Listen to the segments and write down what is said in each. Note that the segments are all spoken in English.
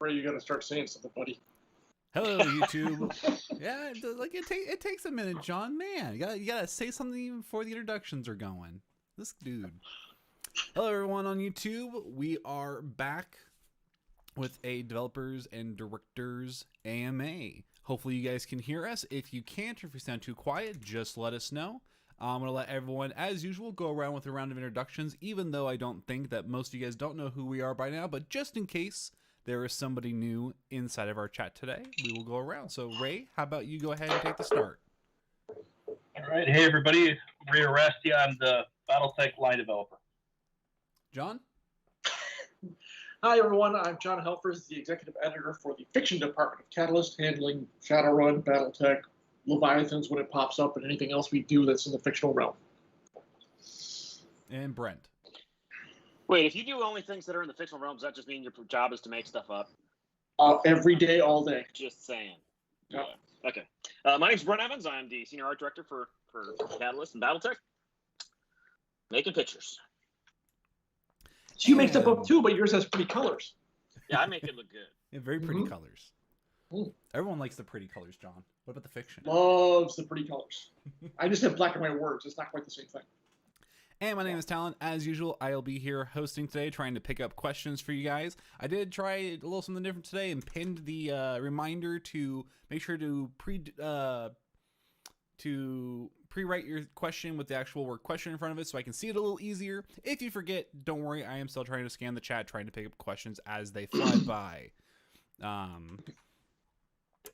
Ray, you got to start saying something, buddy. Hello, YouTube. Yeah, it takes a minute, John. Man, you gotta say something even before the introductions are going. This dude. Hello, everyone on YouTube. We are back with a developers and directors AMA. Hopefully, you guys can hear us. If you can't, or if you sound too quiet, just let us know. I'm gonna let everyone, as usual, go around with a round of introductions. Even though I don't think that most of you guys don't know who we are by now, but just in case there is somebody new inside of our chat today, we will go around. So, Ray, how about you go ahead and take the start? All right. Hey, everybody. Ray Arasti. I'm the BattleTech line developer. John? Hi, everyone. I'm John Helfers, the executive editor for the fiction department of Catalyst, handling Shadowrun, BattleTech, Leviathans when it pops up, and anything else we do that's in the fictional realm. And Brent. Wait, if you do only things that are in the fictional realm, does that just mean your job is to make stuff up? Every day, all day. Just saying. Yeah. Okay. My name's Brent Evans. I'm the senior art director for Catalyst and BattleTech. Making pictures. So you make stuff up too, but yours has pretty colors. Yeah, I make it look good. Yeah, very pretty colors. Everyone likes the pretty colors, John. What about the fiction? Loves the pretty colors. I just have black and white words. It's not quite the same thing. And my name is Talon. As usual, I'll be here hosting today, trying to pick up questions for you guys. I did try a little something different today and pinned the reminder to make sure to pre-write your question with the actual word question in front of it so I can see it a little easier. If you forget, don't worry. I am still trying to scan the chat, trying to pick up questions as they fly by.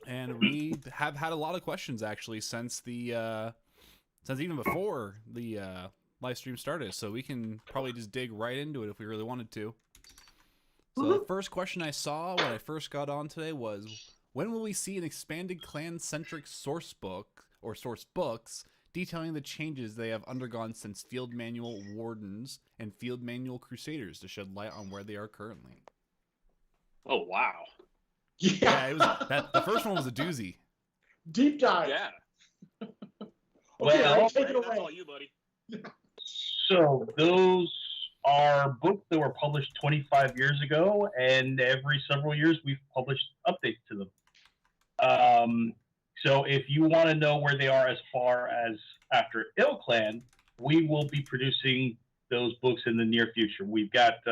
And we have had a lot of questions actually since the since even before the live stream started, so we can probably just dig right into it if we really wanted to. So the first question I saw when I first got on today was, when will we see an expanded clan-centric source book or source books detailing the changes they have undergone since Field Manual Wardens and Field Manual Crusaders to shed light on where they are currently? Oh, wow. Yeah, it was the first one was a doozy. Deep dive. Yeah. Well, take it away. That's all you, buddy. So those are books that were published 25 years ago, and every several years we've published updates to them. So if you want to know where they are as far as after Clan, we will be producing those books in the near future. We've got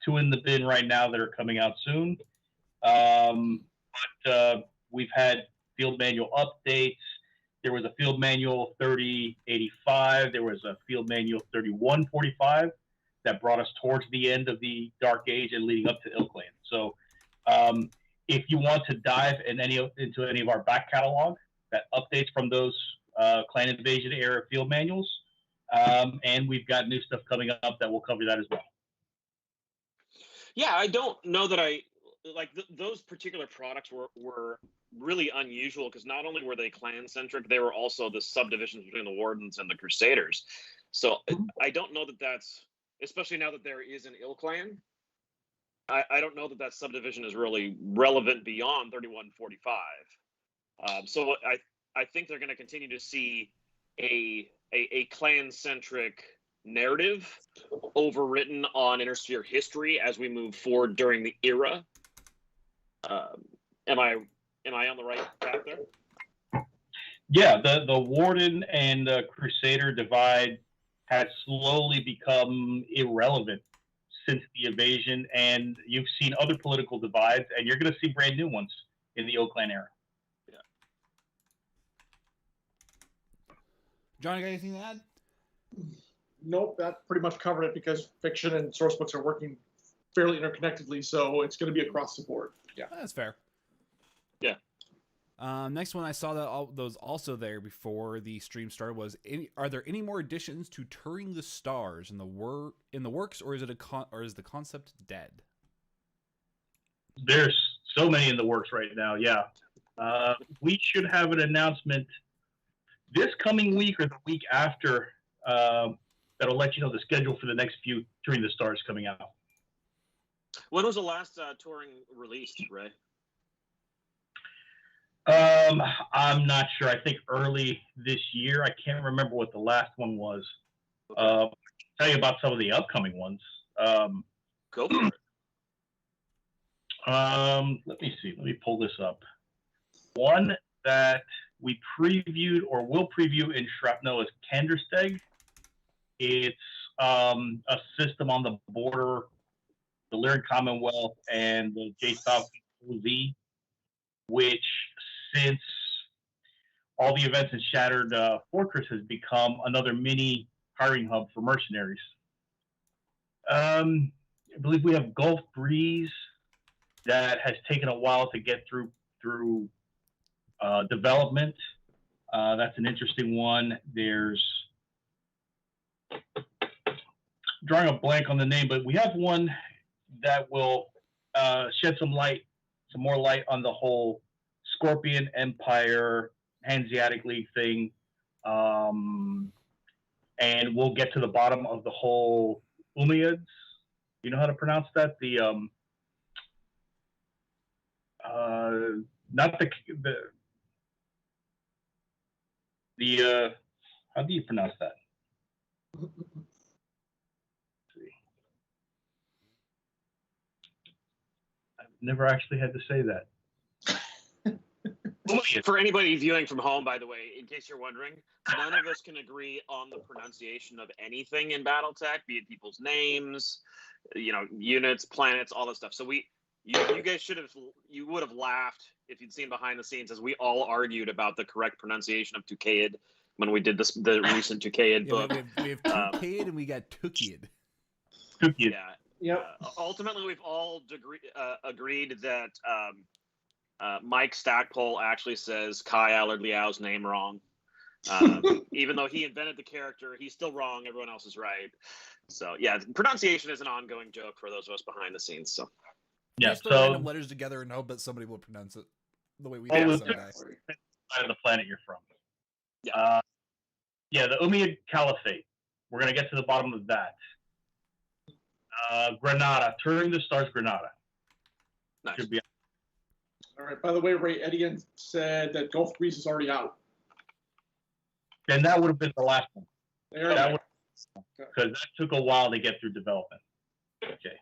2 in the bin right now that are coming out soon. But we've had field manual updates. There was a field manual 3085. There was a field manual 3145 that brought us towards the end of the Dark Age and leading up to Clan. So if you want to dive into any of our back catalog, that updates from those Clan Invasion era field manuals, and we've got new stuff coming up that will cover that as well. Yeah, I don't know that I like those particular products were really unusual because not only were they clan-centric, they were also the subdivisions between the Wardens and the Crusaders. So I don't know that that's, especially now that there is an Clan, I don't know that that subdivision is really relevant beyond 3145. So I think they're going to continue to see a clan-centric narrative overwritten on Intersphere history as we move forward during the era. Am I on the right track there? Yeah, the Warden and Crusader divide has slowly become irrelevant since the invasion, and you've seen other political divides, and you're going to see brand new ones in the Clan era. Yeah. John, you got anything to add? Nope, that pretty much covered it because fiction and source books are working fairly interconnectedly, so it's going to be across the board. Yeah, that's fair. Yeah. Next one I saw that those also there before the stream started was: are there any more additions to Touring the Stars in the works, or is it is the concept dead? There's so many in the works right now. Yeah, we should have an announcement this coming week or the week after that'll let you know the schedule for the next few Touring the Stars coming out. When was the last touring released, Ray? I'm not sure. I think early this year. I can't remember what the last one was. Okay. I'll tell you about some of the upcoming ones. Go for it. Let me see. Let me pull this up. One that we previewed or will preview in Shrapnel is Kandersteg. It's a system on the border, the Lyric Commonwealth and the J-Style Z, which since all the events in Shattered Fortress has become another mini hiring hub for mercenaries. I believe we have Gulf Breeze that has taken a while to get through development. That's an interesting one. There's drawing a blank on the name, but we have one that will shed some more light on the whole Scorpion Empire Hanseatic League thing, and we'll get to the bottom of the whole Umayyads. You know how to pronounce that? The not the how do you pronounce that? Let's see. I've never actually had to say that. For anybody viewing from home, by the way, in case you're wondering, none of us can agree on the pronunciation of anything in BattleTech, be it people's names, units, planets, all that stuff. So you guys you would have laughed if you'd seen behind the scenes as we all argued about the correct pronunciation of Tukayid when we did the recent Tukayid book. We have Tukayid and we got Tukayid. Tukayid. Yeah. Yep. Ultimately, we've all agreed that Mike Stackpole actually says Kai Allard Liao's name wrong. Even though he invented the character, he's still wrong. Everyone else is right. So yeah, pronunciation is an ongoing joke for those of us behind the scenes. So yeah, just throw random letters together and hope that somebody will pronounce it the way we do someday. Side of the planet you're from. Yeah. The Umayyad Caliphate. We're gonna get to the bottom of that. Granada, Touring the Stars, Granada. Nice. Should be. All right. By the way, Ray Edian said that Gulf Breeze is already out. Then that would have been the last one. Because that took a while to get through development. Okay.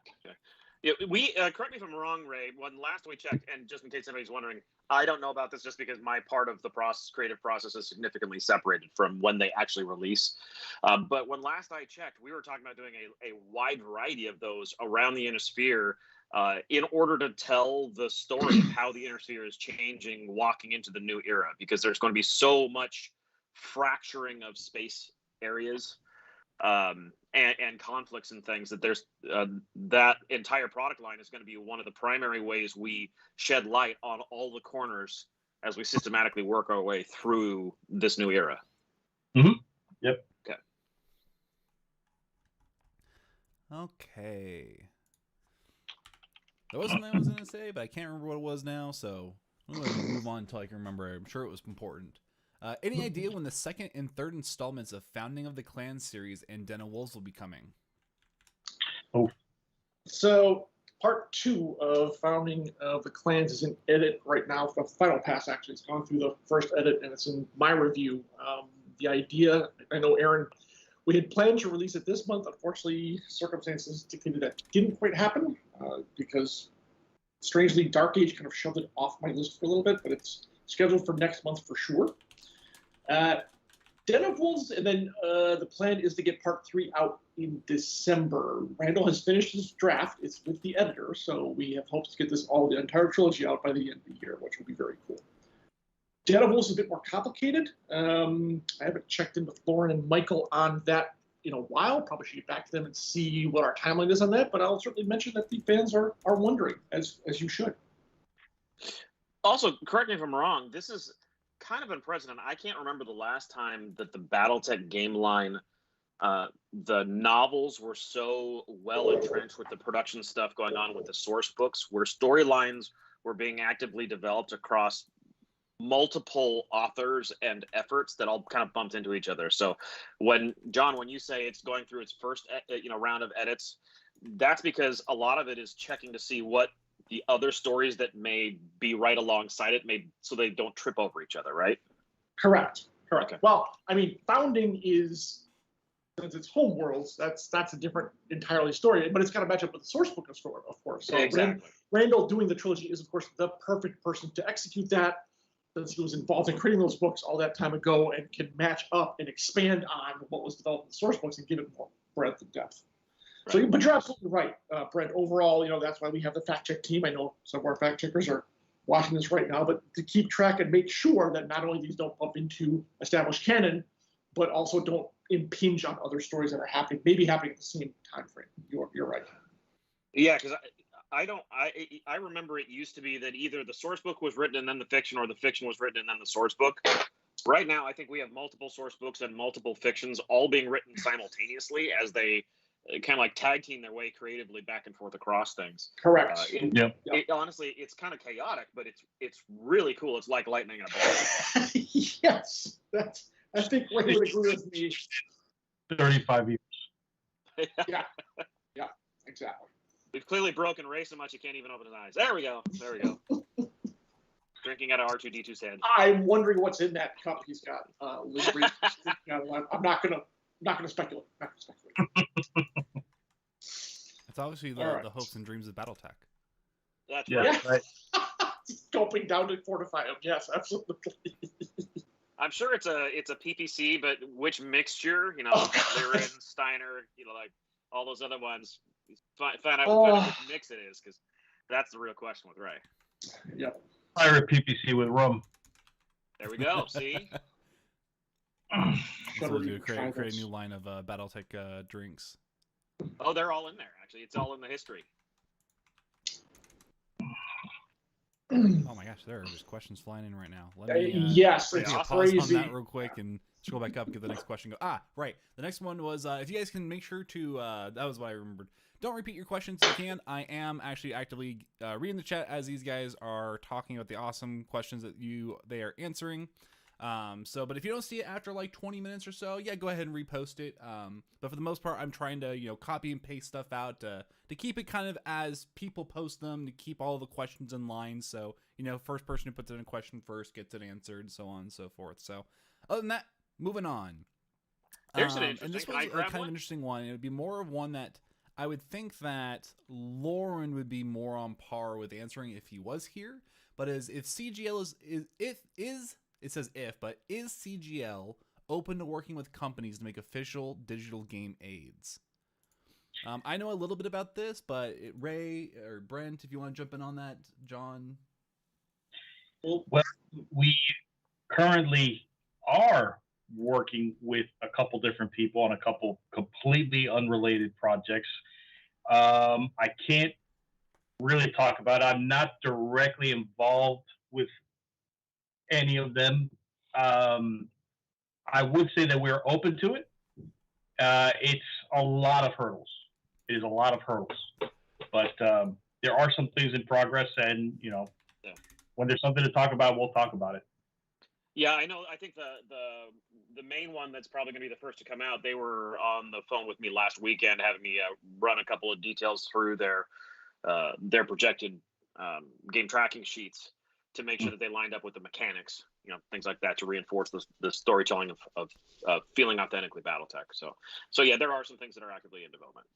Yeah, we correct me if I'm wrong, Ray. When last we checked, and just in case anybody's wondering, I don't know about this just because my part of the creative process is significantly separated from when they actually release. But when last I checked, we were talking about doing a wide variety of those around the Inner Sphere in order to tell the story of how the Inner Sphere is changing, walking into the new era, because there's going to be so much fracturing of space areas. And conflicts and things that there's that entire product line is going to be one of the primary ways we shed light on all the corners as we systematically work our way through this new era. Mm-hmm. Yep. Okay. There was something I was going to say, but I can't remember what it was now, so I'm going to move on until I can remember. I'm sure it was important. Any idea when the second and third installments of Founding of the Clans series and Den of Wolves will be coming? Oh. So part 2 of Founding of the Clans is in edit right now. The final pass actually has gone through the first edit, and it's in my review. The idea, I know, Aaron, we had planned to release it this month. Unfortunately, circumstances dictated that didn't quite happen because, strangely, Dark Age kind of shoved it off my list for a little bit, but it's scheduled for next month for sure. Den of Wolves, and then the plan is to get part 3 out in December. Randall has finished his draft. It's with the editor, so we have hopes to get the entire trilogy out by the end of the year, which will be very cool. Den of Wolves is a bit more complicated. I haven't checked in with Lauren and Michael on that in a while. Probably should get back to them and see what our timeline is on that, but I'll certainly mention that the fans are wondering, as you should. Also, correct me if I'm wrong, this is kind of unprecedented. I can't remember the last time that the BattleTech game line, the novels were so well entrenched with the production stuff going on with the source books, where storylines were being actively developed across multiple authors and efforts that all kind of bumped into each other. So when you say it's going through its first round of edits, that's because a lot of it is checking to see what the other stories that may be right alongside it so they don't trip over each other, right? Correct. Okay. Well, I mean, Founding is since it's home worlds, that's a different entirely story. But it's got to match up with the source book, of course. So Exactly. Randall doing the trilogy is, of course, the perfect person to execute that, since he was involved in creating those books all that time ago and can match up and expand on what was developed in the source books and give it more breadth and depth. Right. So, but you're absolutely right, Brent. Overall, that's why we have the fact check team. I know some of our fact checkers are watching this right now, but to keep track and make sure that not only these don't bump into established canon, but also don't impinge on other stories that are maybe happening at the same time frame. You're right. Yeah, because I remember it used to be that either the source book was written and then the fiction, or the fiction was written and then the source book. Right now, I think we have multiple source books and multiple fictions all being written simultaneously as they kind of like tag team their way creatively back and forth across things. Correct. Honestly, it's kind of chaotic, but it's really cool. It's like lightning in a bottle. Yes, I think Ray would agree with me. 35 years. Yeah, exactly. We've clearly broken Ray so much he can't even open his eyes. There we go. Drinking out of R2D2's head. I'm wondering what's in that cup he's got. I'm not gonna speculate. It's obviously the hopes and dreams of BattleTech. That's Yeah, right. right. Scoping down to fortify him. Yes, absolutely. I'm sure it's a PPC, but which mixture? Lyrin, Steiner, like all those other ones. Find out which mix it is, because that's the real question with Ray. Yep. Pirate PPC with rum. There we go. See. So we'll do create a new line of BattleTech drinks. Oh, they're all in there. Actually, it's all in the history. Oh my gosh, there are just questions flying in right now. Let me yes, take it's a pause crazy. on that real quick and scroll back up, get the next question. Right. The next one was if you guys can make sure to that was what I remembered. Don't repeat your questions if you can. I am actually actively reading the chat as these guys are talking about the awesome questions that they are answering. But if you don't see it after like 20 minutes or so, yeah, go ahead and repost it. But for the most part, I'm trying to, copy and paste stuff out to keep it kind of as people post them, to keep all the questions in line. So, first person who puts in a question first gets it answered, so on and so forth. So other than that, moving on. There's an interesting. And this was a kind of interesting one. It would be more of one that I would think that Lauren would be more on par with answering if he was here. But if CGL it says but is CGL open to working with companies to make official digital game aids? I know a little bit about this, but Ray or Brent, if you want to jump in on that, John. Well, we currently are working with a couple different people on a couple completely unrelated projects. I can't really talk about it. I'm not directly involved with any of them. I would say that we're open to it. It's a lot of hurdles. It is a lot of hurdles, but there are some things in progress, and when there's something to talk about, we'll talk about it. Yeah, I know. I think the main one that's probably going to be the first to come out, they were on the phone with me last weekend, having me run a couple of details through their projected game tracking sheets to make sure that they lined up with the mechanics, things like that, to reinforce the storytelling of feeling authentically BattleTech. So yeah, there are some things that are actively in development.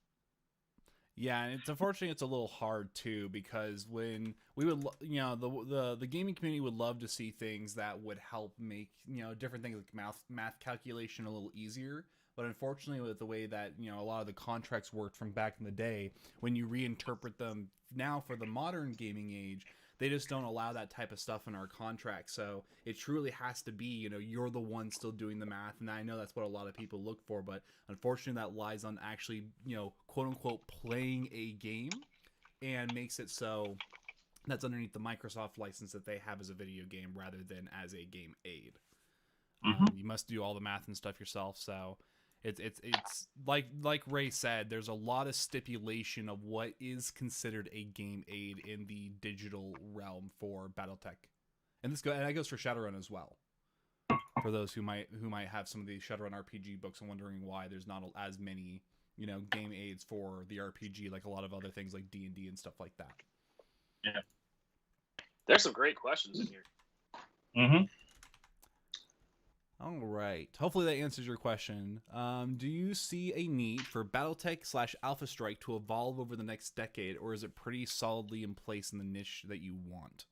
Yeah, and unfortunately it's a little hard too, because when we would, the gaming community would love to see things that would help make, different things like math calculation a little easier. But unfortunately, with the way that, a lot of the contracts worked from back in the day, when you reinterpret them now for the modern gaming age, they just don't allow that type of stuff in our contract. So it truly has to be, you're the one still doing the math. And I know that's what a lot of people look for, but unfortunately that lies on actually, quote unquote, playing a game, and makes it so that's underneath the Microsoft license that they have as a video game rather than as a game aid. You must do all the math and stuff yourself. So it's like Ray said, there's a lot of stipulation of what is considered a game aid in the digital realm for BattleTech, and that goes for Shadowrun as well. For those who might have some of the Shadowrun RPG books and wondering why there's not as many game aids for the RPG, like a lot of other things like D&D and stuff like that. Yeah, there's some great questions in here. All right. Hopefully that answers your question. Do you see a need for BattleTech / Alpha Strike to evolve over the next decade, or is it pretty solidly in place in the niche that you want?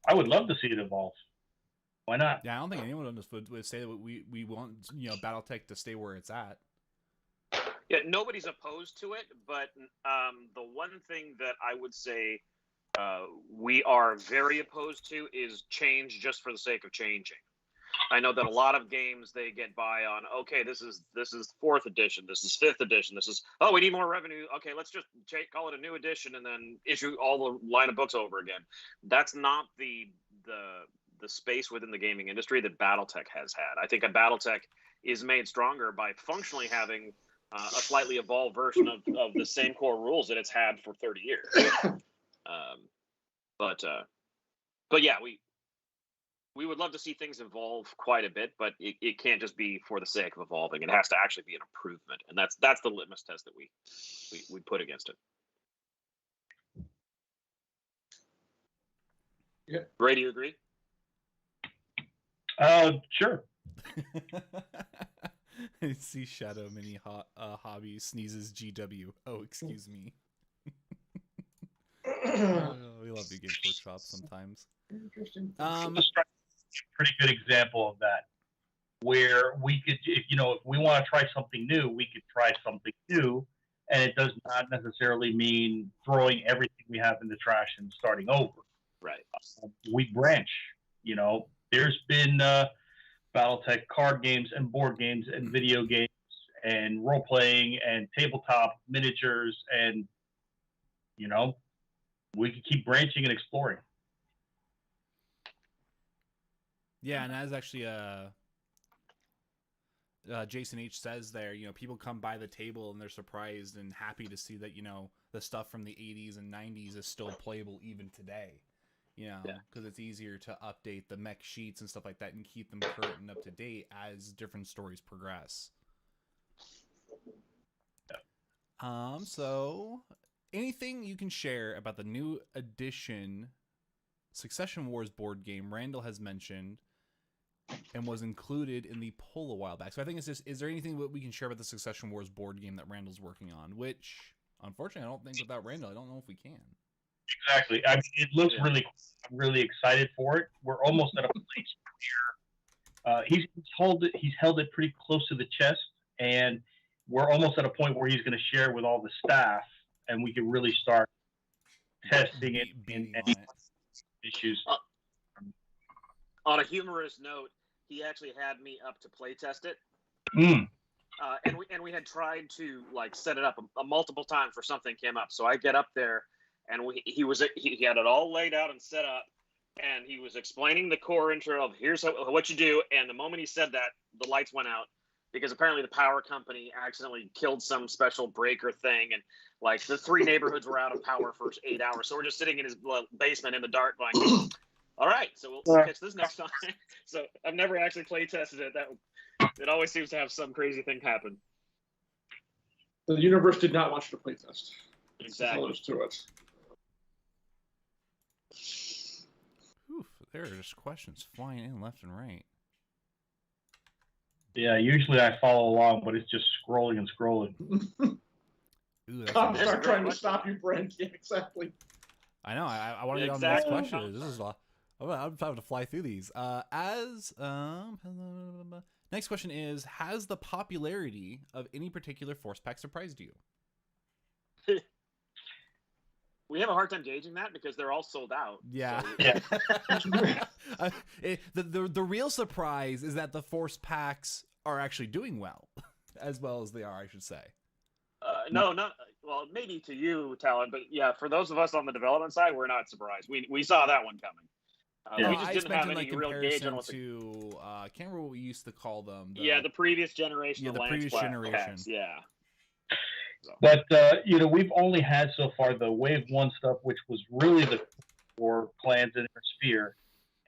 I would love to see it evolve. Why not? Yeah, I don't think anyone on this would say that we want, you know, BattleTech to stay where it's at. Yeah, nobody's opposed to it, but the one thing that I would say we are very opposed to is change just for the sake of changing. I know that a lot of games, they get by on, okay, this is 4th edition, this is 5th edition, this is, oh, we need more revenue. Okay, let's just call it a new edition and then issue all the line of books over again. That's not the space within the gaming industry that BattleTech has had. I think a BattleTech is made stronger by functionally having a slightly evolved version of the same core rules that it's had for 30 years. But yeah, we would love to see things evolve quite a bit, but it can't just be for the sake of evolving. It has to actually be an improvement, and that's the litmus test that we put against it. Yeah. Ray, do you agree? Sure. I see Shadow Mini Hobby sneezes GW. Oh, excuse me. We love you, Games Workshop sometimes. Interesting. Pretty good example of that, where we could, if we want to try something new, we could try something new, and it does not necessarily mean throwing everything we have in the trash and starting over. Right. We branch. There's been BattleTech card games and board games and video games and role playing and tabletop miniatures, and we could keep branching and exploring. Yeah, and as actually Jason H says there, people come by the table and they're surprised and happy to see that, the stuff from the 80s and 90s is still playable even today. Because it's easier to update the mech sheets and stuff like that and keep them current and up to date as different stories progress. So anything you can share about the new edition Succession Wars board game Randall has mentioned and was included in the poll a while back. So I think it's just, is there anything that we can share about the Succession Wars board game that Randall's working on? Which, unfortunately, I don't think without Randall, I don't know if we can. Exactly. I mean, it looks really cool. I'm really excited for it. We're almost at a place where he's held it pretty close to the chest, and we're almost at a point where he's going to share with all the staff, and we can really start testing it and issues. On a humorous note, he actually had me up to play test it. And we had tried to set it up a multiple times for something came up. So I get up there, and he had it all laid out and set up, and he was explaining the core intro of here's what you do. And the moment he said that, the lights went out because apparently the power company accidentally killed some special breaker thing, and the 3 neighborhoods were out of power for 8 hours. So we're just sitting in his basement in the dark going, all right, so we'll catch this next time. So I've never actually play tested it. It always seems to have some crazy thing happen. The universe did not want you to play test. Exactly. There's to it. Oof, there are just questions flying in left and right. Yeah, usually I follow along, but it's just scrolling and scrolling. Ooh, I'm trying to stop you, Brent. Yeah, exactly. I know. I want to get on the next question. This is I'm trying to fly through these. Next question is: has the popularity of any particular force pack surprised you? We have a hard time gauging that because they're all sold out. Yeah. So. The real surprise is that the force packs are actually doing well as they are, I should say. No, not well. Maybe to you, Talon, but yeah, for those of us on the development side, we're not surprised. We saw that one coming. We just didn't have any real gauge on what to. I can't remember what we used to call them. The previous generation. Yeah, of the previous generation. Packs, yeah. So. But we've only had so far the Wave 1 stuff, which was really the for clans in their sphere,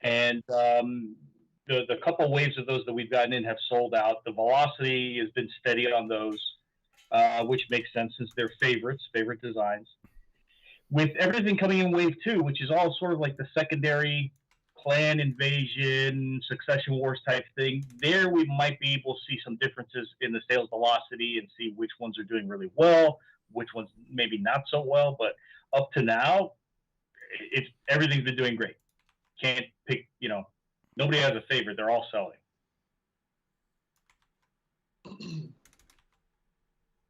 and the couple waves of those that we've gotten in have sold out. The velocity has been steady on those, which makes sense since they're favorite designs. with everything coming in Wave 2, which is all sort of like the secondary clan invasion, succession wars type thing, there we might be able to see some differences in the sales velocity and see which ones are doing really well, which ones maybe not so well. But up to now, everything's been doing great. Can't pick, nobody has a favorite. They're all selling.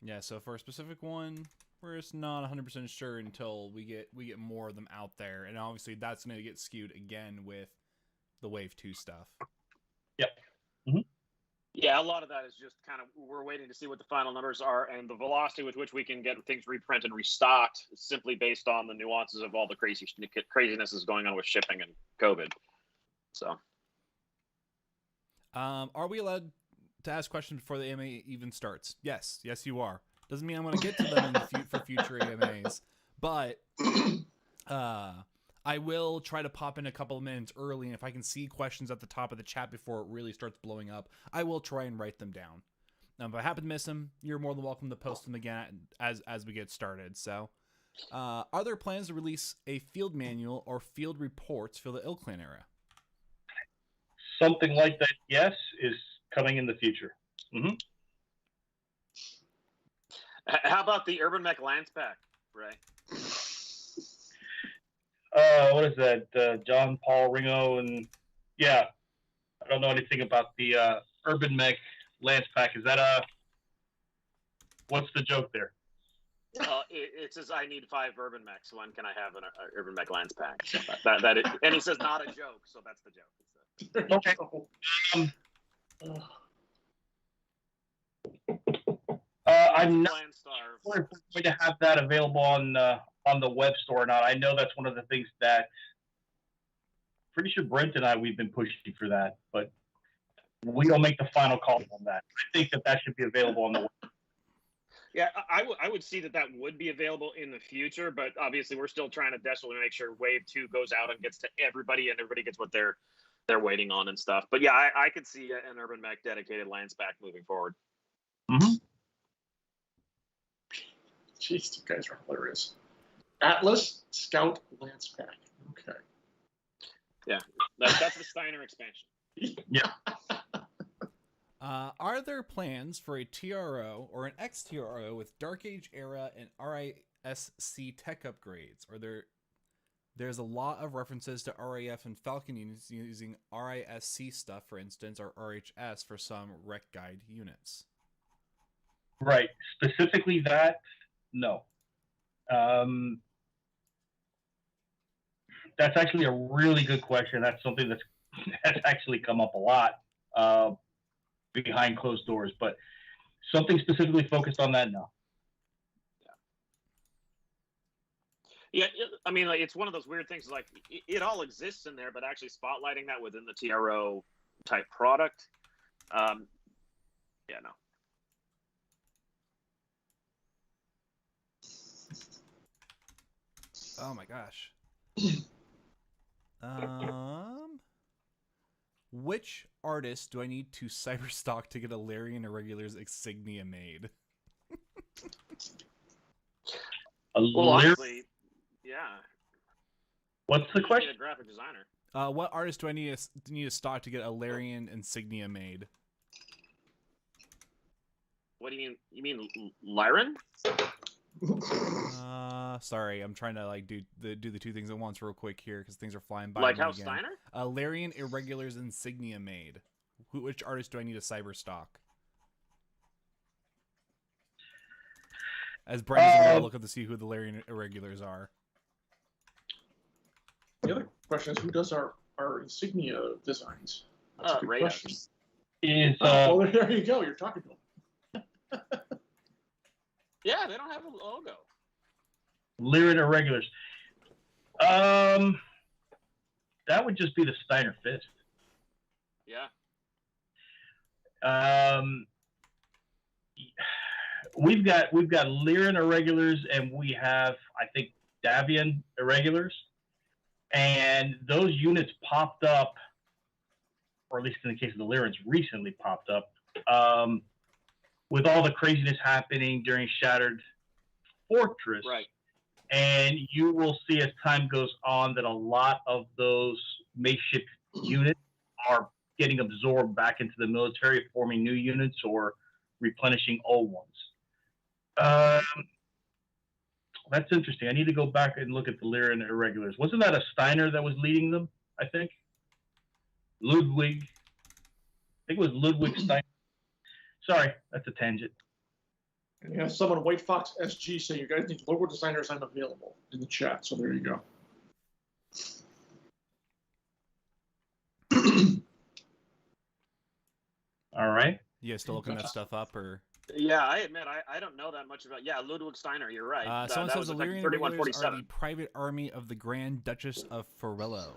Yeah, so for a specific one, we're just not 100% sure until we get more of them out there, and obviously that's going to get skewed again with the Wave 2 stuff. Yep. Mm-hmm. Yeah, a lot of that is just kind of we're waiting to see what the final numbers are and the velocity with which we can get things reprinted and restocked, simply based on the nuances of all the craziness is going on with shipping and COVID. So, are we allowed to ask questions before the AMA even starts? Yes, you are. Doesn't mean I'm going to get to them for future AMAs, but I will try to pop in a couple of minutes early, and if I can see questions at the top of the chat before it really starts blowing up, I will try and write them down. If I happen to miss them, you're more than welcome to post them again as we get started. So, are there plans to release a field manual or field reports for the Ill Clan era? Something like that, yes, is coming in the future. Mm-hmm. How about the Urban Mech Lance Pack, Ray? What is that? John Paul Ringo, and yeah, I don't know anything about the Urban Mech Lance Pack. Is that what's the joke there? It says I need 5 Urban Mechs. When can I have an Urban Mech Lance Pack? So and he says not a joke, so that's the joke. Okay. I'm not sure if we're going to have that available on the web store or not. I know that's one of the things that pretty sure Brent and we've been pushing for that, but we don't make the final call on that. I think that should be available on the web. Yeah, I would see that would be available in the future, but obviously we're still trying to desperately make sure Wave 2 goes out and gets to everybody, and everybody gets what they're waiting on and stuff. But yeah, I could see an Urban Mech dedicated Lance Pack moving forward. Mm-hmm. Jeez, you guys are hilarious. Atlas Scout Lance Pack. Okay. Yeah, that's the Steiner expansion. Yeah. Are there plans for a TRO or an XTRO with Dark Age era and RISC tech upgrades? Or there's a lot of references to RAF and Falcon units using RISC stuff, for instance, or RHS for some rec guide units. Right. Specifically that, no. That's actually a really good question. That's something that's actually come up a lot behind closed doors, but something specifically focused on that, no. Yeah, I mean, like, it's one of those weird things. Like, it all exists in there, but actually spotlighting that within the TRO type product, yeah, no. Oh my gosh. Which artist do I need to cyberstock to get a Larian Irregular's insignia made? Well, honestly, yeah. What's the question? A graphic designer. What artist do I need to stock to get a Larian insignia made? What do you mean? You mean Lyran? Sorry, I'm trying to like do the two things at once real quick here because things are flying by. Like me how again. Steiner? Larian Irregular's insignia made. Which artist do I need to cyberstock? As Brendan's gonna look up to see who the Larian Irregulars are. The other question is, who does our insignia designs? That's a good question. Well, there you go. You're talking to them. Yeah, they don't have a logo. Lyrid Irregulars. That would just be the Steiner Fist. Yeah. We've got Lyran Irregulars, and we have, I think, Davian Irregulars, and those units popped up, or at least in the case of the Lyrans, recently popped up. With all the craziness happening during Shattered Fortress. Right. And you will see as time goes on that a lot of those makeshift units are getting absorbed back into the military, forming new units or replenishing old ones. That's interesting. I need to go back and look at the Lyrian Irregulars. Wasn't that a Steiner that was leading them, I think? Ludwig. I think it was Ludwig Steiner. Sorry, that's a tangent. And you have someone, White Fox SG, saying you guys need logo designers. I'm available in the chat. So there you go. All right. You guys still looking that stuff up, or? Yeah, I admit I don't know that much about. Yeah, Ludwig Steiner. You're right. Someone that says was the Lyrian Irregulars are 3147. the private army of the Grand Duchess of Ferrello.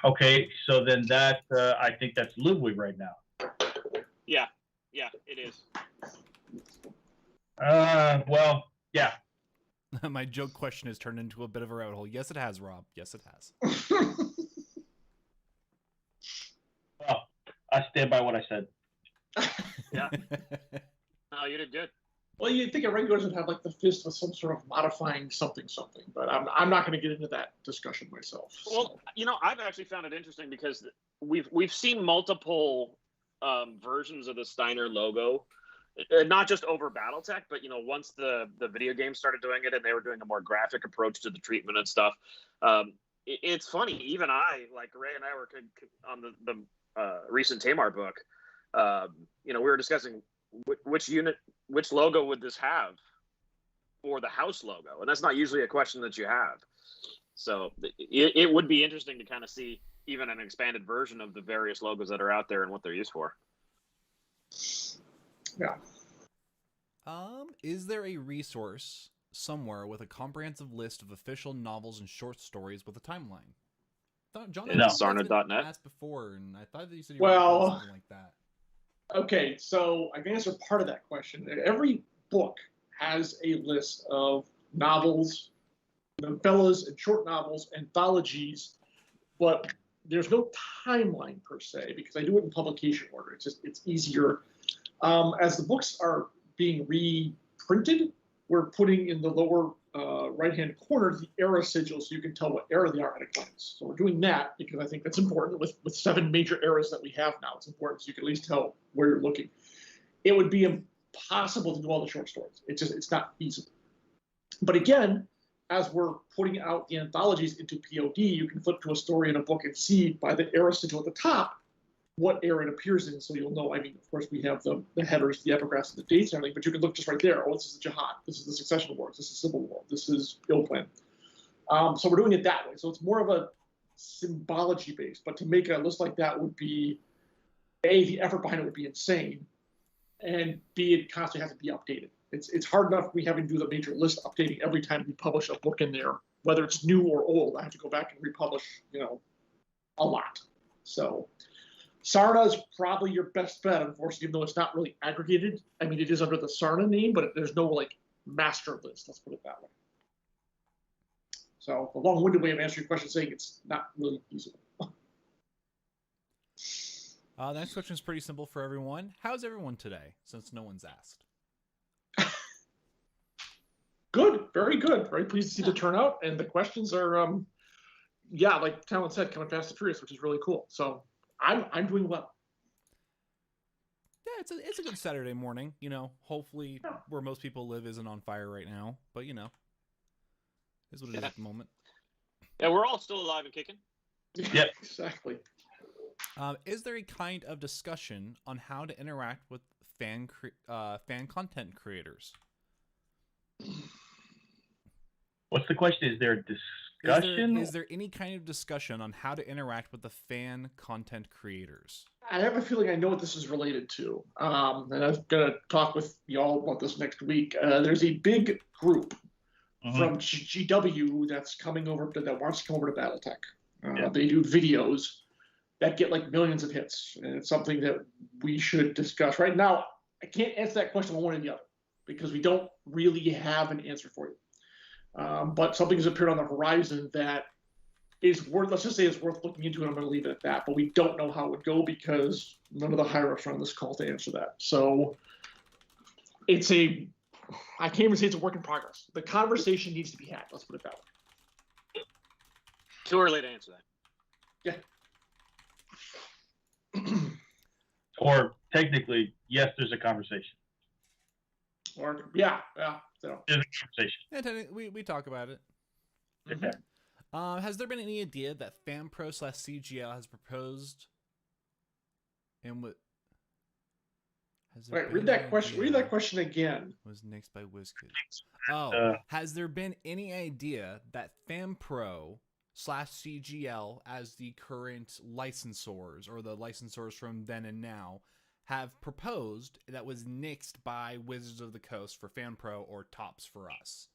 Okay, so then that I think that's Ludwig right now. Yeah, it is. Well, yeah. My joke question has turned into a bit of a rabbit hole. Yes, it has, Rob. Yes, it has. Well, I stand by what I said. Yeah. No, you did good. Well, you'd think a regulars would have like the fist with some sort of modifying something, but I'm not going to get into that discussion myself. Well, I've actually found it interesting because we've seen multiple versions of the Steiner logo, not just over BattleTech, but once the video game started doing it and they were doing a more graphic approach to the treatment and stuff. It's funny. Even like Ray and I were on the recent Tamar book. We were discussing which logo would this have for the house logo, and that's not usually a question that you have. So it would be interesting to kind of see even an expanded version of the various logos that are out there and what they're used for. Yeah. Is there a resource somewhere with a comprehensive list of official novels and short stories with a timeline? John, No. Sarna.net? asked before, and I thought that you said you Well, were something like that. Okay, so I can answer part of that question. Every book has a list of novels, novellas, and short novels, anthologies, but there's no timeline per se because I do it in publication order. It's easier. As the books are being reprinted, we're putting in the lower right-hand corner the era sigil so you can tell what era they are at a glance. So we're doing that because I think that's important with 7 major eras that we have now. It's important so you can at least tell where you're looking. It would be impossible to do all the short stories. It's not feasible. But again, as we're putting out the anthologies into POD, you can flip to a story in a book and see by the era sigil at the top what era it appears in, so you'll know. I mean, of course, we have the headers, the epigraphs, and the dates and everything, but you can look just right there. Oh, this is the Jihad. This is the Succession Wars. This is Civil War. This is Ill Plan. So we're doing it that way. So it's more of a symbology base, but to make a list like that would be, A, the effort behind it would be insane, and B, it constantly has to be updated. It's hard enough we having to do the major list updating every time we publish a book in there, whether it's new or old. I have to go back and republish, a lot. So Sarna is probably your best bet, unfortunately, even though it's not really aggregated. I mean, it is under the Sarna name, but there's no master list. Let's put it that way. So a long-winded way of answering your question, saying it's not really feasible. The next question is pretty simple for everyone. How's everyone today, since no one's asked? Good, very good. Very pleased to see the turnout, and the questions are, like Talon said, coming fast and furious, which is really cool. So I'm doing well. Yeah, it's a good Saturday morning. Hopefully where most people live isn't on fire right now, but is what it is at the moment. Yeah, we're all still alive and kicking. Yep, exactly. Is there a kind of discussion on how to interact with fan content creators? What's the question? Is there a discussion? Is there any kind of discussion on how to interact with the fan content creators? I have a feeling I know what this is related to, and I'm going to talk with y'all about this next week. There's a big group from GW that's coming over that wants to come over to BattleTech. They do videos that get millions of hits, and it's something that we should discuss. Right now, I can't answer that question one way or the other because we don't really have an answer for you. But something has appeared on the horizon that is worth, let's just say it's worth looking into, and I'm going to leave it at that. But we don't know how it would go because none of the higher-ups are on this call to answer that. So it's a I can't even say it's a work in progress. The conversation needs to be had. Let's put it that way. Too early to answer that. Yeah. Or technically, yes, there's a conversation. Or yeah. So. There's a conversation. Yeah, we talk about it. Okay. Has there been any idea that FanPro/CGL has proposed? And what? Right, read that question. Read that question again. Was nixed by WizKids. Oh, has there been any idea that FanPro/CGL, as the current licensors or the licensors from then and now, have proposed that was nixed by Wizards of the Coast for FanPro or Tops for us?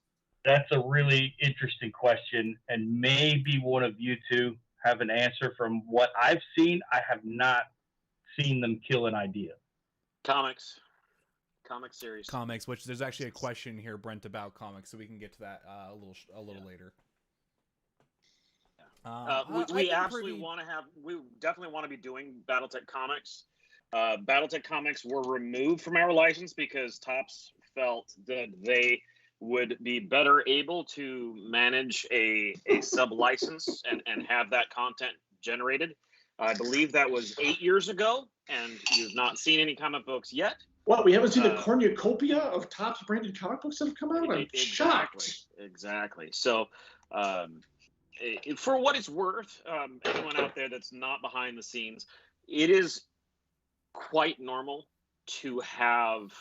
That's a really interesting question, and maybe one of you two have an answer. From what I've seen, I have not seen them kill an idea. Comic series. Comics, which there's actually a question here, Brent, about comics, so we can get to that a little later. We absolutely want to have. We definitely want to be doing BattleTech comics. BattleTech comics were removed from our license because Topps felt that they would be better able to manage a sub license and have that content generated. I believe that was 8 years ago, and you've not seen any comic books yet. What, we haven't seen the cornucopia of Topps branded comic books that have come out? I'm shocked. Exactly. So, for what it's worth, anyone out there that's not behind the scenes, it is quite normal to have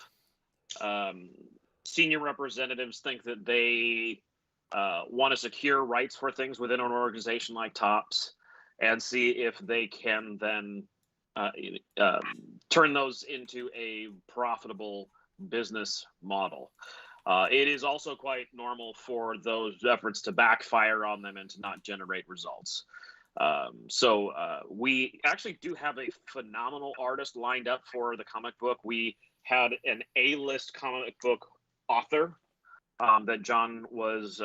senior representatives think that they want to secure rights for things within an organization like Topps and see if they can then turn those into a profitable business model. It is also quite normal for those efforts to backfire on them and to not generate results. So we actually do have a phenomenal artist lined up for the comic book. We had an A-list comic book author that John was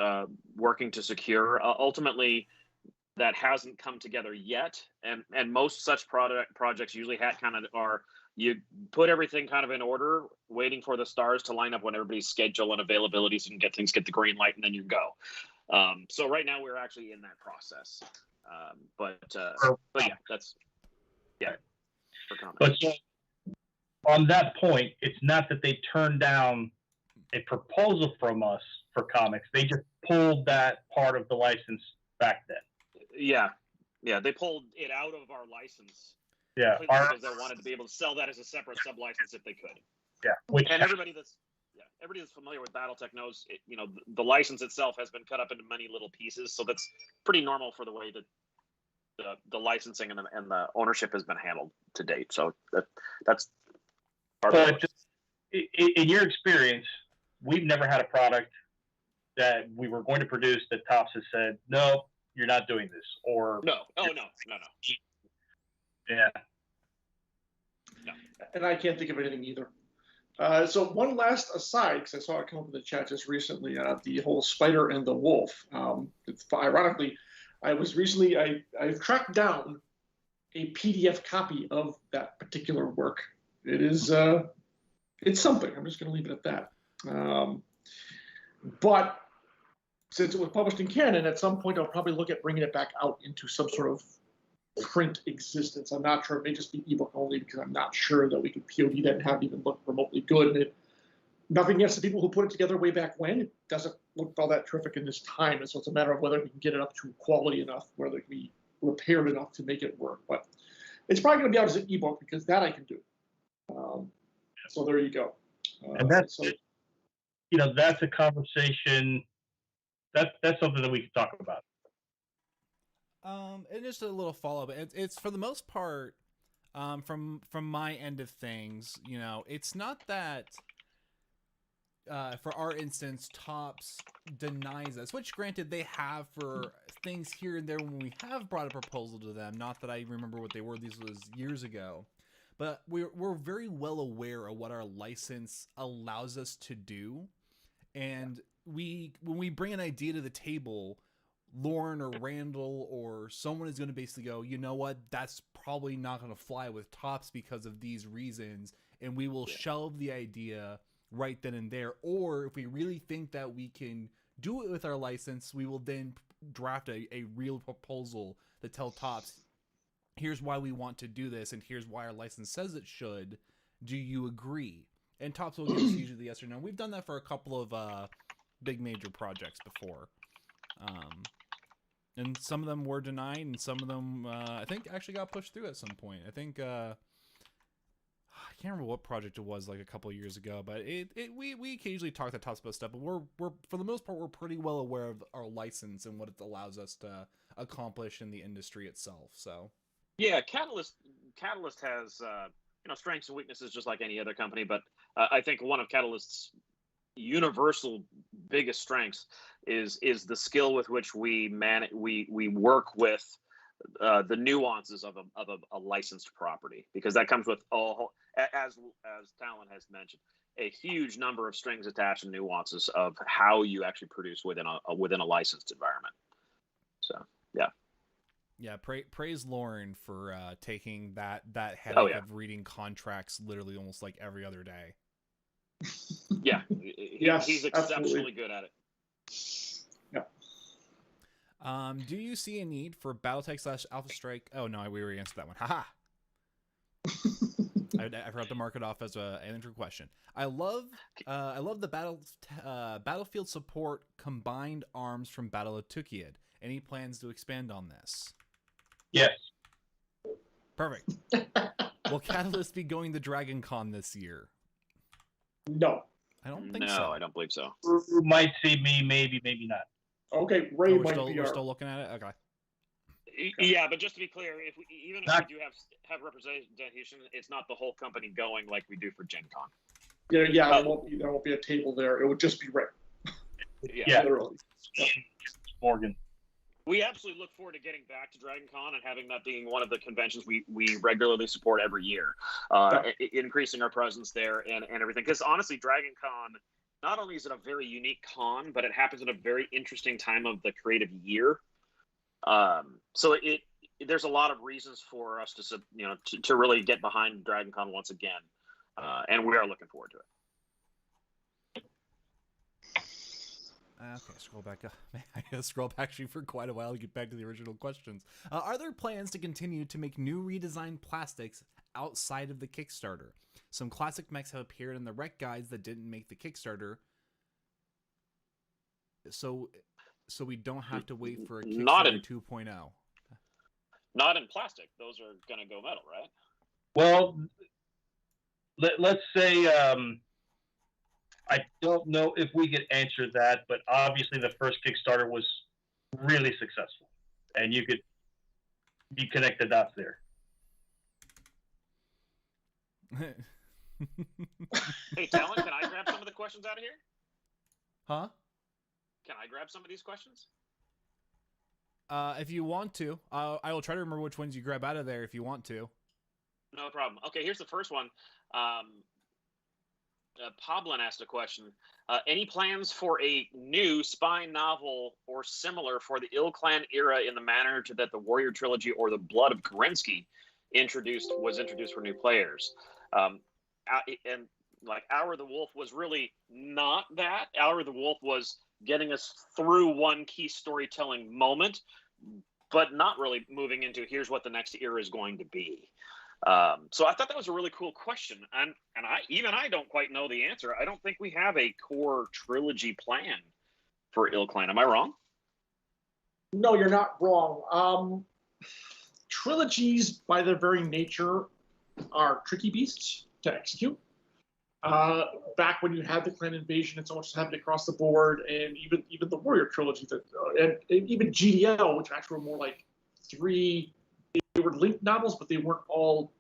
working to secure. Ultimately, that hasn't come together yet, and most such projects usually are you put everything kind of in order, waiting for the stars to line up when everybody's schedule and availabilities and get the green light, and then you go. So right now we're actually in that process. But yeah, that's for comics. But so, on that point, it's not that they turned down a proposal from us for comics. They just pulled that part of the license back then. Yeah, they pulled it out of our license. Yeah, because they wanted to be able to sell that as a separate sub license if they could. Yeah, and everybody that's familiar with BattleTech knows the license itself has been cut up into many little pieces, so that's pretty normal for the way that the licensing and the ownership has been handled to date. So that's part of it. In your experience, we've never had a product that we were going to produce that Topps has said, no, you're not doing this, or no. Yeah. No. And I can't think of anything either. So one last aside, because I saw it come up in the chat just recently, the whole spider and the wolf. Ironically, I've tracked down a PDF copy of that particular work. It is, it's something. I'm just going to leave it at that. But since it was published in canon, at some point I'll probably look at bringing it back out into some sort of print existence. I'm not sure. It may just be ebook only, because I'm not sure that we could POD that and have it even look remotely good. And nothing against the people who put it together way back when. It doesn't look all that terrific in this time. And so it's a matter of whether we can get it up to quality enough, whether it can be repaired enough to make it work. But it's probably going to be out as an ebook, because that I can do. So there you go. And that's that's a conversation. That's something that we can talk about. And just a little follow-up. It's for the most part, from my end of things, it's not that, for our instance, Topps denies us, which granted they have for things here and there when we have brought a proposal to them. Not that I remember what they were. These was years ago. But we're very well aware of what our license allows us to do. And when we bring an idea to the table, Lauren or Randall or someone is going to basically go, you know what, that's probably not going to fly with Topps because of these reasons, and we will shelve the idea right then and there, or if we really think that we can do it with our license, we will then draft a real proposal that tell Topps, here's why we want to do this, and here's why our license says it should. Do you agree? And Topps will give us usually the yes or no. We've done that for a couple of big major projects before. And some of them were denied, and some of them, I think, actually got pushed through at some point. I think, I can't remember what project it was, like a couple of years ago, but we occasionally talk to Topps about stuff, but we're for the most part, we're pretty well aware of our license and what it allows us to accomplish in the industry itself. So yeah, Catalyst has strengths and weaknesses just like any other company, but I think one of Catalyst's universal biggest strengths is the skill with which we work with the nuances of a licensed property, because that comes with as Talon has mentioned, a huge number of strings attached and nuances of how you actually produce within a licensed environment. So yeah, praise Lauren for taking that headache of reading contracts literally almost like every other day. Yeah, Yes, he's exceptionally absolutely. good at it. Yeah. Do you see a need for BattleTech / Alpha Strike? Oh no, we already answered that one. Haha. I forgot to mark it off as an answer question. I love the Battlefield support combined arms from BattleTech. Any plans to expand on this? Yes. Perfect. Will Catalyst be going to Dragon Con this year? No. I don't think so. No, I don't believe so. You might see me, maybe not. Okay, Ray we're might still, be we're our... still looking at it? Okay. Yeah, but just to be clear, if we do have representation, it's not the whole company going like we do for Gen Con. Yeah, there won't be a table there. It would just be Ray. Yeah. Literally. Yep. Morgan. We absolutely look forward to getting back to Dragon Con and having that being one of the conventions we regularly support every year, increasing our presence there and everything. Because honestly, Dragon Con, not only is it a very unique con, but it happens at a very interesting time of the creative year. So there's a lot of reasons for us to really get behind Dragon Con once again, and we are looking forward to it. Okay, scroll back up. I gotta scroll back actually for quite a while to get back to the original questions. Are there plans to continue to make new redesigned plastics outside of the Kickstarter? Some classic mechs have appeared in the rec guides that didn't make the Kickstarter, so we don't have to wait for a Kickstarter 2.0. Not in plastic. Those are gonna go metal, right? Well, let's say I don't know if we could answer that, but obviously the first Kickstarter was really successful, and you connect the dots there. Hey, Talon, can I grab some of the questions out of here? Huh? Can I grab some of these questions? If you want to, I will try to remember which ones you grab out of there if you want to. No problem. Okay, here's the first one. Poblin asked a question. Any plans for a new spy novel or similar for the Ill Clan era in the manner that the Warrior Trilogy or the Blood of Kerensky was introduced for new players? And like Hour of the Wolf was really not that. Hour of the Wolf was getting us through one key storytelling moment, but not really moving into here's what the next era is going to be. So I thought that was a really cool question, and I don't quite know the answer. I don't think we have a core trilogy plan for Ill Clan. Am I wrong? No, you're not wrong. Trilogies, by their very nature, are tricky beasts to execute. Back when you had the clan invasion and so much was happening across the board, and even the Warrior Trilogy, and even GDL, which actually were more like three. They were linked novels, but they weren't all,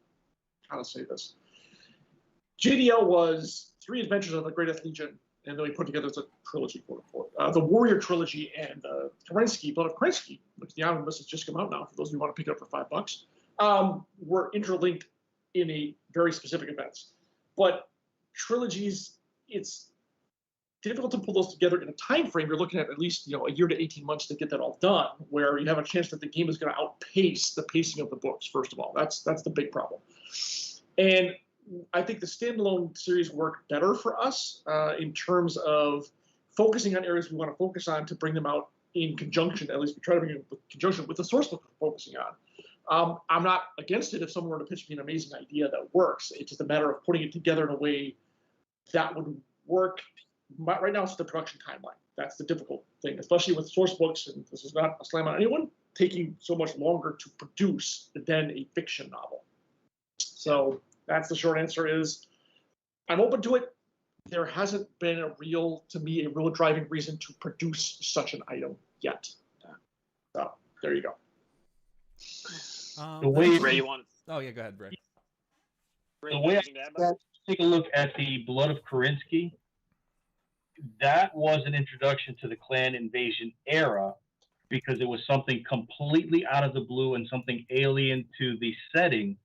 how to say this. GDL was 3 adventures of the Greatest Legion, and then we put together as a trilogy, quote unquote. The Warrior Trilogy and Kerensky, Blood of Kerensky, which the omnibus has just come out now, for those of you who want to pick it up for $5, were interlinked in a very specific events. But trilogies, it's difficult to pull those together in a time frame. You're looking at least a year to 18 months to get that all done, where you have a chance that the game is going to outpace the pacing of the books. First of all, that's the big problem. And I think the standalone series work better for us in terms of focusing on areas we want to focus on to bring them out in conjunction. At least we try to bring them in conjunction with the source book we're focusing on. I'm not against it if someone were to pitch me an amazing idea that works. It's just a matter of putting it together in a way that would work. Right now, it's the production timeline. That's the difficult thing, especially with source books, and this is not a slam on anyone, taking so much longer to produce than a fiction novel. So that's the short answer is I'm open to it. There hasn't been a real driving reason to produce such an item yet. So there you go. The way Ray, you want? Oh yeah, go ahead, Ray. Ray, The you got way anything to add about it? take a look at the Blood of Karinsky. That was an introduction to the clan invasion era because it was something completely out of the blue and something alien to the setting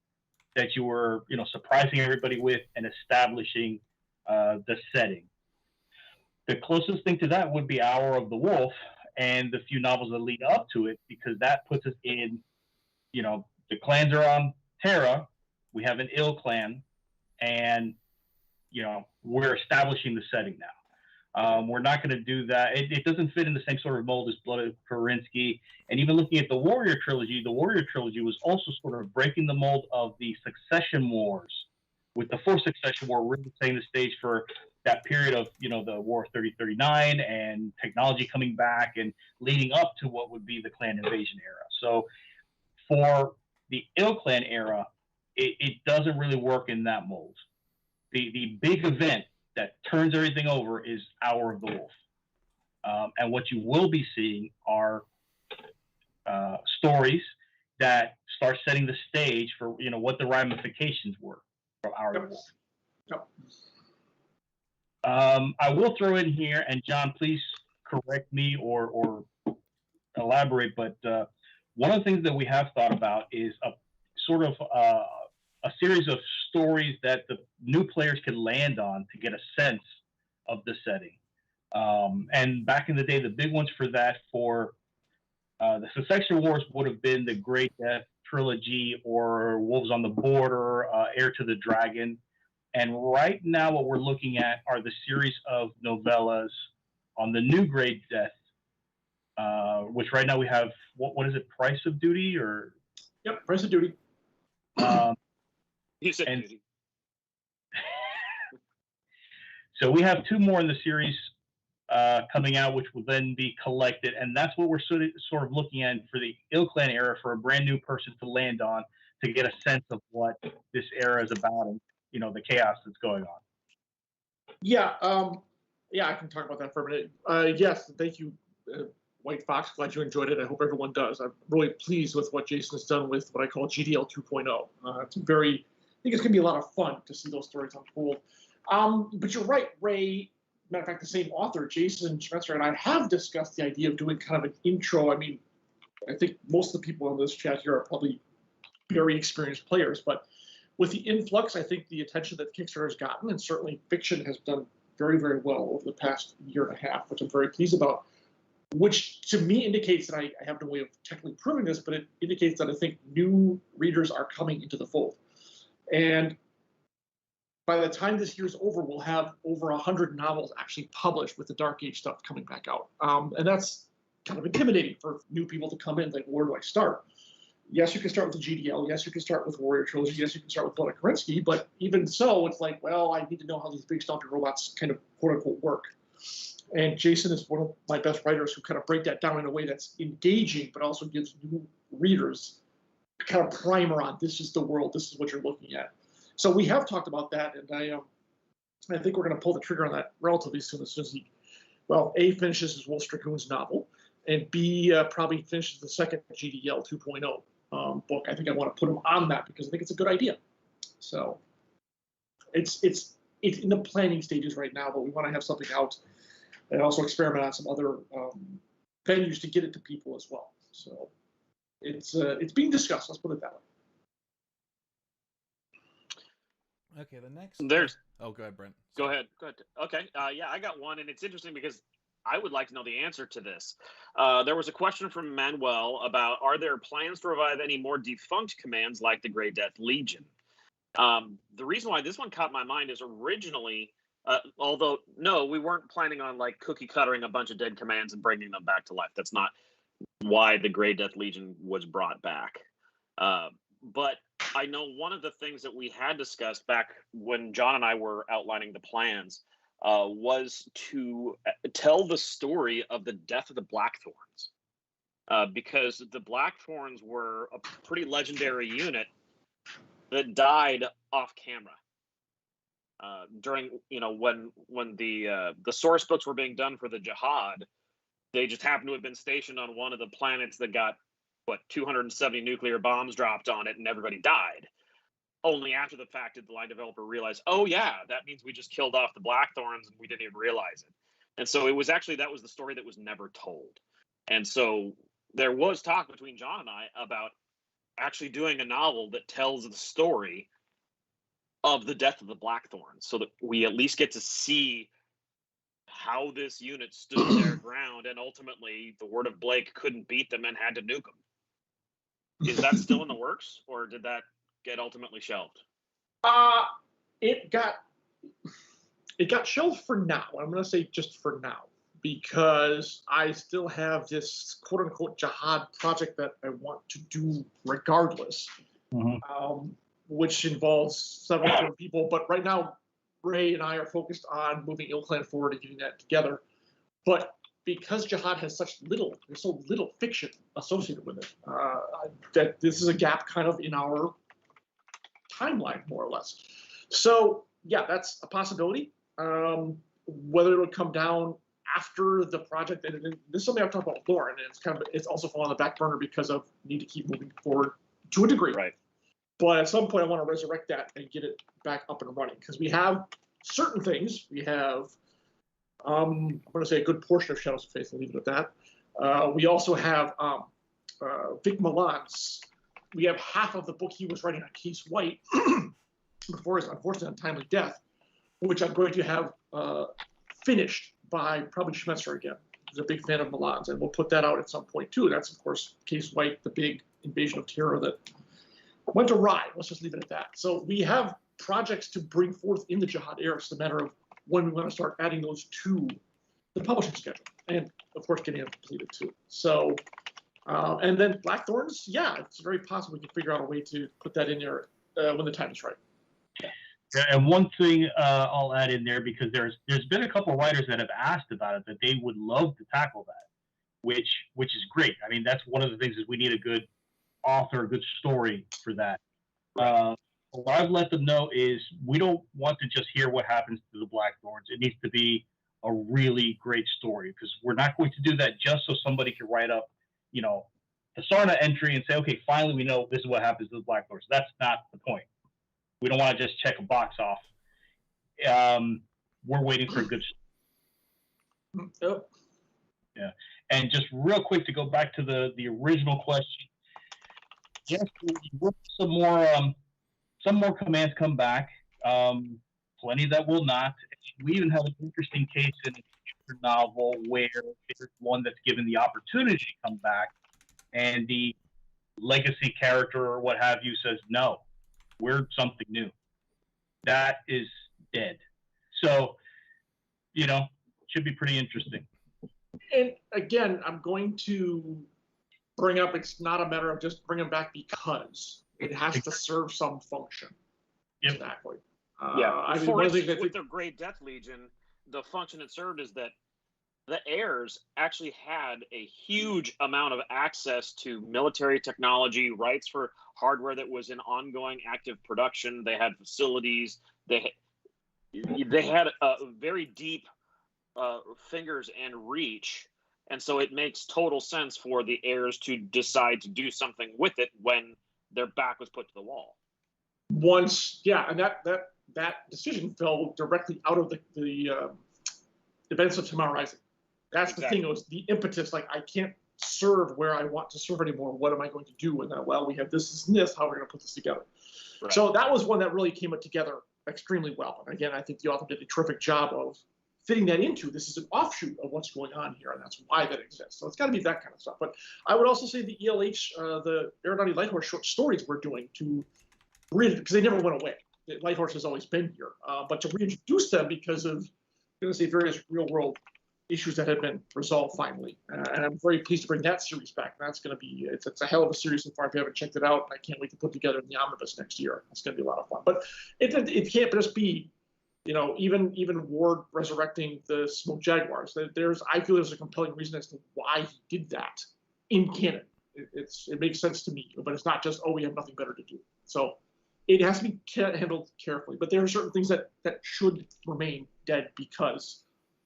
that you were, surprising everybody with and establishing the setting. The closest thing to that would be Hour of the Wolf and the few novels that lead up to it, because that puts us in, the clans are on Terra. We have an ill clan, and we're establishing the setting now. We're not going to do that. It doesn't fit in the same sort of mold as Blood of Karinsky. And even looking at the Warrior Trilogy was also sort of breaking the mold of the Succession Wars, with the Fourth Succession War really setting the stage for that period of, the War of 3039 and technology coming back and leading up to what would be the clan invasion era. So for the Ill Clan era, it doesn't really work in that mold. The big event that turns everything over is Hour of the Wolf. And what you will be seeing are stories that start setting the stage for, what the ramifications were from Hour of the Wolf. Yep. I will throw in here, and John, please correct me or elaborate, but one of the things that we have thought about is a sort of a series of stories that the new players can land on to get a sense of the setting. And back in the day, the big ones for that, for the Succession Wars, would have been the Great Death trilogy or Wolves on the Border, Heir to the Dragon. And right now what we're looking at are the series of novellas on the new Great Death, which right now we have, what is it, Price of Duty? Or Yep, Price of Duty. You said duty. So we have two more in the series coming out, which will then be collected, and that's what we're sort of looking at for the Ill Clan era, for a brand new person to land on to get a sense of what this era is about and the chaos that's going on. Yeah, I can talk about that for a minute. Yes, thank you, White Fox. Glad you enjoyed it. I hope everyone does. I'm really pleased with what Jason has done with what I call GDL 2.0. It's I think it's going to be a lot of fun to see those stories unfold. But you're right, Ray. Matter of fact, the same author, Jason Schmetzer, and I have discussed the idea of doing kind of an intro. I mean, I think most of the people on this chat here are probably very experienced players, but with the influx, I think the attention that Kickstarter has gotten, and certainly fiction has done very, very well over the past year and a half, which I'm very pleased about, which to me indicates that I have no way of technically proving this, but it indicates that I think new readers are coming into the fold. And by the time this year's over, we'll have over 100 novels actually published with the Dark Age stuff coming back out. And that's kind of intimidating for new people to come in, like, where do I start? Yes, you can start with the GDL. Yes, you can start with Warrior Trilogy. Yes, you can start with Blood of Karinsky. But even so, it's like, well, I need to know how these big stomping robots kind of quote-unquote work. And Jason is one of my best writers who kind of break that down in a way that's engaging, but also gives new readers kind of primer on, this is the world, this is what you're looking at. So we have talked about that, and I think we're going to pull the trigger on that relatively soon, as soon as he, A, finishes his Wolf Dragoon's novel, and B, probably finishes the second GDL 2.0 book. I think I want to put him on that because I think it's a good idea. So it's in the planning stages right now, but we want to have something out and also experiment on some other venues to get it to people as well. So it's being discussed. Let's put it that way. Okay, the next. There's. Oh, go ahead, Brent. Go ahead. Okay. Yeah, I got one, and it's interesting because I would like to know the answer to this. There was a question from Manuel about, are there plans to revive any more defunct commands like the Grey Death Legion? The reason why this one caught my mind is originally, although no, we weren't planning on like cookie cuttering a bunch of dead commands and bringing them back to life. That's not why the Grey Death Legion was brought back. But I know one of the things that we had discussed back when John and I were outlining the plans was to tell the story of the death of the Blackthorns. Because the Blackthorns were a pretty legendary unit that died off camera during, when the source books were being done for the Jihad. They just happened to have been stationed on one of the planets that got 270 nuclear bombs dropped on it, and everybody died. Only after the fact did the line developer realize, oh yeah, that means we just killed off the Blackthorns and we didn't even realize it. And so it was actually, that was the story that was never told. And so there was talk between John and I about actually doing a novel that tells the story of the death of the Blackthorns, so that we at least get to see how this unit stood their ground, and ultimately the word of Blake couldn't beat them and had to nuke them. Is that still in the works, or did that get ultimately shelved? It got shelved for now. I'm going to say just for now, because I still have this quote unquote Jihad project that I want to do regardless, which involves several different people. But right now, Ray and I are focused on moving IlClan forward and getting that together. But because Jihad has there's so little fiction associated with it, that this is a gap kind of in our timeline, more or less. So yeah, that's a possibility. Whether it'll come down after the project, and this is something I've talked about with Lauren, and it's also fallen on the back burner because of need to keep moving forward to a degree. Right. But at some point, I want to resurrect that and get it back up and running, because we have certain things. We have, I'm going to say a good portion of Shadows of Faith, and leave it at that. We also have Vic Milan's. We have half of the book he was writing on Case White before his unfortunate untimely death, which I'm going to have finished by probably Schmetzer again. He's a big fan of Milan's, and we'll put that out at some point too. That's, of course, Case White, the big invasion of terror that went awry. Let's just leave it at that. So we have projects to bring forth in the Jihad era. It's a matter of when we want to start adding those to the publishing schedule, and of course getting them completed too. So, and then Blackthorns, yeah, it's very possible we can figure out a way to put that in there when the time is right. Yeah, and one thing I'll add in there, because there's been a couple of writers that have asked about it, that they would love to tackle that, which is great. I mean, that's one of the things, is we need a good author, a good story for that. What I've let them know is we don't want to just hear what happens to the Blackthorns. It needs to be a really great story, because we're not going to do that just so somebody can write up, the Sarna entry and say, okay, finally we know this is what happens to the Blackthorns. That's not the point. We don't want to just check a box off. We're waiting for a good story. Yep. Yeah. And just real quick, to go back to the original question, yes, some more commands come back. Plenty that will not. We even have an interesting case in a future novel where there's one that's given the opportunity to come back, and the legacy character or what have you says, no, we're something new. That is dead. So, should be pretty interesting. And again, I'm going to bring up, it's not a matter of just bringing them back because it has to serve some function. Yep. Exactly. With the Great Death Legion, the function it served is that the heirs actually had a huge amount of access to military technology, rights for hardware that was in ongoing active production. They had facilities. They had a very deep fingers and reach. And so it makes total sense for the heirs to decide to do something with it when their back was put to the wall. And that decision fell directly out of the events of Tomorrow Rising. That's exactly. The thing. It was the impetus. Like, I can't serve where I want to serve anymore. What am I going to do? And then, we have this and this. How are we going to put this together? Right. So that was one that really came together extremely well. And again, I think the author did a terrific job of fitting that into, this is an offshoot of what's going on here, and that's why that exists. So it's got to be that kind of stuff. But I would also say the ELH, the Aeronautic Lighthorse short stories we're doing to read, because they never went away. Light Horse has always been here, but to reintroduce them because of, I'm going to say, various real-world issues that have been resolved finally. And I'm very pleased to bring that series back. That's going to be, it's a hell of a series so far. If you haven't checked it out, I can't wait to put together the omnibus next year. It's going to be a lot of fun. But it can't just be, even Ward resurrecting the Smoke Jaguars. I feel there's a compelling reason as to why he did that in canon. It makes sense to me, but it's not just, we have nothing better to do. So it has to be handled carefully. But there are certain things that should remain dead because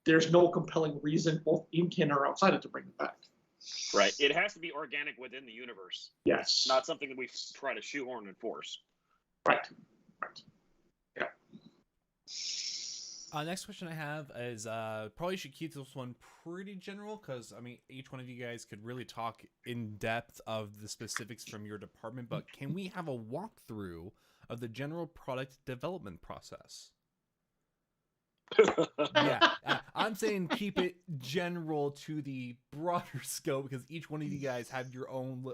there's no compelling reason, both in canon or outside it, to bring them back. Right. It has to be organic within the universe. Yes. Not something that we try to shoehorn and force. Right. Yeah. Next question I have is probably should keep this one pretty general because, each one of you guys could really talk in depth of the specifics from your department, but can we have a walkthrough of the general product development process? Yeah, I'm saying keep it general to the broader scope because each one of you guys have your own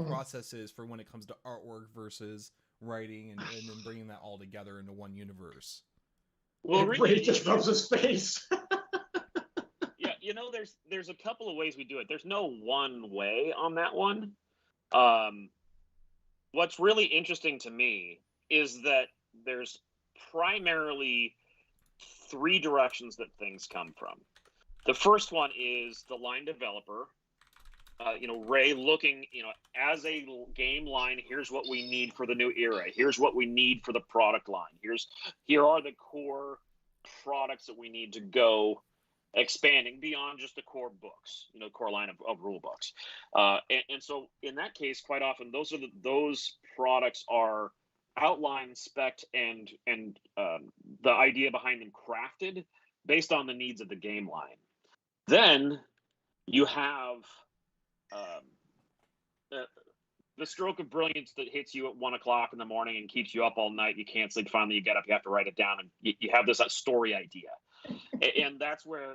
processes for when it comes to artwork versus writing and then bringing that all together into one universe. Well, really, it just rubs his face. Yeah, there's a couple of ways we do it. There's no one way on that one. What's really interesting to me is that there's primarily 3 directions that things come from. The first one is the line developer, Ray looking, as a game line, here's what we need for the new era. Here's what we need for the product line. Here are the core products that we need to go expanding beyond just the core books, core line of rule books. And so in that case, quite often, those products are outlined, spec'd, and the idea behind them crafted based on the needs of the game line. Then you have the stroke of brilliance that hits you at 1 o'clock in the morning and keeps you up all night. You can't sleep. Finally, you get up. You have to write it down, and you have this story idea. And that's where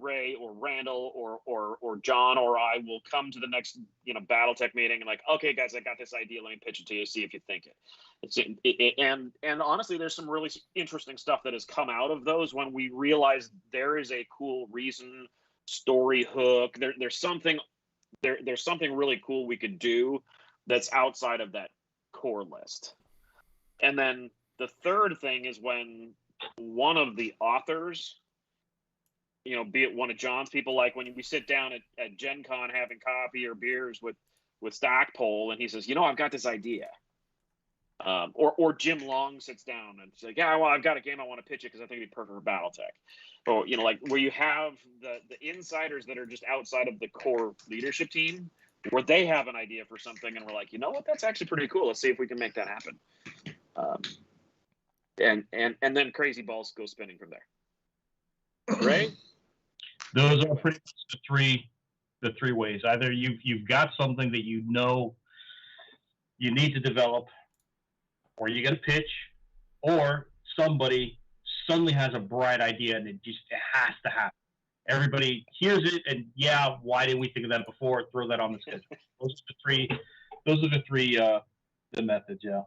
Ray or Randall or John or I will come to the next BattleTech meeting and okay guys, I got this idea. Let me pitch it to you. See if you think it. And honestly, there's some really interesting stuff that has come out of those when we realize there is a cool reason, story hook. There's something really cool we could do that's outside of that core list. And then the third thing is when one of the authors, be it one of John's people, like when we sit down at Gen Con having coffee or beers with Stackpole, and he says, I've got this idea. Or Jim Long sits down and says, yeah, well, I've got a game I want to pitch it because I think it'd be perfect for BattleTech. Or, where you have the insiders that are just outside of the core leadership team, where they have an idea for something, and we're like, what, that's actually pretty cool. Let's see if we can make that happen. And then crazy balls go spinning from there. Right? Those are pretty much the three ways. Either you've got something that you need to develop, or you get a pitch, or somebody suddenly has a bright idea and it has to happen. Everybody hears it and why didn't we think of that before? Throw that on the schedule. Those are the three the methods, yeah.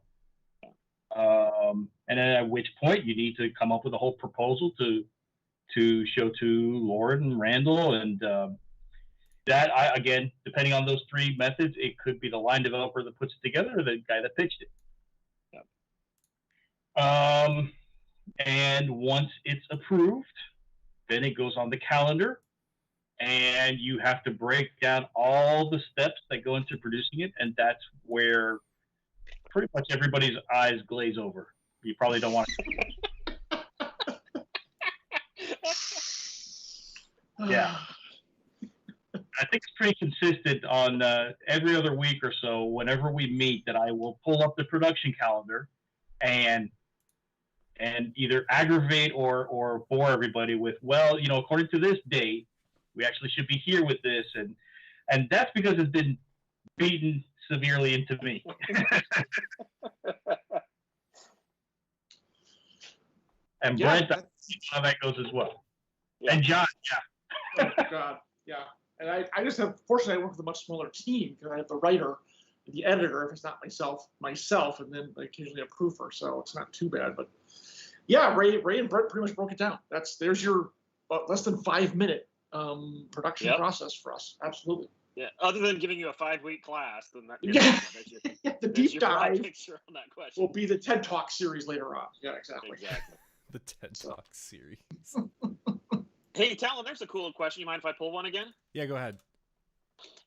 And then at which point you need to come up with a whole proposal to show to Lord and Randall, and again, depending on those 3 methods, it could be the line developer that puts it together or the guy that pitched it. Yep. And once it's approved, then it goes on the calendar, and you have to break down all the steps that go into producing it, and that's where pretty much everybody's eyes glaze over. You probably don't want to. Yeah. I think it's pretty consistent on every other week or so, whenever we meet, that I will pull up the production calendar and either aggravate or bore everybody with, according to this date, we actually should be here with this. And that's because it's been beaten severely into me. And Brent, how that goes as well. Yeah. And John, Oh, God, yeah. And I just have, fortunately, I work with a much smaller team because I have the writer the editor if it's not myself, and then occasionally a proofer. So it's not too bad. But yeah, Ray and Brent pretty much broke it down. There's your less than 5-minute production process for us. Absolutely. Yeah. Other than giving you a 5-week class, then that. The deep dive picture on that question will be the TED Talk series later on. Yeah, exactly. The TED Talk series. Hey, Talon, there's a cool question. You mind if I pull one again? Yeah, go ahead.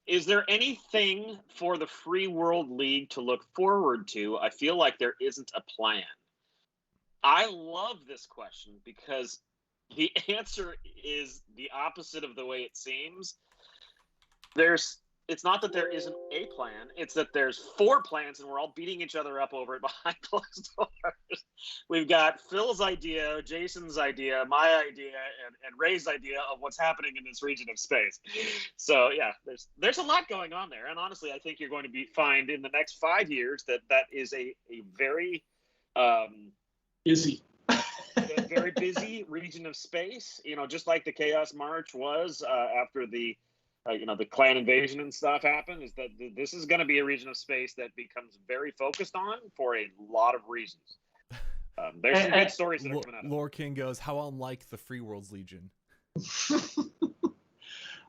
Is there anything for the Free World League to look forward to? I feel like there isn't a plan. I love this question because the answer is the opposite of the way it seems. It's not that there isn't a plan, it's that there's 4 plans and we're all beating each other up over it behind closed doors. We've got Phil's idea, Jason's idea, my idea, and Ray's idea of what's happening in this region of space. So yeah, there's a lot going on there. And honestly, I think you're going to find in the next 5 years that is a very busy. a very busy region of space, just like the Chaos March was after the the clan invasion and stuff happened, is that this is going to be a region of space that becomes very focused on for a lot of reasons. There's some good stories that are coming out of it. Lore King goes, how unlike the Free Worlds Legion.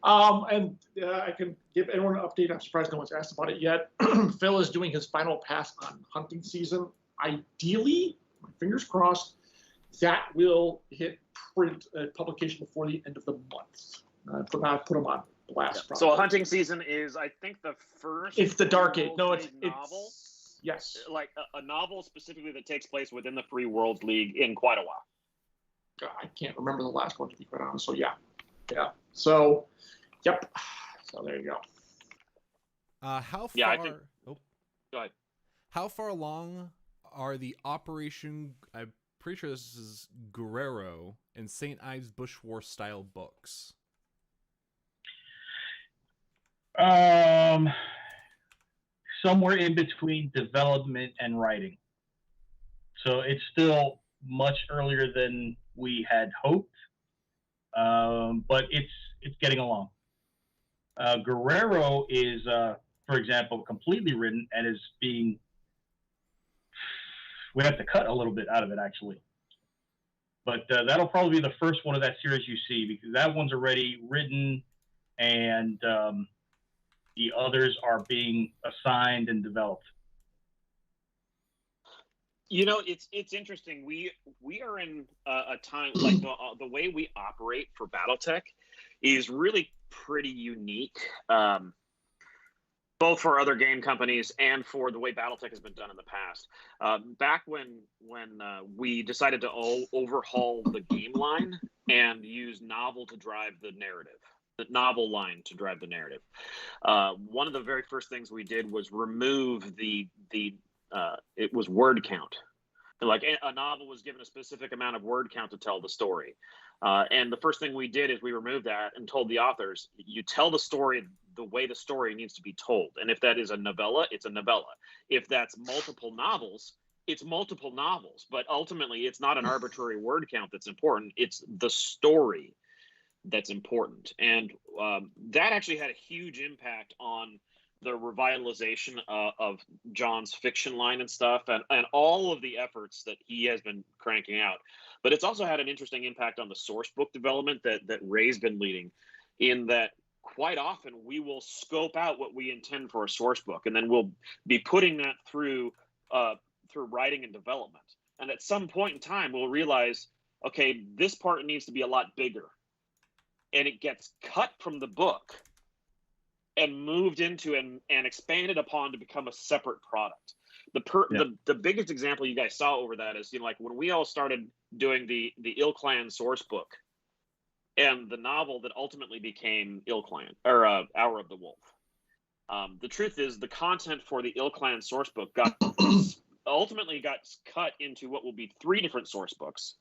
I can give everyone an update. I'm surprised no one's asked about it yet. Phil is doing his final pass on hunting season. Ideally, my fingers crossed, that will hit print publication before the end of the month. Put them on blast. Yeah. So a hunting season is, I think, the first. It's the Dark Age. No, it's novel. Yes. Like a novel specifically that takes place within the Free Worlds League in quite a while. I can't remember the last one, to be quite honest. So yeah. So, yep. So there you go. How far? Yeah, go ahead. How far along are the Operation? I'm pretty sure this is Guerrero and St. Ives Bush War style books. Somewhere in between development and writing. So it's still much earlier than we had hoped, but it's getting along. Guerrero is, for example, completely written and is being. We have to cut a little bit out of it, actually. But that'll probably be the first one of that series you see, because that one's already written, and the others are being assigned and developed. It's interesting. We are in a time, like the way we operate for BattleTech is really pretty unique, both for other game companies and for the way BattleTech has been done in the past. Back when we decided to overhaul the game line and use novel to drive the narrative, the novel line to drive the narrative, one of the very first things we did was remove it was word count. Like a novel was given a specific amount of word count to tell the story. And the first thing we did is we removed that and told the authors, you tell the story the way the story needs to be told. And if that is a novella, it's a novella. If that's multiple novels, it's multiple novels. But ultimately, it's not an arbitrary word count that's important. It's the story that's important. And that actually had a huge impact on the revitalization of John's fiction line and stuff, and all of the efforts that he has been cranking out. But it's also had an interesting impact on the source book development that Ray's been leading, in that quite often we will scope out what we intend for a source book, and then we'll be putting that through writing and development. And at some point in time, we'll realize, okay, this part needs to be a lot bigger. And it gets cut from the book and moved into and expanded upon to become a separate product. The biggest example you guys saw over that is, like when we all started doing the Ill Clan source book and the novel that ultimately became Ill Clan, or Hour of the Wolf. The truth is, the content for the Ill Clan source book ultimately got cut into what will be 3 different source books.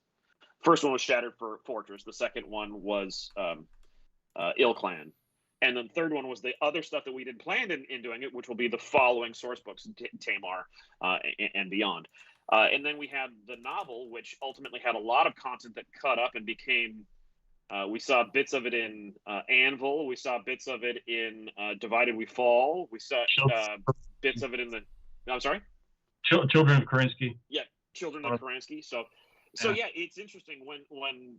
First one was Shattered Fortress. The second one was Ill Clan. And then the third one was the other stuff that we did planned in doing it, which will be the following source books, Tamar and beyond. And then we had the novel, which ultimately had a lot of content that cut up and became, we saw bits of it in Anvil. We saw bits of it in Divided We Fall. We saw bits of it in the. No, I'm sorry. Children of Kerensky. Yeah, Children of Kerensky. So yeah, it's interesting when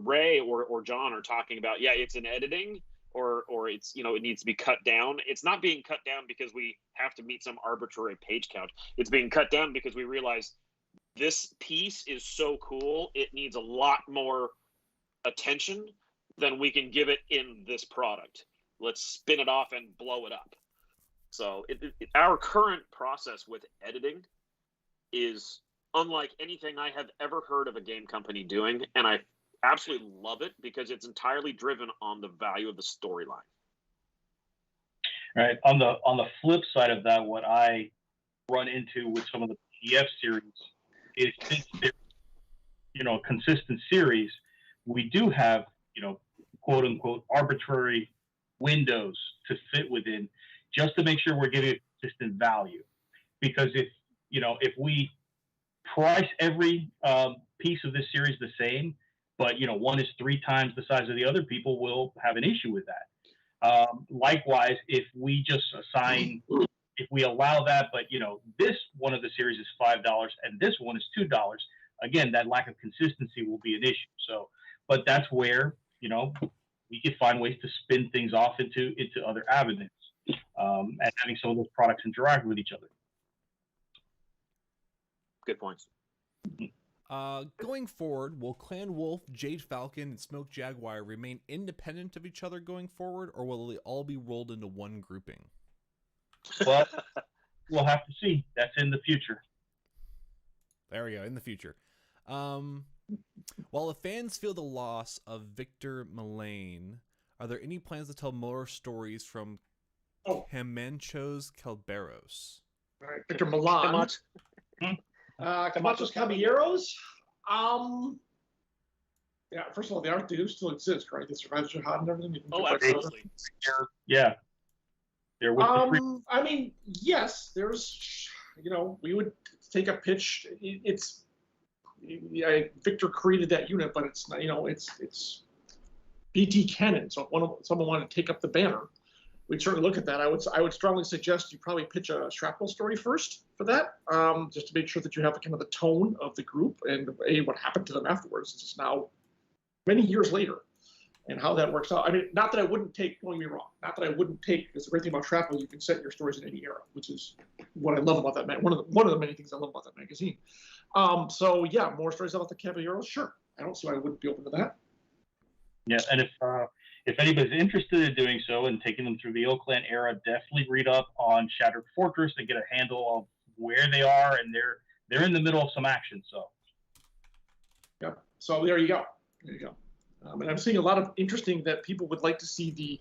Ray or John are talking about it's an editing or it's it needs to be cut down. It's not being cut down because we have to meet some arbitrary page count. It's being cut down because we realize this piece is so cool. It needs a lot more attention than we can give it in this product. Let's spin it off and blow it up. So our current process with editing is unlike anything I have ever heard of a game company doing, and I absolutely love it because it's entirely driven on the value of the storyline. Right. On the flip side of that, what I run into with some of the PDF series is, since they're a consistent series, we do have quote unquote arbitrary windows to fit within, just to make sure we're giving a consistent value. Because if we price every piece of this series the same, but one is 3 times the size of the other, people will have an issue with that. Likewise, if we just assign, if we allow that, but this one of the series is $5 and this one is $2, again, that lack of consistency will be an issue. So, but that's where we can find ways to spin things off into other avenues, and having some of those products interact with each other. Good points. Going forward, will Clan Wolf, Jade Falcon, and Smoke Jaguar remain independent of each other going forward, or will they all be rolled into one grouping? Well, we'll have to see. That's in the future. There we go, in the future. While the fans feel the loss of Victor Mullane, are there any plans to tell more stories from Camacho's Calberos? All right, Victor Milan. Camacho's Caballeros. Yeah, first of all, the art do still exist, right? They survived jihad and everything. Absolutely. Yeah. They're with the I mean, yes, there's, we would take a pitch. It's Victor created that unit, but it's not, it's BT Cannon. So if someone wanted to take up the banner, we'd certainly look at that. I would strongly suggest you probably pitch a shrapnel story first for that, just to make sure that you have kind of the tone of the group and what happened to them afterwards. It's just now many years later, and how that works out. I mean, not that I wouldn't take. Don't get me wrong. Not that I wouldn't take. It's the great thing about shrapnel. You can set your stories in any era, which is what I love about that magazine. One of the many things I love about that magazine. So yeah, more stories about the Caballeros. Sure, I don't see why I wouldn't be open to that. Yeah, and if anybody's interested in doing so and taking them through the Oakland era, definitely read up on Shattered Fortress to get a handle of where they are, and they're in the middle of some action. So, yeah. So there you go. There you go. And I'm seeing a lot of interesting that people would like to see the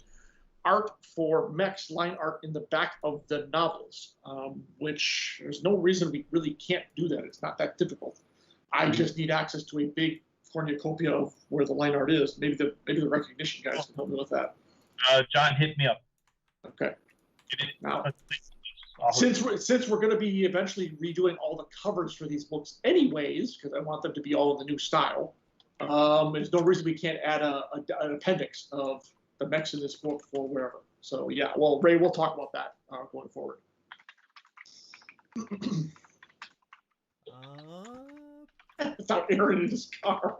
art for Mechs line art in the back of the novels, which there's no reason we really can't do that. It's not that difficult. I just need access to a big cornucopia of where the line art is. Maybe the recognition guys can help me with that. John, hit me up. Okay. Now, since we're going to be eventually redoing all the covers for these books anyways, because I want them to be all in the new style, there's no reason we can't add an appendix of the Mechs in this book for wherever. So yeah, well, Ray, we'll talk about that going forward. Without Aaron in his car.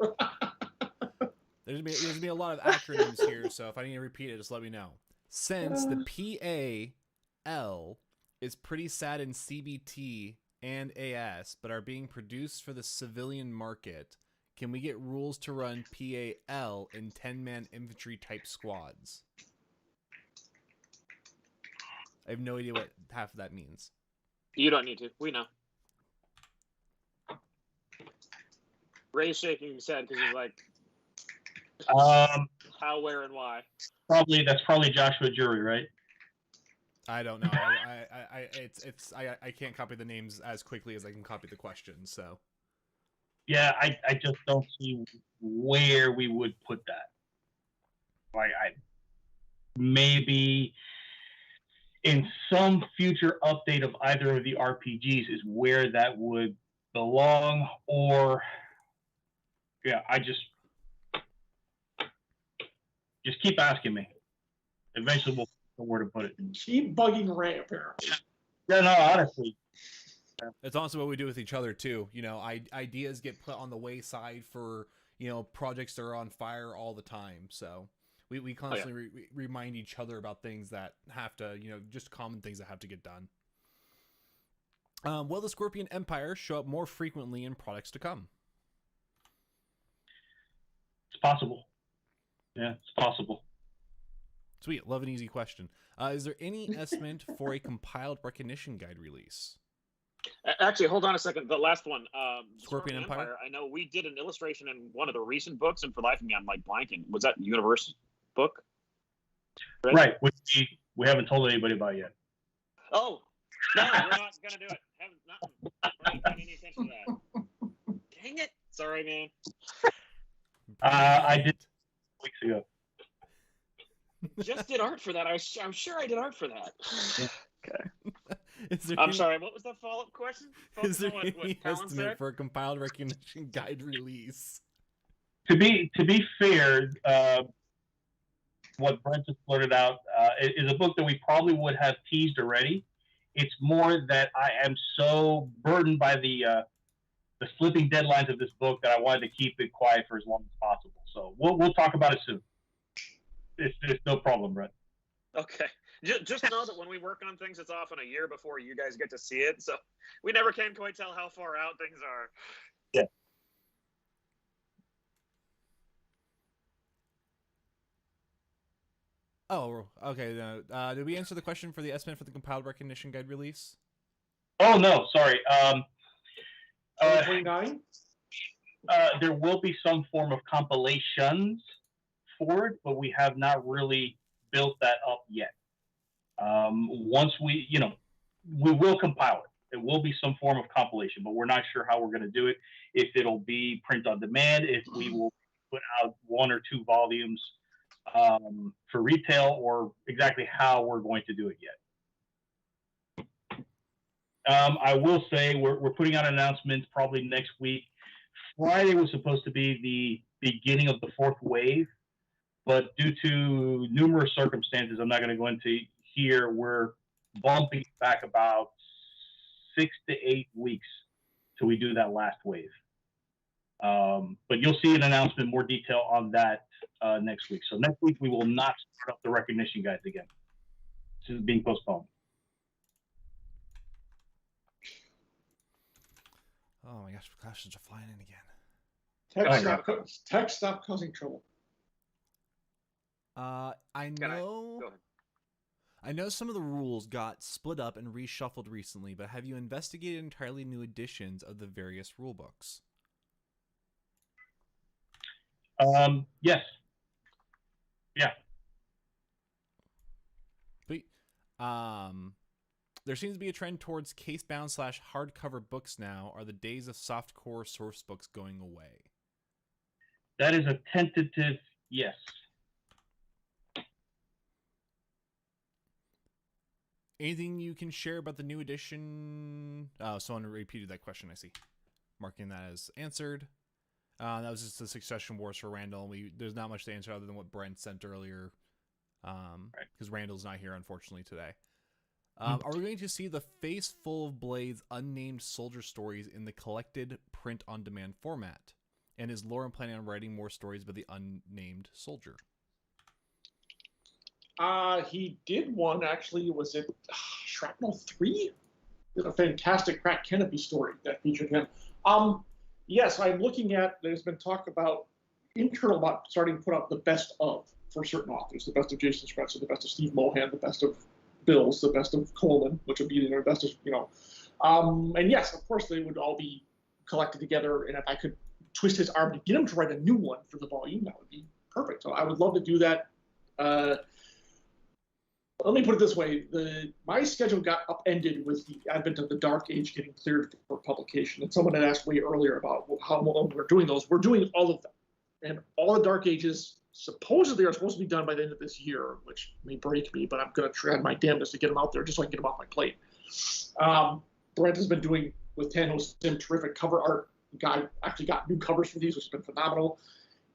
There's gonna be a lot of acronyms here, so if I need to repeat it, just let me know. Since the PAL is pretty sad in CBT and AS, but are being produced for the civilian market, can we get rules to run PAL in 10-man infantry type squads? I have no idea what half of that means. You don't need to. We know. Ray's shaking his head because he's like, how, where, and why. That's probably Joshua Jury, right? I don't know. I can't copy the names as quickly as I can copy the questions. So. Yeah, I just don't see where we would put that. Like, maybe in some future update of either of the RPGs is where that would belong, or yeah, I just keep asking me. Eventually we'll know where to put it. Keep bugging Ray, apparently. Yeah, no, honestly. It's also what we do with each other too. You know, ideas get put on the wayside for, you know, projects that are on fire all the time. So we constantly remind each other about things that have to, you know, just common things that have to get done. Will the Scorpion Empire show up more frequently in products to come? It's possible. Yeah, it's possible. Sweet. Love an easy question. Is there any estimate for a compiled recognition guide release? Actually, hold on a second. The last one, Scorpion Empire. I know we did an illustration in one of the recent books, and for life of me, I'm like blanking. Was that Universe book? Right, which we haven't told anybody about yet. Oh, no, we're not gonna do it. We're not paying any attention to that. Dang it! Sorry, man. I did weeks ago. Just did art for that. I'm sure I did art for that. Okay. I'm sorry. What was the follow-up question? Is there any estimate for a compiled recognition guide release? To be fair, what Brent just blurted out is a book that we probably would have teased already. It's more that I am so burdened by the slipping deadlines of this book that I wanted to keep it quiet for as long as possible. So we'll talk about it soon. It's no problem, Brent. Okay. Just know that when we work on things, it's often a year before you guys get to see it. So we never can quite tell how far out things are. Yeah. Oh, okay. Did we answer the question for the estimate for the compiled recognition guide release? Oh, no, sorry. 29? There will be some form of compilations for it, but we have not really built that up yet. Once we will compile it. It will be some form of compilation, but we're not sure how we're going to do it. If it'll be print on demand, if we will put out 1 or 2 volumes for retail, or exactly how we're going to do it yet. I will say we're putting out announcements probably next week. Friday was supposed to be the beginning of the 4th wave, but due to numerous circumstances I'm not going to go into here, we're bumping back about 6 to 8 weeks till we do that last wave. But you'll see an announcement, more detail on that next week. So next week we will not start up the recognition guides again. This is being postponed. Oh my gosh, questions are flying in again. Tech, stop causing trouble. I know some of the rules got split up and reshuffled recently, but have you investigated entirely new editions of the various rule books? Yes. Yeah. But, there seems to be a trend towards case-bound / hardcover books now. Are the days of softcore source books going away? That is a tentative yes. Anything you can share about the new edition? Oh, someone repeated that question, I see. Marking that as answered. That was just the Succession Wars for Randall. There's not much to answer other than what Brent sent earlier. Because Randall's not here, unfortunately, today. Are we going to see the Face Full of Blades Unnamed Soldier stories in the collected print-on-demand format? And is Lauren planning on writing more stories about the Unnamed Soldier? He did one, actually. Was it Shrapnel 3? It was a fantastic Crack Kennedy story that featured him. Yes, I'm looking at, there's been talk about starting to put out the best of for certain authors. The best of Jason Spencer, the best of Steve Mohan, the best of Bills, the best of Coleman, which would be the best of, and yes, of course, they would all be collected together, and if I could twist his arm to get him to write a new one for the volume, that would be perfect. So I would love to do that. Let me put it this way. My schedule got upended with the advent of the Dark Age getting cleared for publication. And someone had asked way earlier about how long we're doing those. We're doing all of them. And all the Dark Ages supposedly are supposed to be done by the end of this year, which may break me, but I'm going to try my damnedest to get them out there just so I can get them off my plate. Brent has been doing, with Tanho Sim, terrific cover art. The guy actually got new covers for these, which has been phenomenal.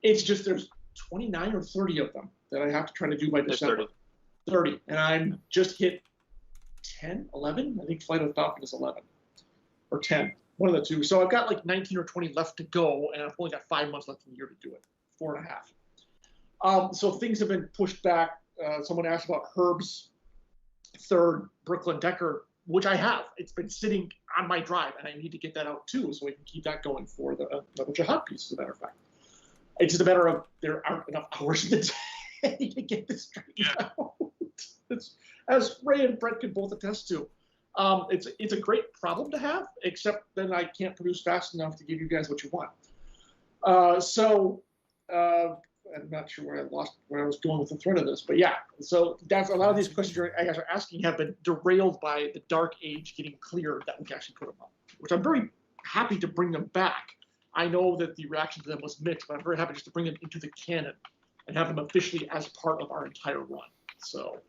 It's just there's 29 or 30 of them that I have to try to do by December. 30. And I'm just hit 10, 11. I think Flight of the Falcon is 11 or 10, one of the two. So I've got like 19 or 20 left to go, and I've only got 5 months left in the year to do it, 4.5. So things have been pushed back. Someone asked about Herb's third Brooklyn Decker, which I have. It's been sitting on my drive, and I need to get that out too, so we can keep that going for the Metal Jihad piece, as a matter of fact. It's just a matter of there aren't enough hours in the day to get this straightened out. It's, as Ray and Brent can both attest to, it's a great problem to have, except then I can't produce fast enough to give you guys what you want. I'm not sure where I was going with the thread of this, but yeah. So that's a lot of these questions you guys are asking have been derailed by the Dark Age getting cleared that we can actually put them up, which I'm very happy to bring them back. I know that the reaction to them was mixed, but I'm very happy just to bring them into the canon and have them officially as part of our entire run. So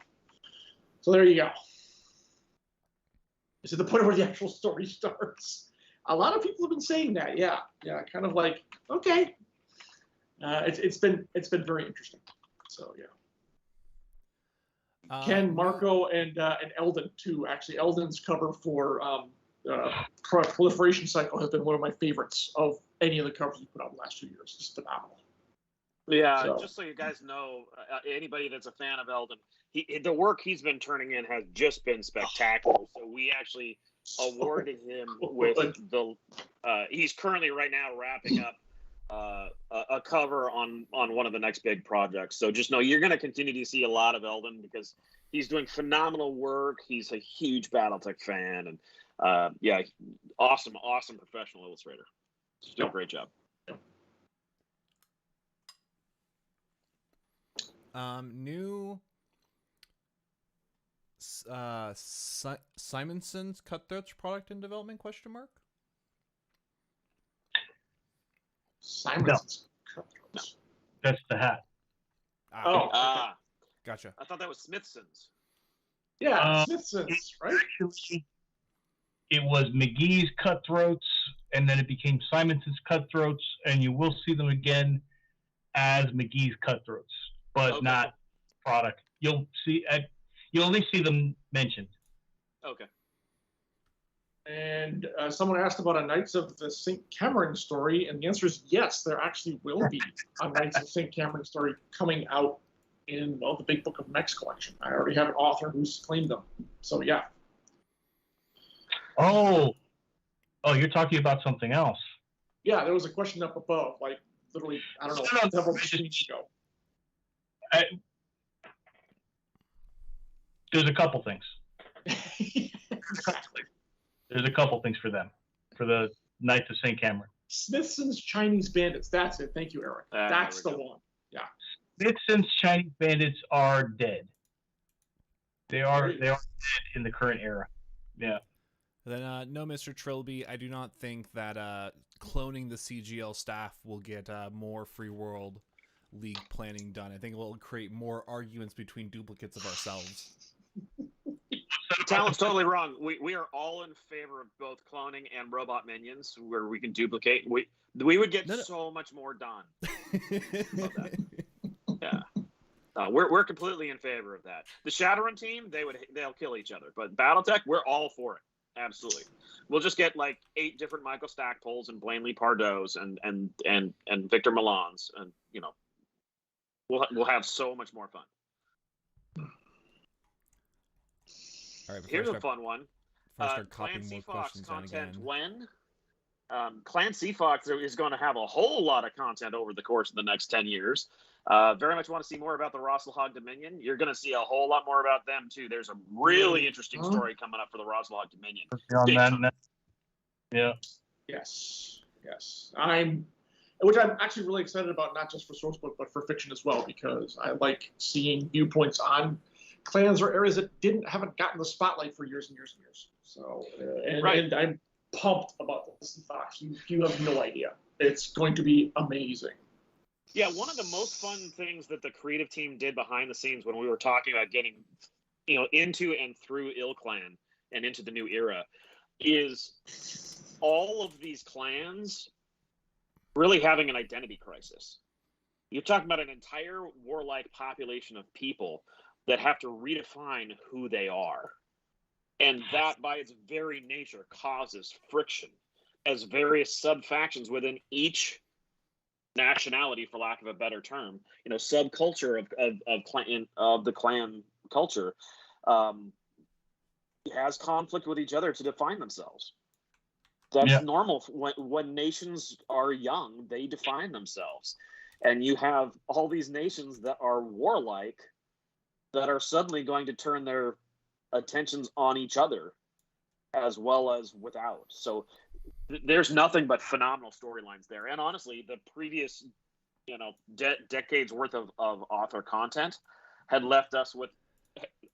there you go. This is the point where the actual story starts. A lot of people have been saying that, yeah, kind of like, okay. It's been very interesting. So yeah. Ken, Marco, and Eldon too. Actually, Eldon's cover for Proliferation Cycle has been one of my favorites of any of the covers we put out in the last 2 years. It's phenomenal. Yeah, just so you guys know, anybody that's a fan of Eldon, the work he's been turning in has just been spectacular. So we actually awarded him with the. He's currently right now wrapping up a cover on one of the next big projects. So just know you're going to continue to see a lot of Eldon because he's doing phenomenal work. He's a huge BattleTech fan, and awesome professional illustrator. He's doing a great job. New Simonson's Cutthroats product in development? ? Simonson's Cutthroats. No. That's the hat. Gotcha. I thought that was Smithson's. Yeah, Smithson's, right? Actually, it was McGee's Cutthroats, and then it became Simonson's Cutthroats, and you will see them again as McGee's Cutthroats, but not product. You'll only see them mentioned. Okay. And someone asked about a Knights of the St. Cameron story, and the answer is yes, there actually will be a Knights of St. Cameron story coming out in the Big Book of Mechs collection. I already have an author who's claimed them. So yeah. Oh, you're talking about something else. Yeah, there was a question up above, like literally, I don't know, several weeks ago. There's a couple things. Exactly. There's a couple things for them, for the Knights of St. Cameron. Smithson's Chinese Bandits. That's it. Thank you, Eric. That's the one. Yeah. Smithson's Chinese Bandits are dead. They are dead in the current era. Yeah. Then, no, Mr. Trilby, I do not think that cloning the CGL staff will get more Free World League planning done. I think it will create more arguments between duplicates of ourselves. Talon's totally wrong. We are all in favor of both cloning and robot minions where we can duplicate. We would get so much more done. Yeah. We're completely in favor of that. The Shadowrun team, they'll kill each other. But BattleTech, we're all for it. Absolutely. We'll just get like 8 different Michael Stackpoles and Blanley Pardots and Victor Milans, and we'll have so much more fun. All right, here's a fun one. Clan Seafox content when? Clan Seafox is going to have a whole lot of content over the course of the next 10 years. Very much want to see more about the Rosselhog Dominion. You're going to see a whole lot more about them, too. There's a really interesting story coming up for the Rosselhog Dominion. Yeah. Yes. Which I'm actually really excited about, not just for Sourcebook, but for fiction as well, because I like seeing viewpoints on clans or areas that haven't gotten the spotlight for years and years and years. So, and I'm pumped about the Seafox. You have no idea. It's going to be amazing. Yeah, one of the most fun things that the creative team did behind the scenes when we were talking about getting, into and through IlClan and into the new era, is all of these clans really having an identity crisis. You're talking about an entire warlike population of people that have to redefine who they are. And that, by its very nature, causes friction as various sub-factions within each nationality, for lack of a better term, subculture of the clan culture, has conflict with each other to define themselves. That's normal. When nations are young, they define themselves. And you have all these nations that are warlike that are suddenly going to turn their attentions on each other as well as without. So there's nothing but phenomenal storylines there. And honestly, the previous, decades worth of author content had left us with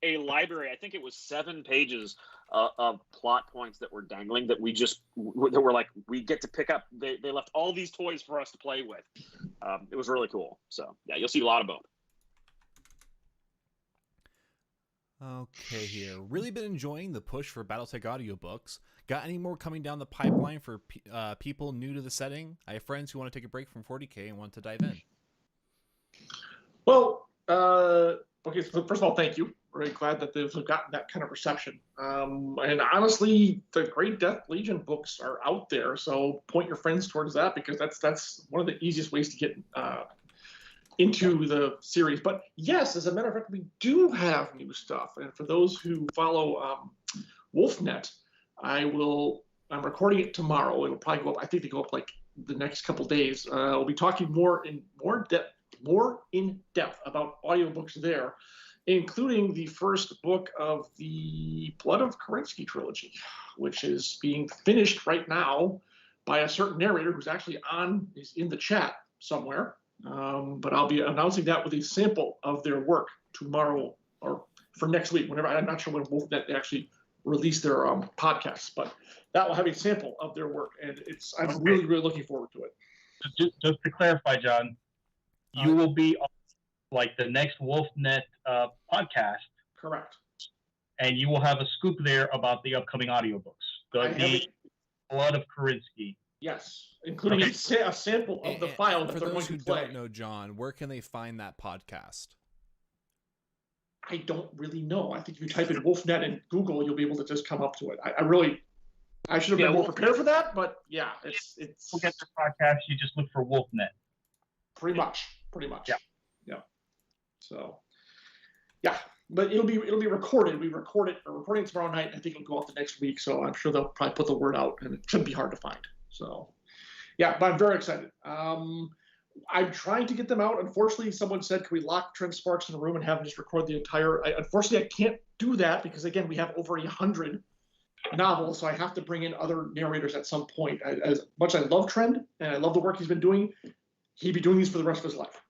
a library. I think it was 7 pages of plot points that were dangling that were like, we get to pick up. They left all these toys for us to play with. It was really cool. So yeah, you'll see a lot of both. Okay, here. Really been enjoying the push for BattleTech audiobooks. Got any more coming down the pipeline for people new to the setting? I have friends who want to take a break from 40K and want to dive in. Well, okay, so first of all, thank you. Really glad that they've gotten that kind of reception. And honestly, the Great Death Legion books are out there, so point your friends towards that, because that's one of the easiest ways to get into the series. But yes, as a matter of fact, we do have new stuff. And for those who follow WolfNet, I'm recording it tomorrow. It'll probably go up. I think they go up like the next couple days. We'll be talking more in depth about audiobooks there, including the first book of the Blood of Kerensky trilogy, which is being finished right now by a certain narrator who's actually is in the chat somewhere. But I'll be announcing that with a sample of their work tomorrow or for next week, whenever. I'm not sure when WolfNet actually release their podcasts, but that will have a sample of their work, and I'm really, really looking forward to it. Just to clarify, John, you will be on like the next WolfNet podcast. Correct. And you will have a scoop there about the upcoming audiobooks. The Blood of Kerensky. Yes, including a sample of the file that they're going to play. For those who don't know, John, where can they find that podcast? I don't really know. I think if you type in WolfNet in Google, you'll be able to just come up to it. I should have been more prepared for that, but yeah, it's. Forget the podcast. You just look for WolfNet. Pretty much. Yeah. So, yeah, but it'll be recorded. We're recording it tomorrow night. I think it'll go out the next week, so I'm sure they'll probably put the word out, and it shouldn't be hard to find. So, yeah, but I'm very excited. I'm trying to get them out. Unfortunately, someone said, can we lock Trent Sparks in a room and have him just record the entire... Unfortunately, I can't do that because, again, we have over 100 novels, so I have to bring in other narrators at some point. As much as I love Trent and I love the work he's been doing, he'd be doing these for the rest of his life.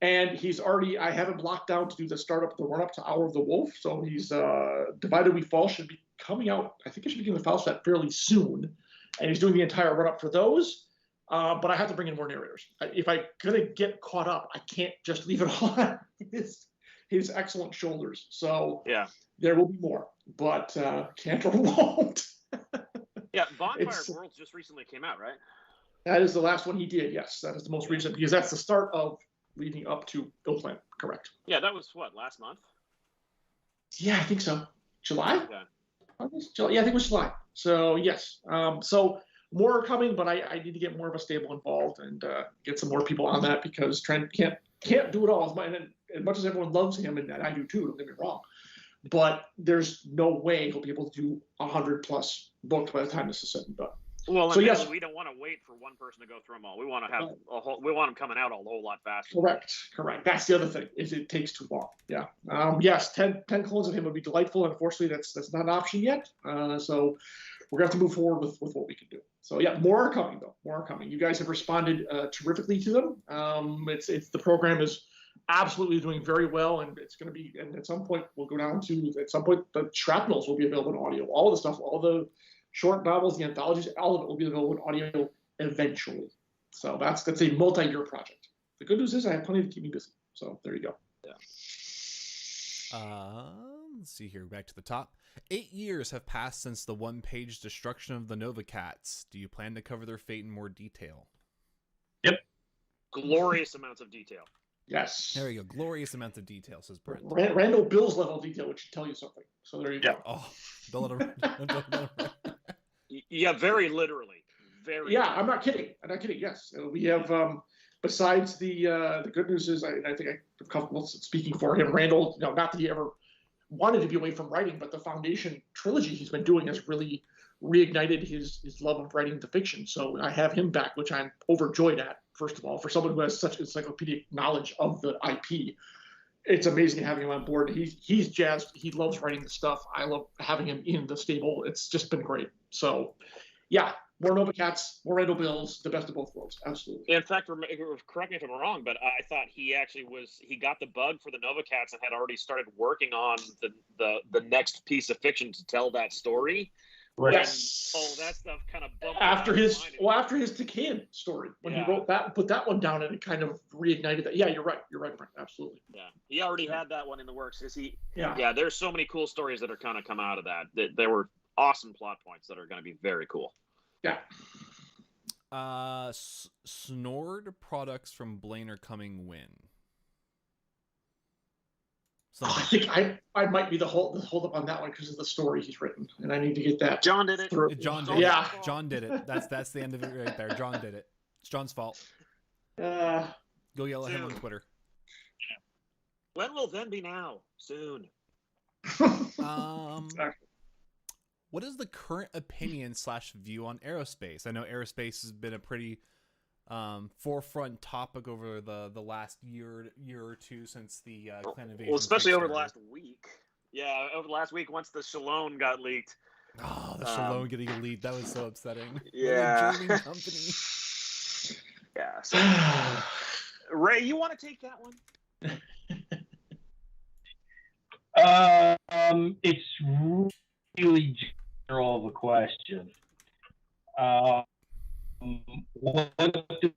And I have him locked down to do the run-up to Hour of the Wolf, so he's Divided We Fall should be coming out. I think it should be getting the file set fairly soon, and he's doing the entire run-up for those. But I have to bring in more narrators. If I'm gonna get caught up, I can't just leave it all on his excellent shoulders. So yeah, there will be more, but can't or won't. Yeah, Bonfire of Worlds just recently came out, right? That is the last one he did. Yes, that is the most recent, because that's the start of leading up to Ghostland. Correct. Yeah, that was what, last month? Yeah, I think so. July. Yeah. Yeah, I think it was July. So yes. So. More are coming, but I need to get more of a stable involved and get some more people on that, because Trent can't do it all. As much as everyone loves him, and I do too, don't get me wrong, but there's no way he'll be able to do 100+ books by the time this is said and done. Well, so yes, we don't want to wait for one person to go through them all. We want to have we want them coming out a whole lot faster. Correct. That's the other thing, is it takes too long. Yeah. Yes, 10 clones of him would be delightful. Unfortunately, that's not an option yet. So we're going to have to move forward with what we can do. So yeah, more are coming though. More are coming. You guys have responded terrifically to them. The program is absolutely doing very well, and it's going to be. And at some point, we'll go down to the shrapnels will be available in audio. All the stuff, all the short novels, the anthologies, all of it will be available in audio eventually. So that's a multi-year project. The good news is I have plenty to keep me busy. So there you go. Yeah. Let's see here. Back to the top. 8 years have passed since the one-page destruction of the Nova Cats. Do you plan to cover their fate in more detail? Yep. Glorious amounts of detail. Yes. There you go. Glorious amounts of detail, says Brent. Randall Bill's level of detail, which should tell you something. So there you go. Oh, don't let him. Yeah, very literally. Very. Yeah, I'm not kidding. Yes, we have. Besides the good news is, I think I'm comfortable speaking for him. Randall, not that he ever wanted to be away from writing, but the Foundation trilogy he's been doing has really reignited his love of writing the fiction. So I have him back, which I'm overjoyed at. First of all, for someone who has such encyclopedic knowledge of the IP, it's amazing having him on board. He's jazzed. He loves writing the stuff. I love having him in the stable. It's just been great. So, yeah, more Nova Cats, more Randall Bills, the best of both worlds. Absolutely. In fact, correct me if I'm wrong, but I thought he actually he got the bug for the Nova Cats and had already started working on the next piece of fiction to tell that story. Yes. Oh, that stuff kind of bumped after his Tekken story, when he wrote that, put that one down, and it kind of reignited that. Yeah, you're right, Brent. Absolutely. Yeah, he already had that one in the works. Yeah. There's so many cool stories that are kind of come out of that. There were awesome plot points that are going to be very cool. Yeah. Snord products from Blaine are coming when? I think I might be the hold up on that one because of the story he's written, and I need to get that. John did it. John did it. That's the end of it right there. John did it. It's John's fault. Go yell at him on Twitter. When will then be now? Soon. What is the current opinion / view on aerospace? I know aerospace has been a pretty forefront topic over the last year or two since the Clan Invasion. Well, especially over the last week. Yeah, over the last week once the Shalom got leaked. Oh, the Shalom getting leaked. That was so upsetting. Yeah. Company. Yeah. So, Ray, you want to take that one? It's really general of a question. What do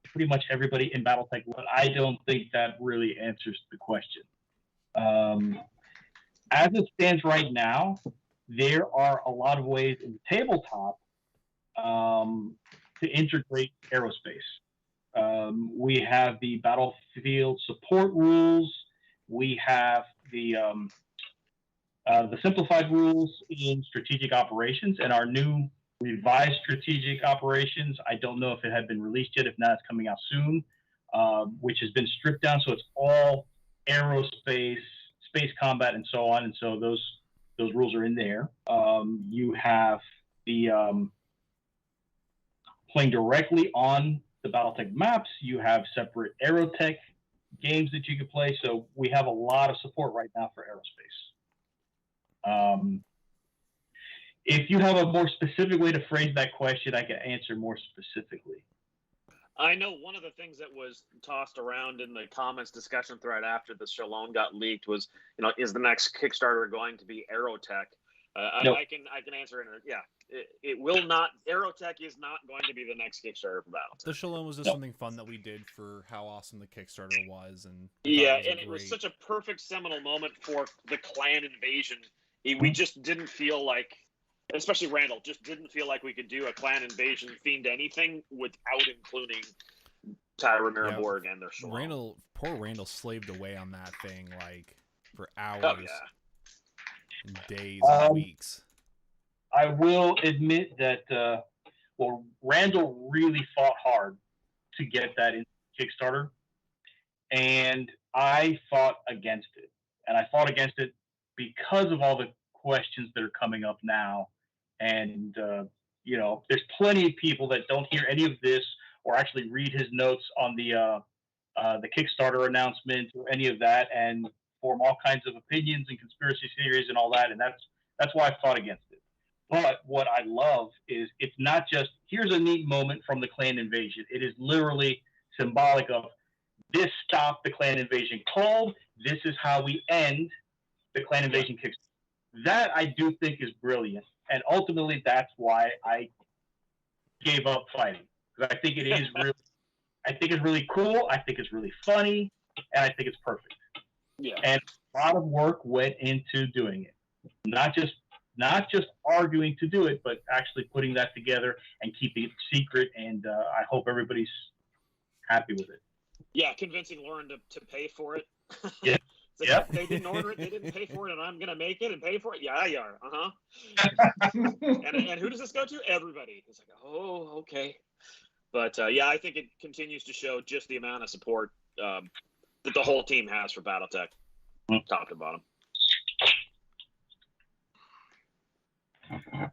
pretty much everybody in BattleTech, but I don't think that really answers the question. As it stands right now, there are a lot of ways in the tabletop to integrate aerospace. We have the battlefield support rules. We have the simplified rules in strategic operations, and our new revised strategic operations. I don't know if it had been released yet. If not, it's coming out soon, which has been stripped down. So it's all aerospace, space combat, and so on. And so those rules are in there. You have the playing directly on the BattleTech maps. You have separate Aerotech games that you can play. So we have a lot of support right now for aerospace. If you have a more specific way to phrase that question, I can answer more specifically. I know one of the things that was tossed around in the comments discussion thread after the Shalom got leaked was, is the next Kickstarter going to be Aerotech? Nope. I can answer it. Yeah, it will not. Aerotech is not going to be the next Kickstarter for BattleTech. The Shalom was just something fun that we did for how awesome the Kickstarter was, and it was such a perfect seminal moment for the clan invasion. We just didn't feel like, especially Randall, just didn't feel like we could do a clan invasion themed anything without including Tyra Miraborg and their Shalom. Poor Randall slaved away on that thing like for hours. Oh, yeah. And days and weeks. I will admit that Randall really fought hard to get that in Kickstarter, and I fought against it. And I fought against it because of all the questions that are coming up now. And, there's plenty of people that don't hear any of this or actually read his notes on the Kickstarter announcement or any of that and form all kinds of opinions and conspiracy theories and all that. And that's why I fought against it. But what I love is it's not just, here's a neat moment from the clan invasion. It is literally symbolic of this stopped the clan invasion cold. This is how we end the clan invasion Kickstarter. That I do think is brilliant. And ultimately, that's why I gave up fighting. Because I think it's really cool. I think it's really funny. And I think it's perfect. Yeah. And a lot of work went into doing it. Not just arguing to do it, but actually putting that together and keeping it secret. And I hope everybody's happy with it. Yeah, convincing Lauren to pay for it. Yeah. It's like, they didn't order it, they didn't pay for it, and I'm gonna make it and pay for it. Yeah, you are. And who does this go to? Everybody. It's like, oh, okay. But yeah, I think it continues to show just the amount of support that the whole team has for BattleTech, top to bottom.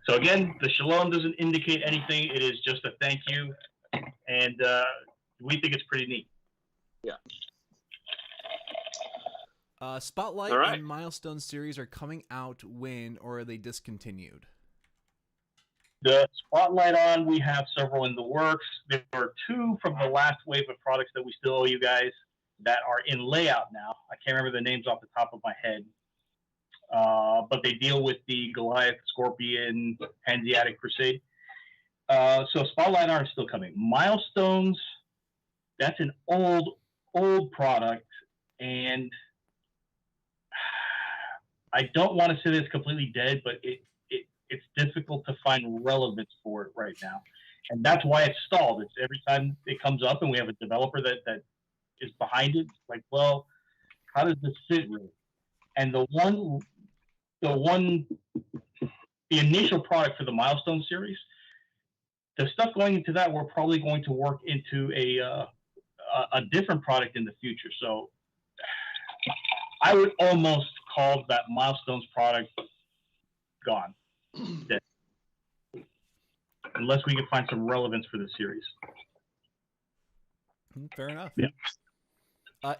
So again, the shalom doesn't indicate anything. It is just a thank you, and we think it's pretty neat. Yeah. Spotlight All right. and Milestone series are coming out when, or are they discontinued? The Spotlight on, we have several in the works. There are 2 from the last wave of products that we still owe you guys that are in layout now. I can't remember the names off the top of my head. But they deal with the Goliath, Scorpion, Hanseatic Crusade. So Spotlight on is still coming. Milestones, that's an old product, and I don't want to say it's completely dead, but it's difficult to find relevance for it right now. And that's why it's stalled. It's every time it comes up and we have a developer that is behind it, like, well, how does this fit really? And the initial product for the Milestone series, the stuff going into that, we're probably going to work into a different product in the future. So I would almost call that Milestones product gone. Dead. Unless we can find some relevance for the series. Fair enough. Yeah.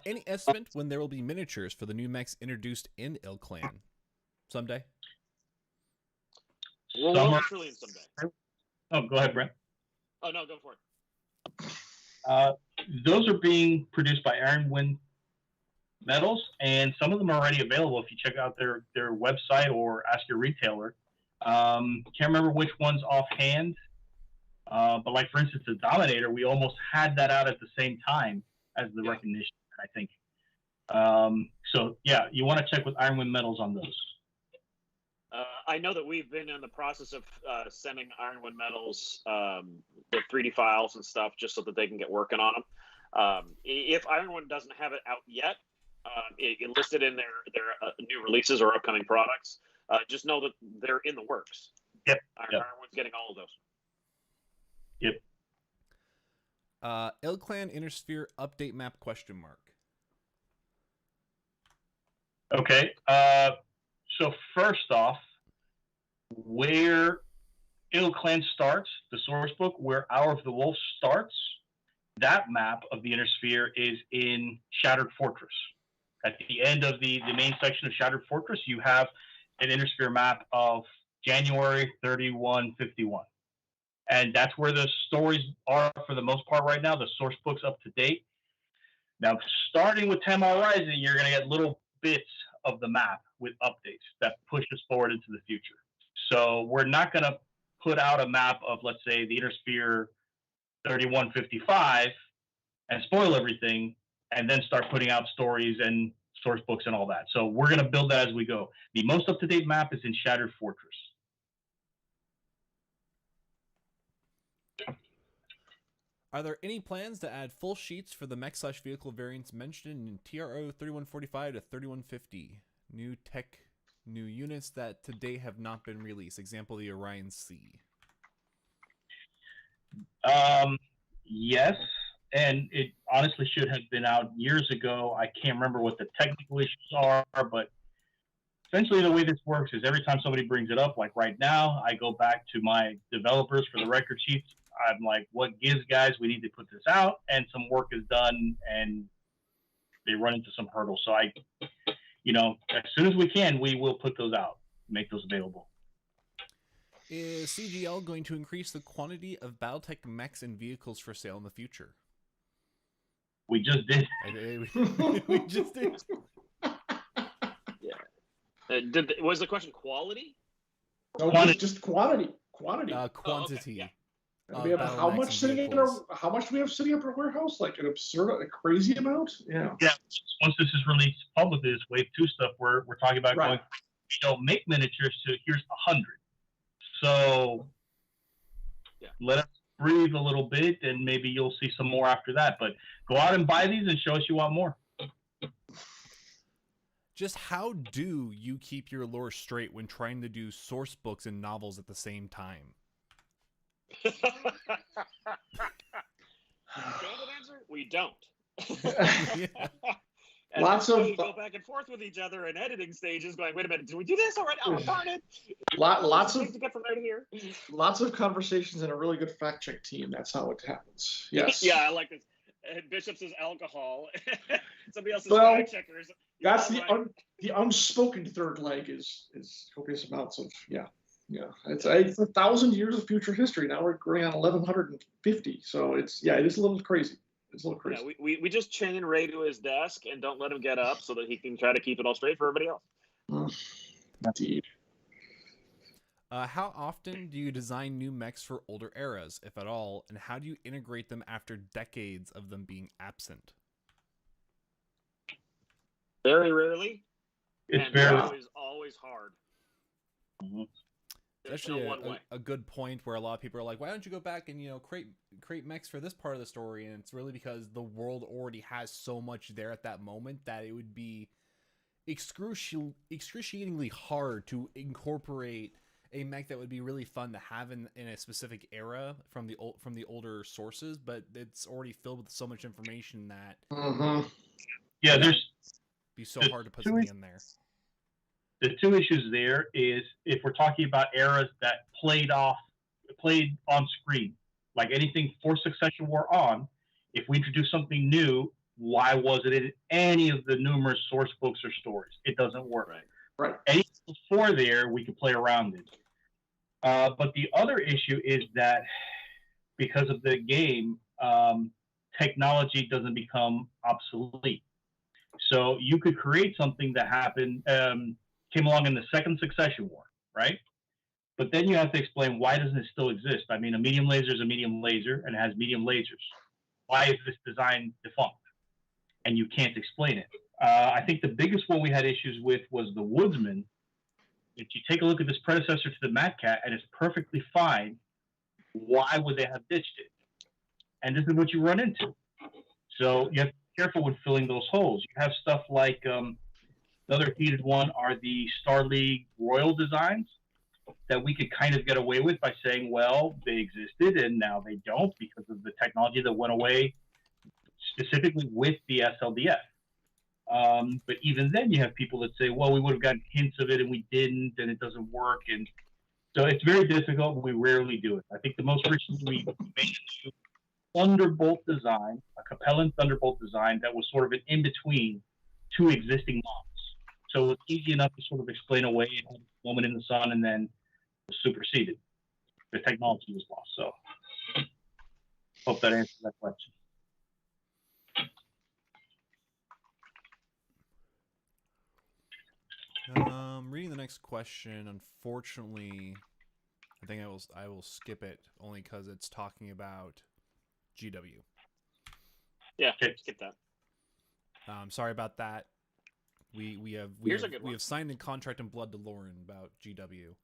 Any estimate when there will be miniatures for the new mechs introduced in Ilclan? Someday? Well, Summer. Trillion someday. Oh, go ahead, Brent. Oh, no, go for it. Those are being produced by Ironwind Metals, and some of them are already available if you check out their website or ask your retailer. Can't remember which ones offhand, but like for instance, the Dominator, we almost had that out at the same time as the Recognition, I think. So yeah, you want to check with Ironwind Metals on those. I know that we've been in the process of sending Ironwind Metals the 3D files and stuff just so that they can get working on them. If Ironwind doesn't have it out yet, it listed in their new releases or upcoming products, just know that they're in the works. Yep. Ironwind's getting all of those. Yep. Ilclan Innersphere update map ? Okay. So first off, where Ilclan starts, the source book, where Hour of the Wolf starts, that map of the Inner Sphere is in Shattered Fortress. At the end of the main section of Shattered Fortress, you have an Inner Sphere map of January 3151. And that's where the stories are for the most part right now. The source book's up to date. Now, starting with Tamar Rising, you're going to get little bits of the map with updates that push us forward into the future. So we're not going to put out a map of, let's say, the Inner Sphere 3155 and spoil everything and then start putting out stories and source books and all that. So we're going to build that as we go. The most up-to-date map is in Shattered Fortress. Are there any plans to add full sheets for the mech/vehicle variants mentioned in TRO 3145 to 3150? New tech, new units that to date have not been released. Example, the Orion C. Yes, and it honestly should have been out years ago. I can't remember what the technical issues are, but essentially the way this works is every time somebody brings it up, like right now, I go back to my developers for the record sheets. I'm like, what gives, guys? We need to put this out, and some work is done, and they run into some hurdles. So as soon as we can, we will put those out, make those available. Is CGL going to increase the quantity of BattleTech mechs and vehicles for sale in the future? We just did. We just did. Yeah. Was the question quality? No, quantity. Just quantity. Quantity. Quantity. Okay. We have how much sitting in how much do we have sitting up in our warehouse? Like an absurd, a crazy amount? Yeah. Yeah. Once this is released publicly, this Wave 2 stuff, we're talking about going, make miniatures to here's 100. So let us breathe a little bit, and maybe you'll see some more after that. But go out and buy these and show us you want more. Just how do you keep your lore straight when trying to do source books and novels at the same time? Answer? We don't. Yeah. And Lots so of we go back and forth with each other in editing stages, going, "Wait a minute, did we do this already? Oh, darn it!" lots of to get from there to here. lots of conversations and a really good fact check team. That's how it happens. Yes. Yeah, I like this. Bishop's is alcohol. Somebody else's Well, fact checkers. That's the unspoken third leg is copious amounts of yeah. It's 1,000 years of future history. Now we're going on 1,150. So it is a little crazy. It's a little crazy. Yeah, we just chain Ray to his desk and don't let him get up so that he can try to keep it all straight for everybody else. Indeed. How often do you design new mechs for older eras, if at all, and how do you integrate them after decades of them being absent? Very rarely. It's and very always hard. Mhm. It's actually a good point where a lot of people are like, why don't you go back and create mechs for this part of the story? And it's really because the world already has so much there at that moment that it would be excruciatingly hard to incorporate a mech that would be really fun to have in a specific era from the older sources, but it's already filled with so much information that yeah, there's be so hard to put something in there. The two issues there is if we're talking about eras that played on screen, like anything for Succession War on, if we introduce something new, why was it in any of the numerous source books or stories? It doesn't work. Right. Anything before there, we can play around it. But the other issue is that because of the game, technology doesn't become obsolete. So you could create something that happened, came along in the second Succession War, right? But then you have to explain, why doesn't it still exist? I mean, a medium laser is a medium laser and it has medium lasers. Why is this design defunct? And you can't explain it. I think the biggest one we had issues with was the Woodsman. If you take a look at this predecessor to the Mad Cat, and it's perfectly fine, why would they have ditched it? And this is what you run into. So you have to be careful when filling those holes. You have stuff like the other heated one are the Star League Royal designs that we could kind of get away with by saying, well, they existed and now they don't because of the technology that went away specifically with the SLDF. But even then you have people that say, well, we would have gotten hints of it and we didn't, and it doesn't work. And so it's very difficult, and we rarely do it. I think the most recent we made a Thunderbolt design, a Capellan Thunderbolt design that was sort of an in-between two existing models. So it's easy enough to sort of explain away a moment in the sun and then was superseded. The technology was lost. So hope that answers that question. Reading the next question, unfortunately, I think I will skip it only because it's talking about GW. Yeah, skip that. Sorry about that. We have signed a contract in blood to Lauren about GW.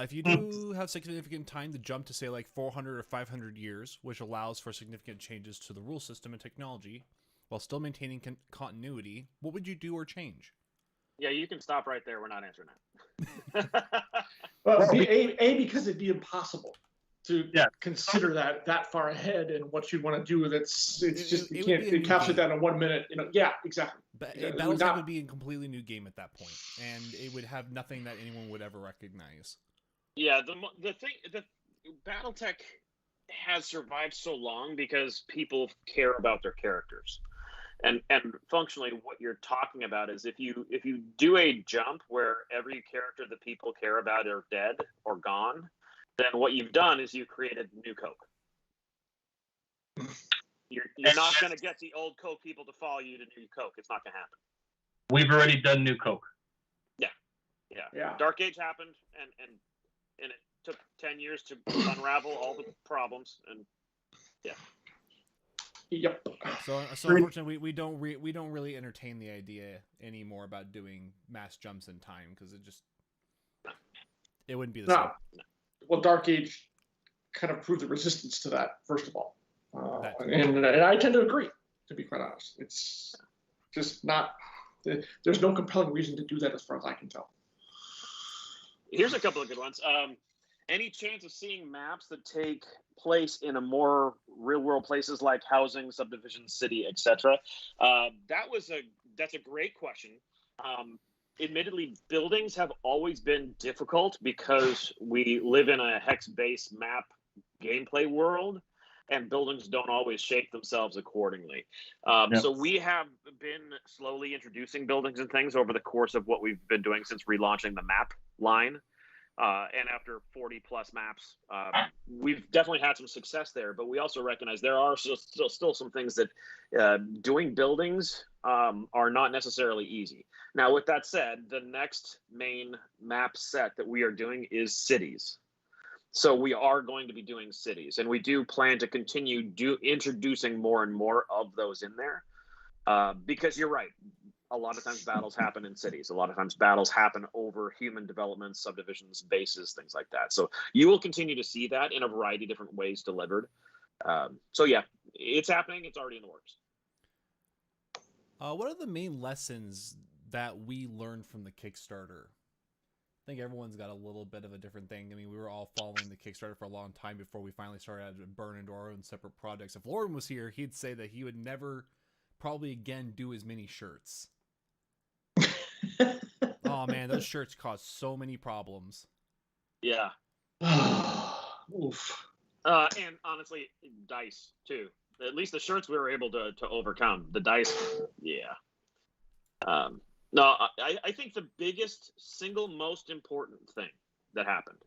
If you do have significant time to jump to say like 400 or 500 years, which allows for significant changes to the rule system and technology, while still maintaining continuity, what would you do or change? Yeah, you can stop right there. We're not answering that. Well, because it'd be impossible to consider that far ahead and what you'd want to do. You can't encapsulate that in 1 minute. Yeah, exactly. But BattleTech would be a completely new game at that point, and it would have nothing that anyone would ever recognize. Yeah, the BattleTech has survived so long because people care about their characters. And functionally, what you're talking about is if you do a jump where every character that people care about are dead or gone, then what you've done is you created new Coke. You're not going to get the old Coke people to follow you to new Coke. It's not going to happen. We've already done new Coke. Yeah. Dark Age happened, and it took 10 years to unravel all the problems, and yeah. Yep. So unfortunately, we don't really entertain the idea anymore about doing mass jumps in time because it wouldn't be the same. Well, Dark Age kind of prove the resistance to that, first of all. And I tend to agree, to be quite honest. It's just not, there's no compelling reason to do that as far as I can tell. Here's a couple of good ones. Any chance of seeing maps that take place in a more real world places like housing, subdivision, city, etc.? That's a great question. Admittedly, buildings have always been difficult because we live in a hex-based map gameplay world, and buildings don't always shape themselves accordingly. So we have been slowly introducing buildings and things over the course of what we've been doing since relaunching the map line. And after 40 plus maps, we've definitely had some success there, but we also recognize there are still some things that doing buildings are not necessarily easy. Now, with that said, the next main map set that we are doing is cities. So we are going to be doing cities, and we do plan to continue introducing more and more of those in there, because you're right. A lot of times battles happen in cities. A lot of times battles happen over human developments, subdivisions, bases, things like that. So you will continue to see that in a variety of different ways delivered. So yeah, it's happening. It's already in the works. What are the main lessons that we learned from the Kickstarter? I think everyone's got a little bit of a different thing. I mean, we were all following the Kickstarter for a long time before we finally started to burn into our own separate projects. If Lauren was here, he'd say that he would never probably again do as many shirts. Oh man, those shirts cause so many problems. Yeah. Oof. And honestly, dice too. At least the shirts we were able to overcome. The dice, yeah. No, I think the biggest single most important thing that happened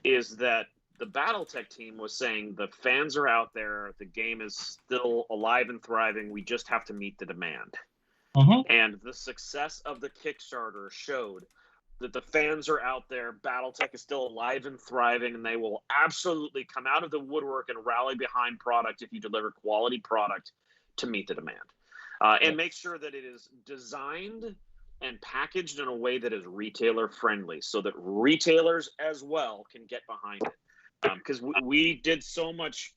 is that the BattleTech team was saying the fans are out there, the game is still alive and thriving, we just have to meet the demand. And the success of the Kickstarter showed that the fans are out there, BattleTech is still alive and thriving, and they will absolutely come out of the woodwork and rally behind product if you deliver quality product to meet the demand. And make sure that it is designed and packaged in a way that is retailer friendly so that retailers as well can get behind it. Because we did so much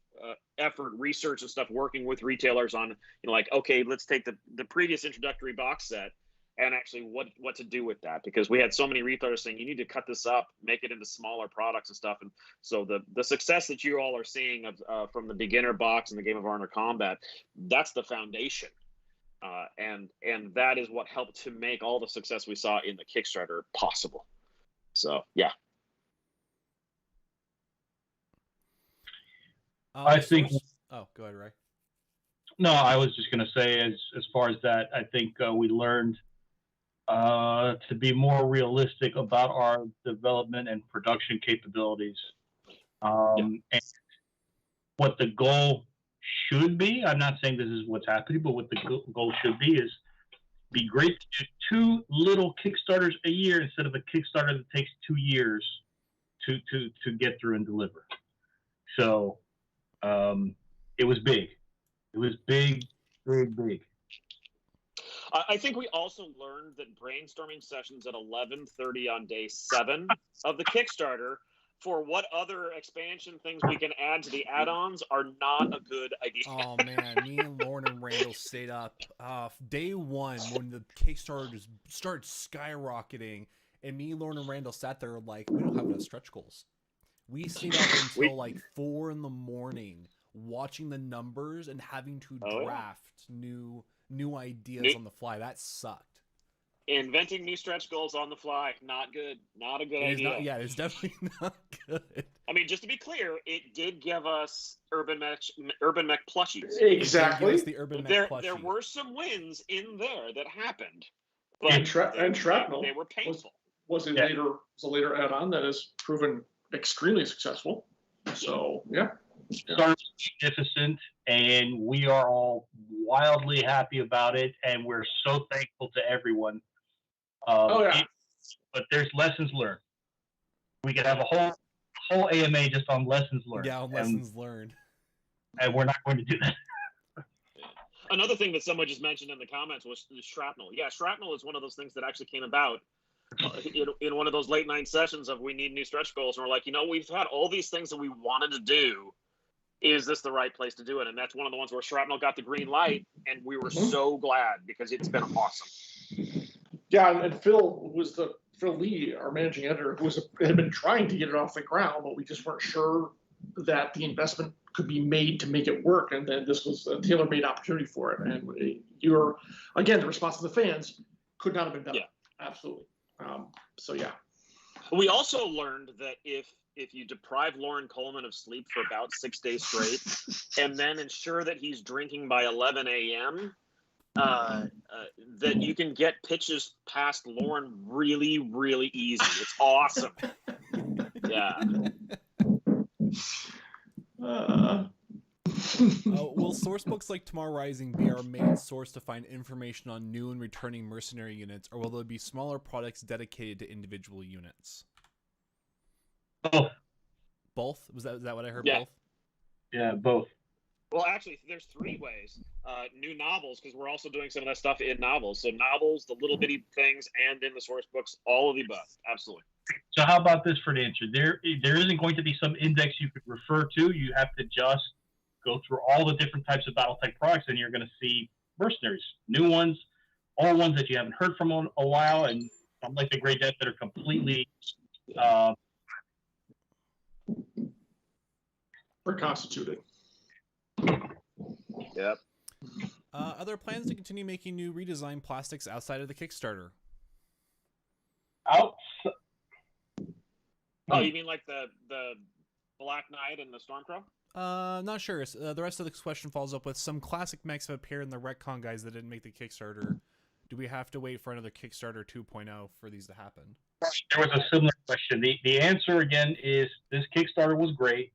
effort, research and stuff working with retailers on, like, okay, let's take the previous introductory box set and actually what to do with that, because we had so many retailers saying you need to cut this up, make it into smaller products and stuff. And so the success that you all are seeing of from the beginner box and the Game of Honor Combat, that's the foundation. And that is what helped to make all the success we saw in the Kickstarter possible. So yeah. I think. Oh, go ahead, Ray. No, I was just going to say, as far as that, I think we learned to be more realistic about our development and production capabilities, and what the goal should be. I'm not saying this is what's happening, but what the goal should be is be great to do 2 little Kickstarters a year instead of a Kickstarter that takes 2 years to get through and deliver. So it was big. It was big, big, big. I think we also learned that brainstorming sessions at 11:30 on day 7 of the Kickstarter for what other expansion things we can add to the add-ons are not a good idea. Oh man, me and Lauren and Randall stayed up day 1 when the Kickstarter just started skyrocketing, and me, Lauren, and Randall sat there like, we don't have enough stretch goals. We stayed up until like 4 in the morning watching the numbers and having to draft new ideas on the fly. That sucked. Inventing new stretch goals on the fly, not good. Not a good idea. It's definitely not good. I mean, just to be clear, it did give us Urban Mech plushies. Exactly. The Urban Mech plushie. There were some wins in there that happened, but and Shrapnel they were painful. Was a later add-on that has proven extremely successful. So yeah. Starts magnificent, and we are all wildly happy about it, and we're so thankful to everyone. But there's lessons learned. We could have a whole AMA just on lessons learned. Yeah, on lessons learned. And we're not going to do that. Another thing that someone just mentioned in the comments was the shrapnel. Yeah, shrapnel is one of those things that actually came about in one of those late night sessions of we need new stretch goals, and we're like, we've had all these things that we wanted to do. Is this the right place to do it? And that's one of the ones where Shrapnel got the green light, and we were so glad because it's been awesome. Yeah, and Phil Lee, our managing editor, had been trying to get it off the ground, but we just weren't sure that the investment could be made to make it work. And then this was a tailor-made opportunity for it. And again, the response of the fans could not have been better. Yeah. Absolutely. So yeah. We also learned that if you deprive Lauren Coleman of sleep for about 6 days straight, and then ensure that he's drinking by 11 a.m., that you can get pitches past Lauren really, really easy. It's awesome. Yeah. Will sourcebooks like Tomorrow Rising be our main source to find information on new and returning mercenary units, or will there be smaller products dedicated to individual units? Both. Both? Is that what I heard? Yeah. Both? Yeah, both. Well, actually, there's 3 ways. New novels, because we're also doing some of that stuff in novels. So novels, the little bitty things, and in the source books, all of the above. Absolutely. So how about this for the answer? There isn't going to be some index you could refer to. You have to just go through all the different types of BattleTech products, and you're going to see mercenaries, new ones, all ones that you haven't heard from in a while, and unlike the Grey Death that are completely reconstituted. Yep. Are there plans to continue making new redesigned plastics outside of the Kickstarter? Oh, you mean like the Black Knight and the Stormcrow? Not sure. The rest of the question follows up with some classic mechs have appeared in the Retcon guys that didn't make the Kickstarter. Do we have to wait for another Kickstarter 2.0 for these to happen? There was a similar question. The answer again is this Kickstarter was great.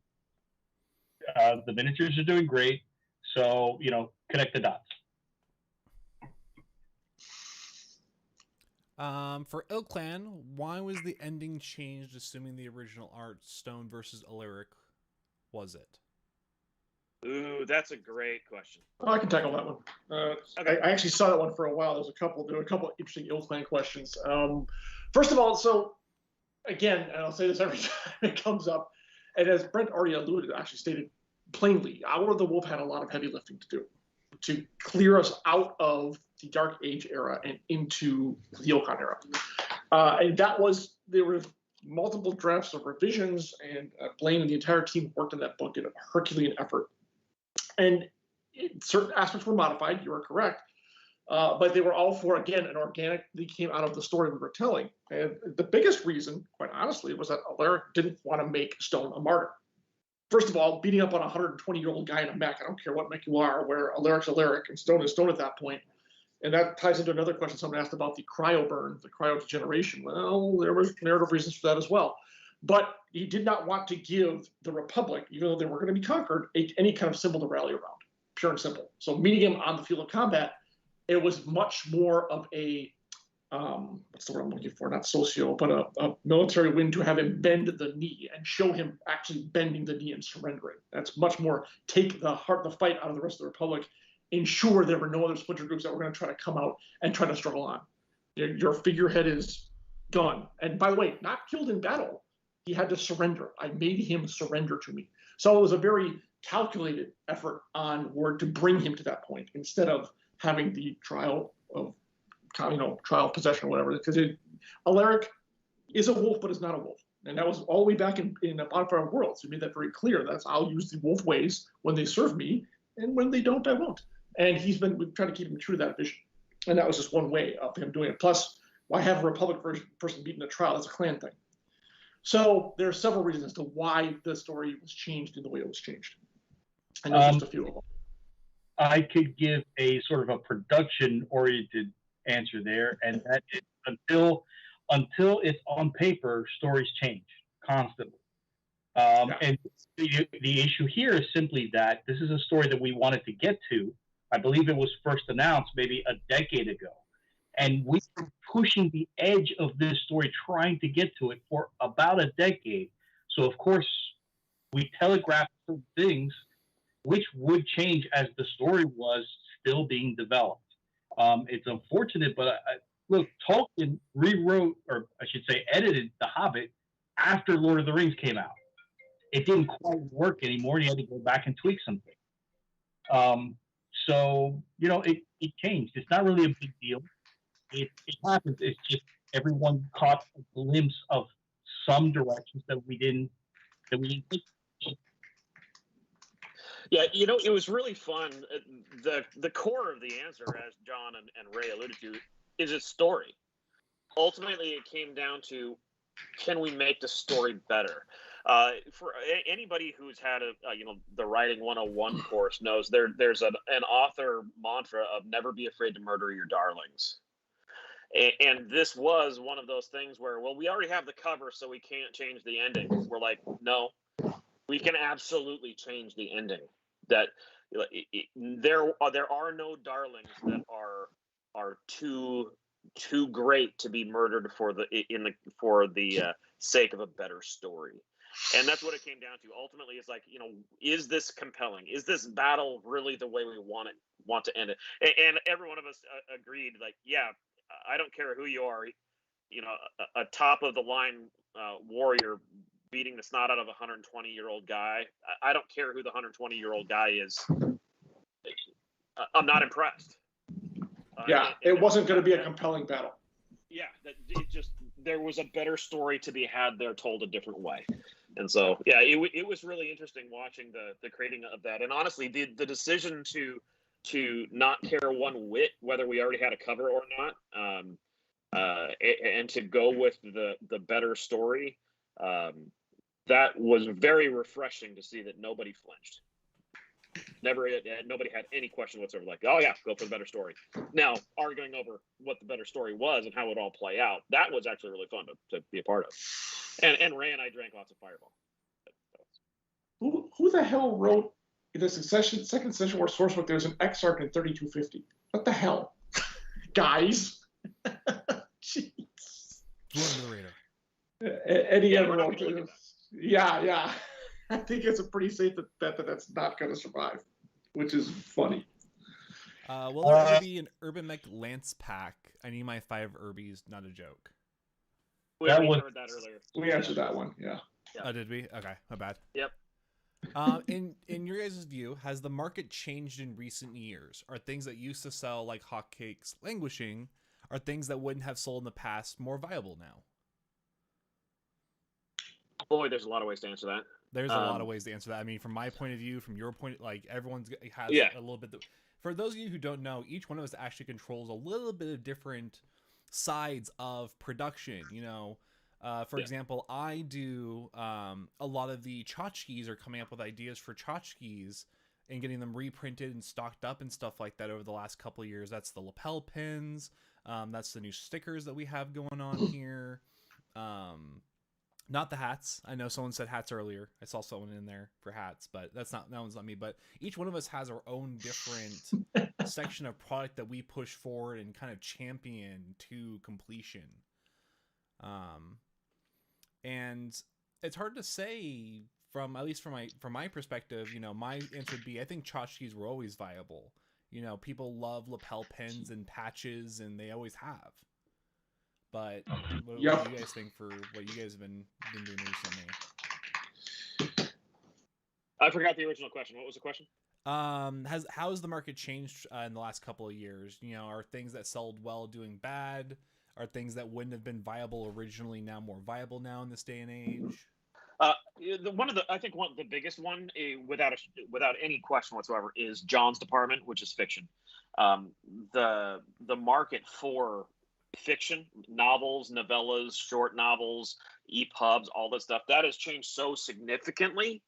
The miniatures are doing great. So, connect the dots. For Ill Clan, why was the ending changed, assuming the original art Stone versus Alaric was it? Ooh, that's a great question. Oh, I can tackle that one. Okay. I actually saw that one for a while. There were a couple interesting Ill Clan questions. First of all, so again, and I'll say this every time it comes up, and as Brent already alluded, actually stated plainly, Hour of the Wolf had a lot of heavy lifting to do to clear us out of the Dark Age era and into the Yokon era. And there were multiple drafts of revisions, and Blaine and the entire team worked on that book in a Herculean effort. And certain aspects were modified, you are correct, but they were all for, again, an organic that came out of the story we were telling. And the biggest reason, quite honestly, was that Alaric didn't want to make Stone a martyr. First of all, beating up on a 120-year-old guy in a mech, I don't care what mech you are, where Alaric's Alaric and Stone is Stone at that point. And that ties into another question someone asked about the cryo burn, the cryo degeneration. Well, there were narrative reasons for that as well. But he did not want to give the Republic, even though they were going to be conquered, any kind of symbol to rally around, pure and simple. So meeting him on the field of combat, it was much more of a, what's the word I'm looking for? Not socio, but a military win to have him bend the knee and show him actually bending the knee and surrendering. That's much more take the fight out of the rest of the Republic, ensure there were no other splinter groups that were going to try to come out and try to struggle on. Your figurehead is gone. And by the way, not killed in battle. He had to surrender. I made him surrender to me. So it was a very calculated effort on Ward to bring him to that point instead of having the trial of, trial possession or whatever. Because Alaric is a wolf, but is not a wolf. And that was all the way back in Bonfire of Worlds. We made that very clear. That's I'll use the wolf ways when they serve me, and when they don't, I won't. And we've tried to keep him true to that vision. And that was just one way of him doing it. Plus, why have a Republic person beating a trial? That's a clan thing. So there are several reasons as to why the story was changed in the way it was changed. And there's just a few of them. I could give a sort of a production-oriented answer there, and that is until it's on paper, stories change constantly. And the issue here is simply that this is a story that we wanted to get to. I believe it was first announced maybe a decade ago. And we were pushing the edge of this story, trying to get to it for about a decade. So, of course, we telegraphed some things which would change as the story was still being developed. It's unfortunate, but look, Tolkien rewrote, or I should say, edited The Hobbit after Lord of the Rings came out. It didn't quite work anymore, and he had to go back and tweak something. So, it changed. It's not really a big deal. It happens. It's just everyone caught a glimpse of some directions that we didn't take. Yeah, it was really fun. The core of the answer, as John and Ray alluded to, is its story. Ultimately, it came down to, can we make the story better? For anybody who's had the Writing 101 course knows there's an author mantra of never be afraid to murder your darlings. And this was one of those things where, well, we already have the cover, so we can't change the ending. We're like, no, we can absolutely change the ending. That there are no darlings that are too great to be murdered for the sake of a better story. And that's what it came down to. Ultimately, it's like, is this compelling? Is this battle really the way we want to end it? And every one of us agreed, like, yeah, I don't care who you are, a top of the line warrior beating the snot out of a 120-year-old guy. I don't care who the 120-year-old guy is. I'm not impressed. It wasn't going to be a compelling battle. Yeah, there was a better story to be had there, told a different way. And so, yeah, it was really interesting watching the creating of that. And honestly, the decision to not care one whit whether we already had a cover or not, and to go with the better story, that was very refreshing to see that nobody flinched. Nobody had any question whatsoever. Like, oh yeah, go for the better story. Now, arguing over what the better story was and how it would all play out, that was actually really fun to be a part of. And Ray and I drank lots of Fireball. Who the hell wrote in the second Succession War sourcebook? There's an Exarch in 3250. What the hell, guys? Jeez. Eddie wrote it. Yeah. I think it's a pretty safe bet that's not going to survive, which is funny. Will there ever be an Urban Mech Lance pack? I need my 5 Urbies, not a joke. We heard that earlier. We answered that one, yeah. Oh, did we? Okay, my bad. Yep. In your guys' view, has the market changed in recent years? Are things that used to sell like hotcakes languishing? Are things that wouldn't have sold in the past more viable now? Boy, there's a lot of ways to answer that. There's a lot of ways to answer that. I mean, from my point of view, from your point, like everyone's has a little bit. For those of you who don't know, each one of us actually controls a little bit of different sides of production. For example, I do a lot of the tchotchkes are coming up with ideas for tchotchkes and getting them reprinted and stocked up and stuff like that over the last couple of years. That's the lapel pins. That's the new stickers that we have going on here. Not the hats. I know someone said hats earlier. I saw someone in there for hats, but that one's not me. But each one of us has our own different section of product that we push forward and kind of champion to completion. And it's hard to say at least from my perspective, my answer would be, I think tchotchkes were always viable. People love lapel pins and patches, and they always have. But what do you guys think for what you guys have been doing recently? I forgot the original question. What was the question? How has the market changed in the last couple of years? Are things that sold well doing bad? Are things that wouldn't have been viable originally now more viable now in this day and age? I think one of the biggest one, without any question whatsoever, is John's department, which is fiction. The market for fiction, novels, novellas, short novels, EPUBs, all this stuff, that has changed so significantly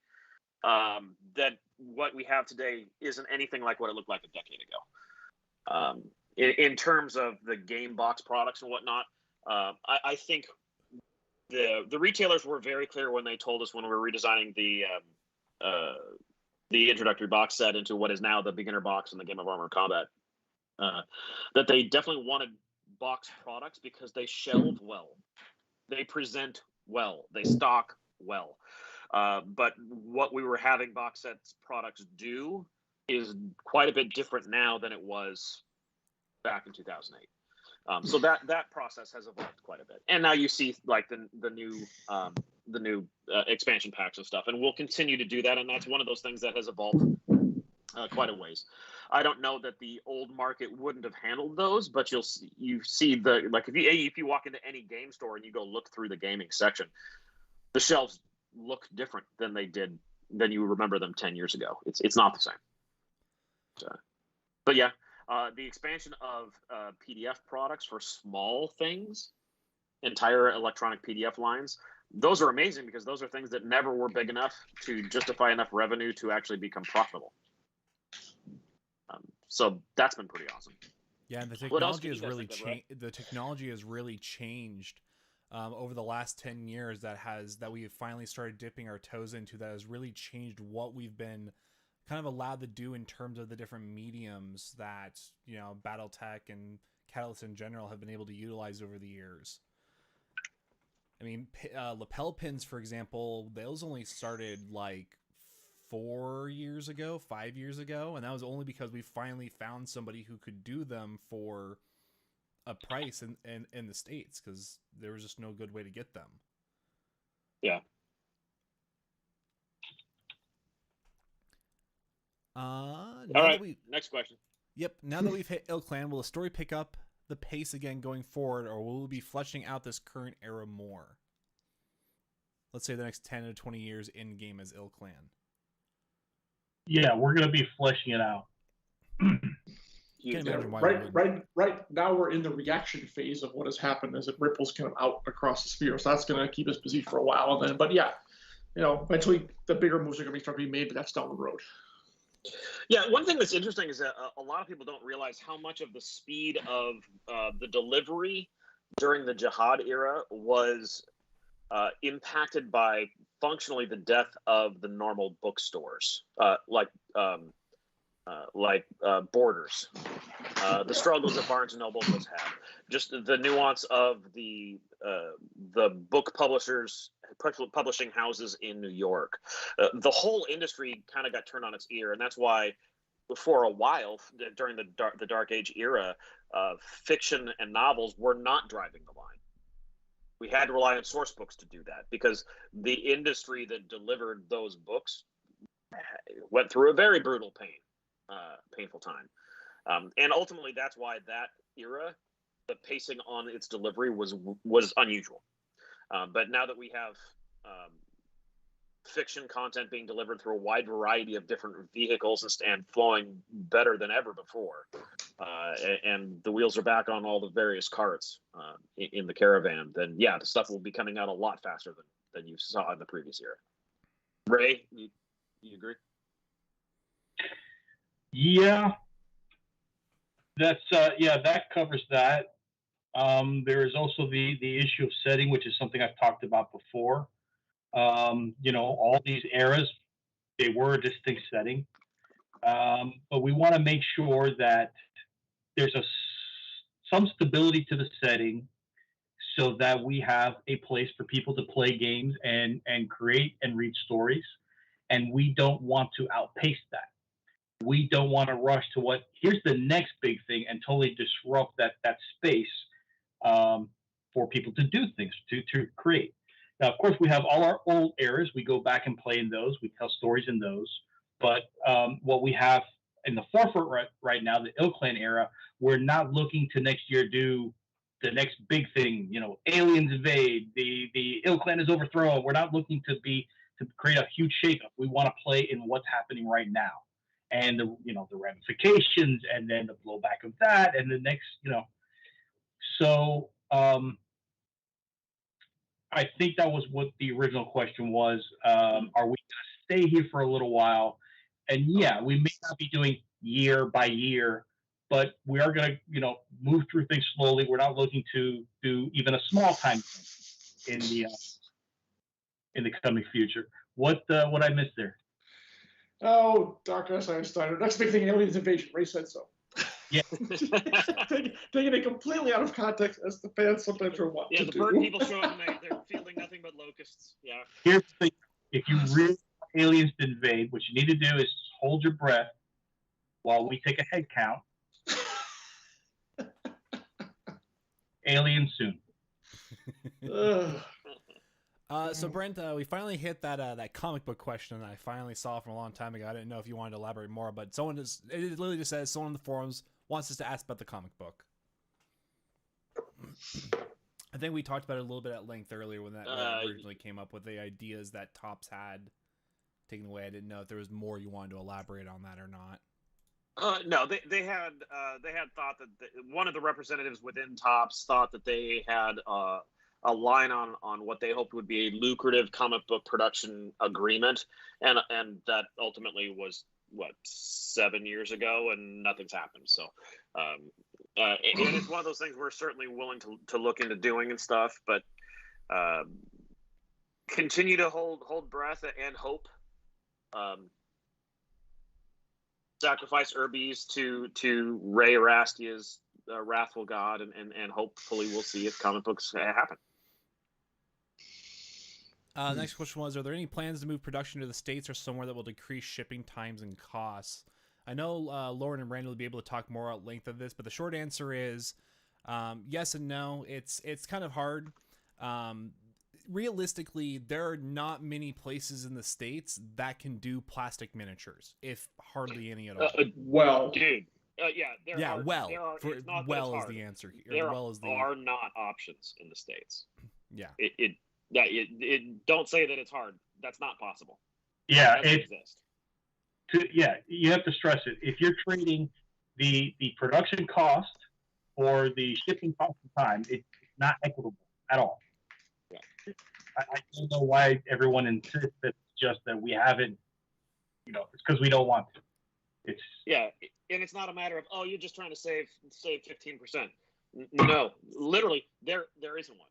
that what we have today isn't anything like what it looked like a decade ago. In terms of the game box products and whatnot, I think the retailers were very clear when they told us when we were redesigning the introductory box set into what is now the beginner box in the Game of Armor Combat, that they definitely wanted box products because they shelve well, they present well, they stock well. But what we were having box sets products do is quite a bit different now than it was back in 2008. So that process has evolved quite a bit, and now you see like the new expansion packs and stuff, and we'll continue to do that, and that's one of those things that has evolved quite a ways. I don't know that the old market wouldn't have handled those, but you see the, like, if you walk into any game store and you go look through the gaming section, the shelves look different than you remember them 10 years ago. It's not the same. So, but yeah, the expansion of PDF products for small things, entire electronic PDF lines, those are amazing because those are things that never were big enough to justify enough revenue to actually become profitable. So that's been pretty awesome. Yeah, and the technology has really changed over the last 10 years. That we have finally started dipping our toes into. That has really changed what we've been kind of allowed to do in terms of the different mediums that, you know, BattleTech and Catalyst in general have been able to utilize over the years. I mean, lapel pins, for example, those only started like 5 years ago, and that was only because we finally found somebody who could do them for a price in the States, because there was just no good way to get them. Yeah. All right. Next question. Yep. Now that we've hit Ilklan, will the story pick up the pace again going forward, or will we be fleshing out this current era more? Let's say the next 10 to 20 years in game as Ilklan. Yeah, we're going to be fleshing it out. Right now we're in the reaction phase of what has happened as it ripples kind of out across the sphere. So that's going to keep us busy for a while then. But yeah, you know, eventually the bigger moves are going to start being made, but that's down the road. Yeah, one thing that's interesting is that a lot of people don't realize how much of the speed of the delivery during the Jihad era was impacted by functionally the death of the normal bookstores, like Borders. The struggles that Barnes & Noble has had, just the nuance of the book publishing houses in New York. The whole industry kind of got turned on its ear, and that's why for a while during the Dark Age era, fiction and novels were not driving the line. We had to rely on source books to do that because the industry that delivered those books went through a very brutal painful time. And ultimately, that's why that era, the pacing on its delivery was unusual. But now that we have fiction content being delivered through a wide variety of different vehicles and flowing better than ever before, and the wheels are back on all the various carts in the caravan, then yeah, the stuff will be coming out a lot faster than you saw in the previous era. Ray, you agree? Yeah, that covers that. There is also the issue of setting, which is something I've talked about before. All these eras, they were a distinct setting, but we want to make sure that there's some stability to the setting, so that we have a place for people to play games and create and read stories, and we don't want to outpace that. We don't want to rush to here's the next big thing and totally disrupt that space for people to do things, to create. Now, of course, we have all our old eras. We go back and play in those. We tell stories in those. But what we have in the forefront right now, the Ilklan era, we're not looking to next year do the next big thing. Aliens invade. The Ilklan is overthrown. We're not looking to create a huge shakeup. We want to play in what's happening right now, and the ramifications, and then the blowback of that, and the next. So. I think that was what the original question was. Are we going to stay here for a little while? And yeah, we may not be doing year by year, but we are going to, move through things slowly. We're not looking to do even a small time in the coming future. What I missed there? Oh, Darkness, I started. Next big thing, aliens invasion. Ray said so. Yeah. Taking it completely out of context, as the fans sometimes are wanting to do. Yeah, the bird people show up and they're fielding nothing but locusts. Yeah. Here's the thing. If you really want aliens to invade, what you need to do is hold your breath while we take a head count. aliens soon. So Brent, we finally hit that comic book question that I finally saw from a long time ago. I didn't know if you wanted to elaborate more, but it literally just says someone in the forums wants us to ask about the comic book. I think we talked about it a little bit at length earlier when that originally came up with the ideas that Topps had taken away. I didn't know if there was more you wanted to elaborate on that or not. No, they had thought that one of the representatives within Topps thought that they had a line on what they hoped would be a lucrative comic book production agreement, and that ultimately was 7 years ago, and nothing's happened. So, and it's one of those things we're certainly willing to look into doing and stuff, but continue to hold breath and hope. Sacrifice Urbies to Ray Arastia's wrathful god, and hopefully we'll see if comic books happen. Next question was, are there any plans to move production to the States or somewhere that will decrease shipping times and costs? I know Lauren and Randy will be able to talk more at length of this, but the short answer is yes and no. It's kind of hard. Realistically, there are not many places in the States that can do plastic miniatures, if hardly any at all. Well, Dude. Yeah, well is the answer here. There are not options in the States. Yeah. It don't say that it's hard. That's not possible. Yeah, it exist. You have to stress it. If you're trading the production cost or the shipping cost of time, it's not equitable at all. Yeah. I don't know why everyone insists that it's just that we haven't, it's because we don't want to. And it's not a matter of, you're just trying to save 15%. No, literally, there isn't one.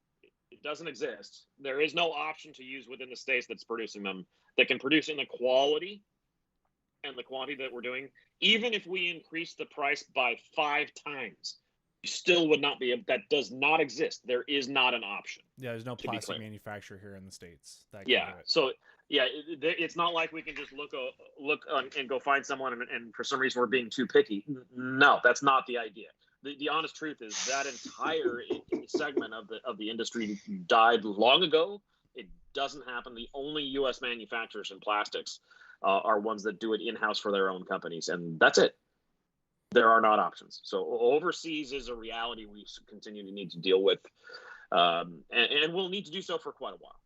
It doesn't exist. There is no option to use within the States that's producing them that can produce in the quality and the quantity that we're doing. Even if we increase the price by 5 times, you still would not be. That does not exist. There is not an option. Yeah, there's no plastic manufacturer here in the States. So it's not like we can just look and go find someone, and for some reason we're being too picky. No, that's not the idea. The honest truth is that entire segment of the industry died long ago. It doesn't happen. The only U.S. manufacturers in plastics are ones that do it in-house for their own companies, and that's it. There are not options. So overseas is a reality we continue to need to deal with, and we'll need to do so for quite a while.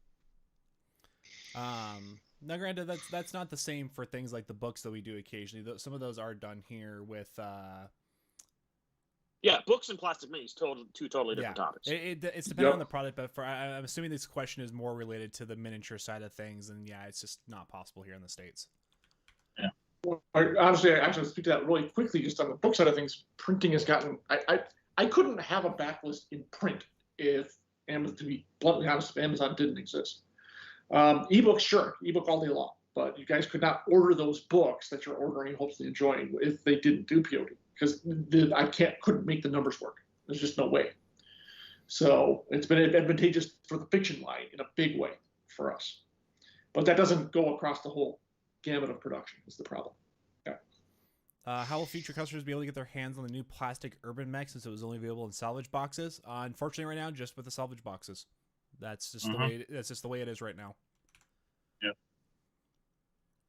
Now, granted, that's not the same for things like the books that we do occasionally. Some of those are done here with. Books and plastic minis, two totally different topics. It's depending on the product, but I'm assuming this question is more related to the miniature side of things, and it's just not possible here in the States. Yeah. Well, honestly, I actually speak to that really quickly. Just on the book side of things, printing has gotten. I couldn't have a backlist in print if Amazon, to be bluntly honest, if Amazon didn't exist. Ebooks, sure, ebook all day long, but you guys could not order those books that you're ordering and hopefully enjoying if they didn't do POD. Because couldn't make the numbers work. There's just no way. So it's been advantageous for the fiction line in a big way for us. But that doesn't go across the whole gamut of production is the problem. Yeah. How will future customers be able to get their hands on the new plastic Urban Mech since it was only available in salvage boxes? Unfortunately, right now, just with the salvage boxes. That's just the way. That's just the way it is right now.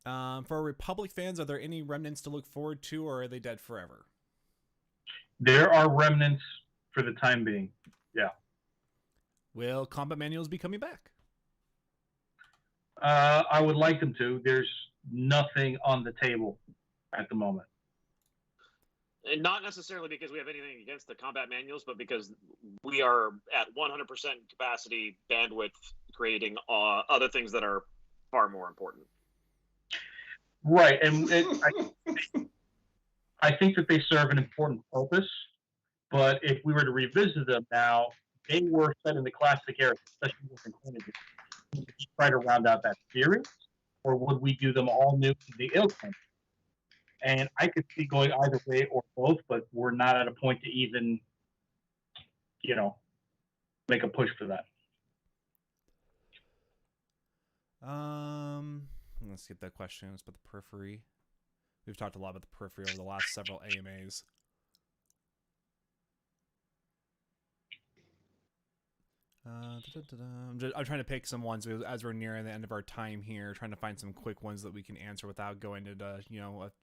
Yeah. For Republic fans, are there any remnants to look forward to, or are they dead forever? There are remnants for the time being. Yeah. Will combat manuals be coming back? I would like them to. There's nothing on the table at the moment. And not necessarily because we have anything against the combat manuals, but because we are at 100% capacity bandwidth creating other things that are far more important. Right. And I think that they serve an important purpose, but if we were to revisit them now, they were set in the classic era, especially with included. Would we try to round out that series, or would we do them all new to the ilk? And I could see going either way or both, but we're not at a point to even, make a push for that. Let's skip that question. It's about the periphery. We've talked a lot about the periphery over the last several AMAs. I'm trying to pick some ones as we're nearing the end of our time here, trying to find some quick ones that we can answer without going into a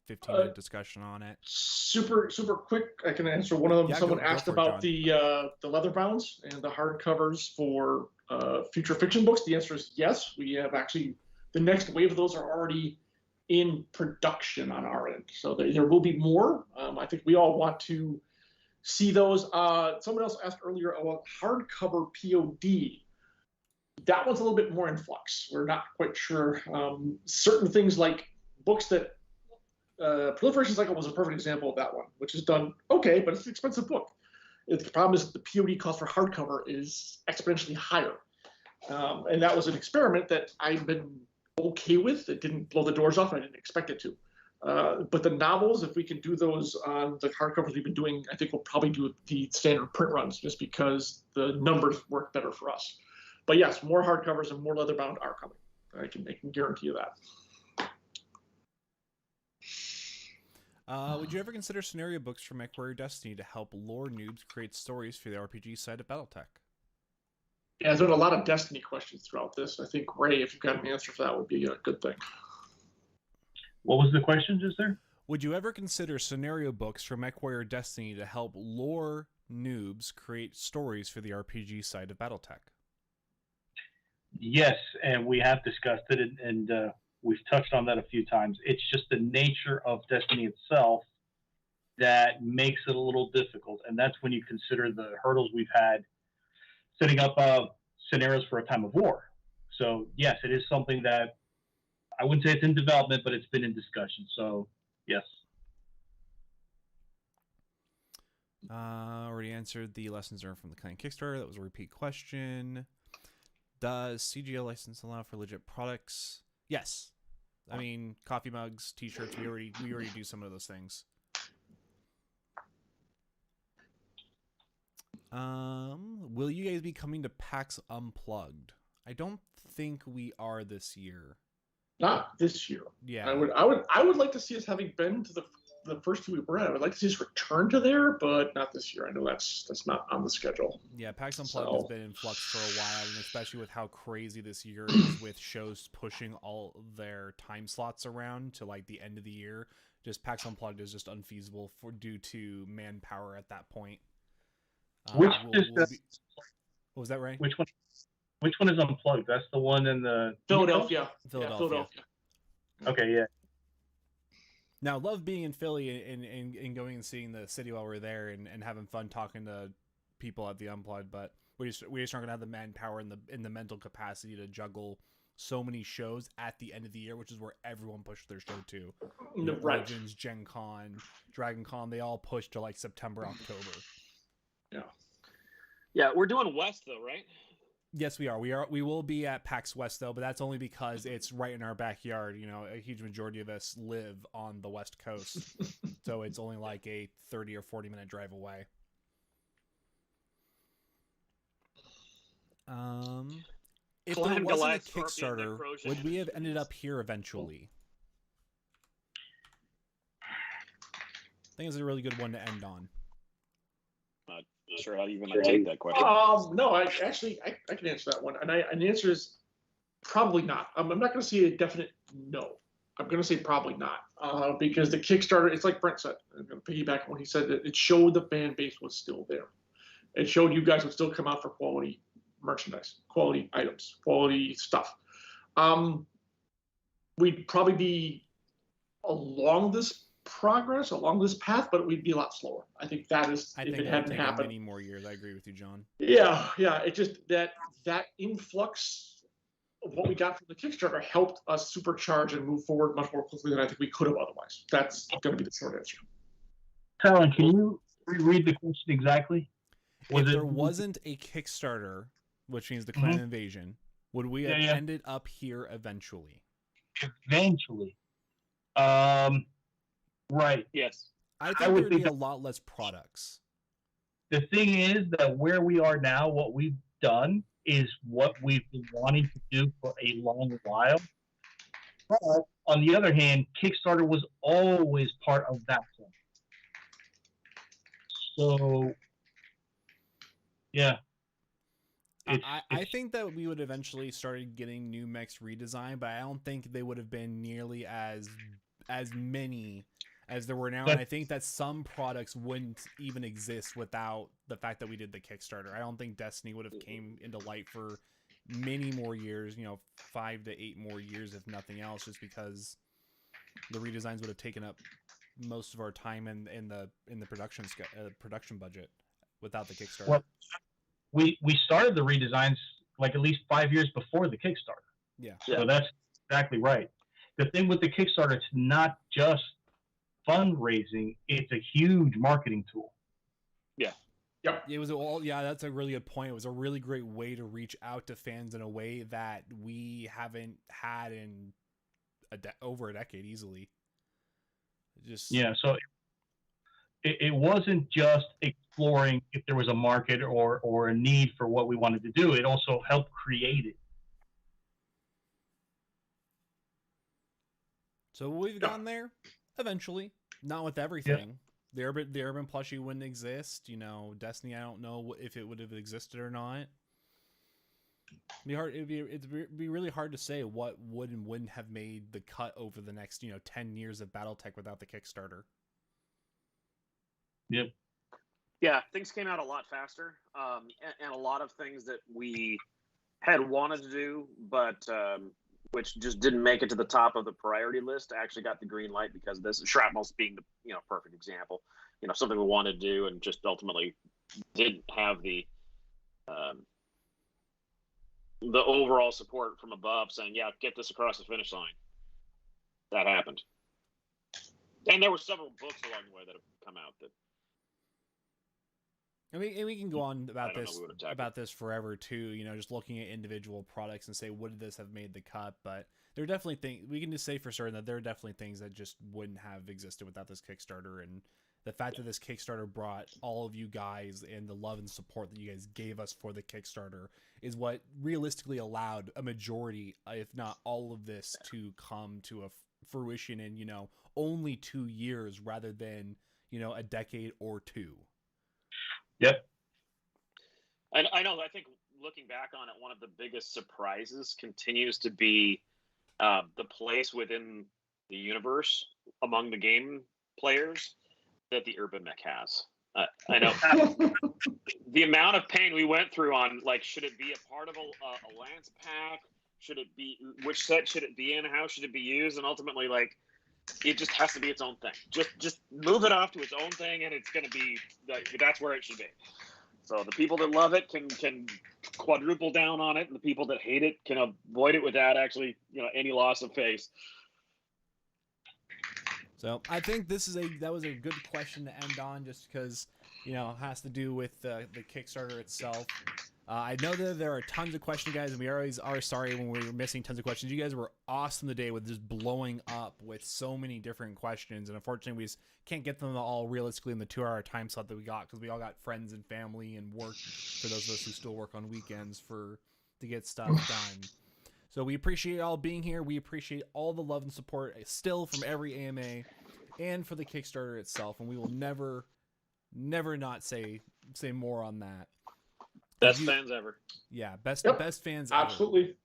15-minute discussion on it. Super quick. I can answer one of them. Yeah, Someone go asked for it, about John. the leather bounds and the hardcovers for future fiction books. The answer is yes. We have actually the next wave of those are already in production on our end, so there will be more. I think we all want to see those. Someone else asked earlier about hardcover POD. That one's a little bit more in flux. We're not quite sure. Certain things like books that Proliferation Cycle was a perfect example of that one, which is done okay, but it's an expensive book. The problem is that the POD cost for hardcover is exponentially higher. And that was an experiment that I've been okay with. It didn't blow the doors off. I didn't expect it to. But the novels, if we can do those on the hardcovers we've been doing, I think we'll probably do the standard print runs just because the numbers work better for us. But yes, more hardcovers and more leatherbound are coming. I can guarantee you that. Would you ever consider scenario books from Mech Warrior Destiny to help lore noobs create stories for the RPG side of BattleTech? Yeah, there's been a lot of Destiny questions throughout this. I think, Ray, if you've got an answer for that, would be a good thing. What was the question just there? Would you ever consider scenario books from Mech Warrior Destiny to help lore noobs create stories for the RPG side of BattleTech? Yes, and we have discussed it, and we've touched on that a few times. It's just the nature of Destiny itself that makes it a little difficult, and that's when you consider the hurdles we've had setting up scenarios for a time of war. So, yes, it is something that I wouldn't say it's in development, but it's been in discussion. So, yes. Already answered the lessons learned from the Clan Kickstarter. That was a repeat question. Does CGL license allow for legit products? Yes. I mean, coffee mugs, T-shirts. We already do some of those things. Will you guys be coming to PAX Unplugged? I don't think we are this year. Not this year. Yeah. I would like to see us having been to the first two we were at. I would like to see us return to there, but not this year. I know that's not on the schedule. Yeah, PAX Unplugged has been in flux for a while, and especially with how crazy this year is with shows pushing all their time slots around to like the end of the year. Just PAX Unplugged is just unfeasible due to manpower at that point. What was that, Ray? Which one is Unplugged? That's the one in the Philadelphia. Philadelphia. Okay, yeah. Now, love being in Philly and going and seeing the city while we're there and having fun talking to people at the Unplugged, but we just aren't gonna have the manpower and the mental capacity to juggle so many shows at the end of the year, which is where everyone pushed their show to. Right. Legends, Gen Con, Dragon Con, they all pushed to like September, October. Yeah, we're doing West though, right? Yes, we are. We will be at PAX West though, but that's only because it's right in our backyard. You know, a huge majority of us live on the West Coast, so it's only like a 30 or 40-minute drive away. If there wasn't a Kickstarter, would we have ended up here eventually? I think it's a really good one to end on. Not sure how you even take that question. No, I can answer that one, and the answer is probably not. I'm not going to say a definite no. I'm going to say probably not, because the Kickstarter, it's like Brent said. I'm going to piggyback on what he said. That it showed the fan base was still there. It showed you guys would still come out for quality merchandise, quality items, quality stuff. We'd probably be along this path, but we'd be a lot slower. I think that is, if it hadn't happened, many more years. I agree with you, John. Yeah. It just that influx of what we got from the Kickstarter helped us supercharge and move forward much more quickly than I think we could have otherwise. That's going to be the short answer. Talon, can you reread the question exactly? If there wasn't a Kickstarter, which means the clan invasion, would we have ended up here eventually? Eventually. Right. Yes. I think there would be a lot less products. The thing is that where we are now, what we've done is what we've been wanting to do for a long while. But on the other hand, Kickstarter was always part of that plan. So, yeah. I think that we would eventually started getting new Mechs redesign, but I don't think they would have been nearly as many as there were now. And I think that some products wouldn't even exist without the fact that we did the Kickstarter. I don't think Destiny would have came into light for many more years, 5 to 8 more years, if nothing else, just because the redesigns would have taken up most of our time in the production budget without the Kickstarter. Well, we started the redesigns like at least 5 years before the Kickstarter. Yeah. So that's exactly right. The thing with the Kickstarter, it's not just fundraising; it's a huge marketing tool. Yeah. Yep. It was that's a really good point. It was a really great way to reach out to fans in a way that we haven't had in over a decade easily. So it wasn't just exploring if there was a market or a need for what we wanted to do. It also helped create it. So we've gone there eventually, not with everything. The urban plushie wouldn't exist. Destiny, I don't know if it would have existed or not. It'd be really hard to say what would and wouldn't have made the cut over the next 10 years of BattleTech without the Kickstarter. Yep. Yeah, things came out a lot faster, and a lot of things that we had wanted to do, but which just didn't make it to the top of the priority list, actually got the green light because of this. Shrapnel's being the perfect example. Something we wanted to do and just ultimately didn't have the overall support from above saying, yeah, get this across the finish line. That happened. And there were several books along the way that have come out that. And we can go on about this forever too. Just looking at individual products and say, would this have made the cut? But there are definitely things we can just say for certain that there are definitely things that just wouldn't have existed without this Kickstarter. And the fact that this Kickstarter brought all of you guys and the love and support that you guys gave us for the Kickstarter is what realistically allowed a majority, if not all of this, to come to a fruition in only 2 years rather than a decade or two. Yep. I know. I think looking back on it, one of the biggest surprises continues to be the place within the universe among the game players that the urban mech has. I know the amount of pain we went through on should it be a part of a lance pack? Should it be which set should it be in? How should it be used? And ultimately, it just has to be its own thing. Just move it off to its own thing, and it's going to be that's where it should be. So the people that love it can quadruple down on it, and the people that hate it can avoid it without actually any loss of face. So I think that was a good question to end on, just because it has to do with the Kickstarter itself. I know that there are tons of questions, guys, and we always are sorry when we're missing tons of questions. You guys were awesome today with just blowing up with so many different questions, and unfortunately we just can't get them all realistically in the 2-hour time slot that we got, because we all got friends and family and work, for those of us who still work on weekends to get stuff done. So we appreciate all being here. We appreciate all the love and support still from every AMA and for the Kickstarter itself, and we will never not say more on that. Best fans ever. Yeah, best fans ever. Absolutely.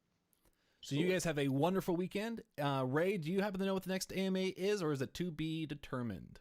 So you guys have a wonderful weekend. Ray, do you happen to know what the next AMA is, or is it to be determined?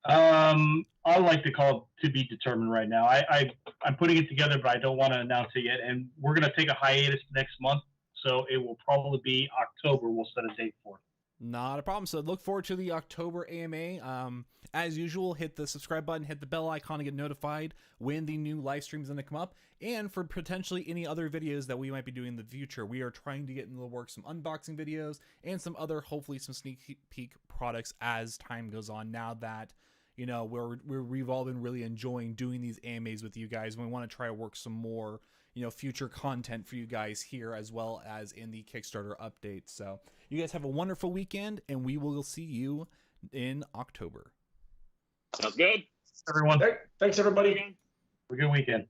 I like to call it to be determined right now. I'm putting it together, but I don't want to announce it yet. And we're going to take a hiatus next month, so it will probably be October. We'll set a date for it. Not a problem. So look forward to the October AMA. As usual, hit the subscribe button, hit the bell icon to get notified when the new live stream is going to come up, and for potentially any other videos that we might be doing in the future. We are trying to get into the works some unboxing videos and some other, hopefully some sneak peek products as time goes on. Now that we've all been really enjoying doing these AMAs with you guys, and we want to try to work some more future content for you guys here, as well as in the Kickstarter updates. So you guys have a wonderful weekend, and we will see you in October. Sounds good. Everyone. Thanks, everybody. Have a good weekend.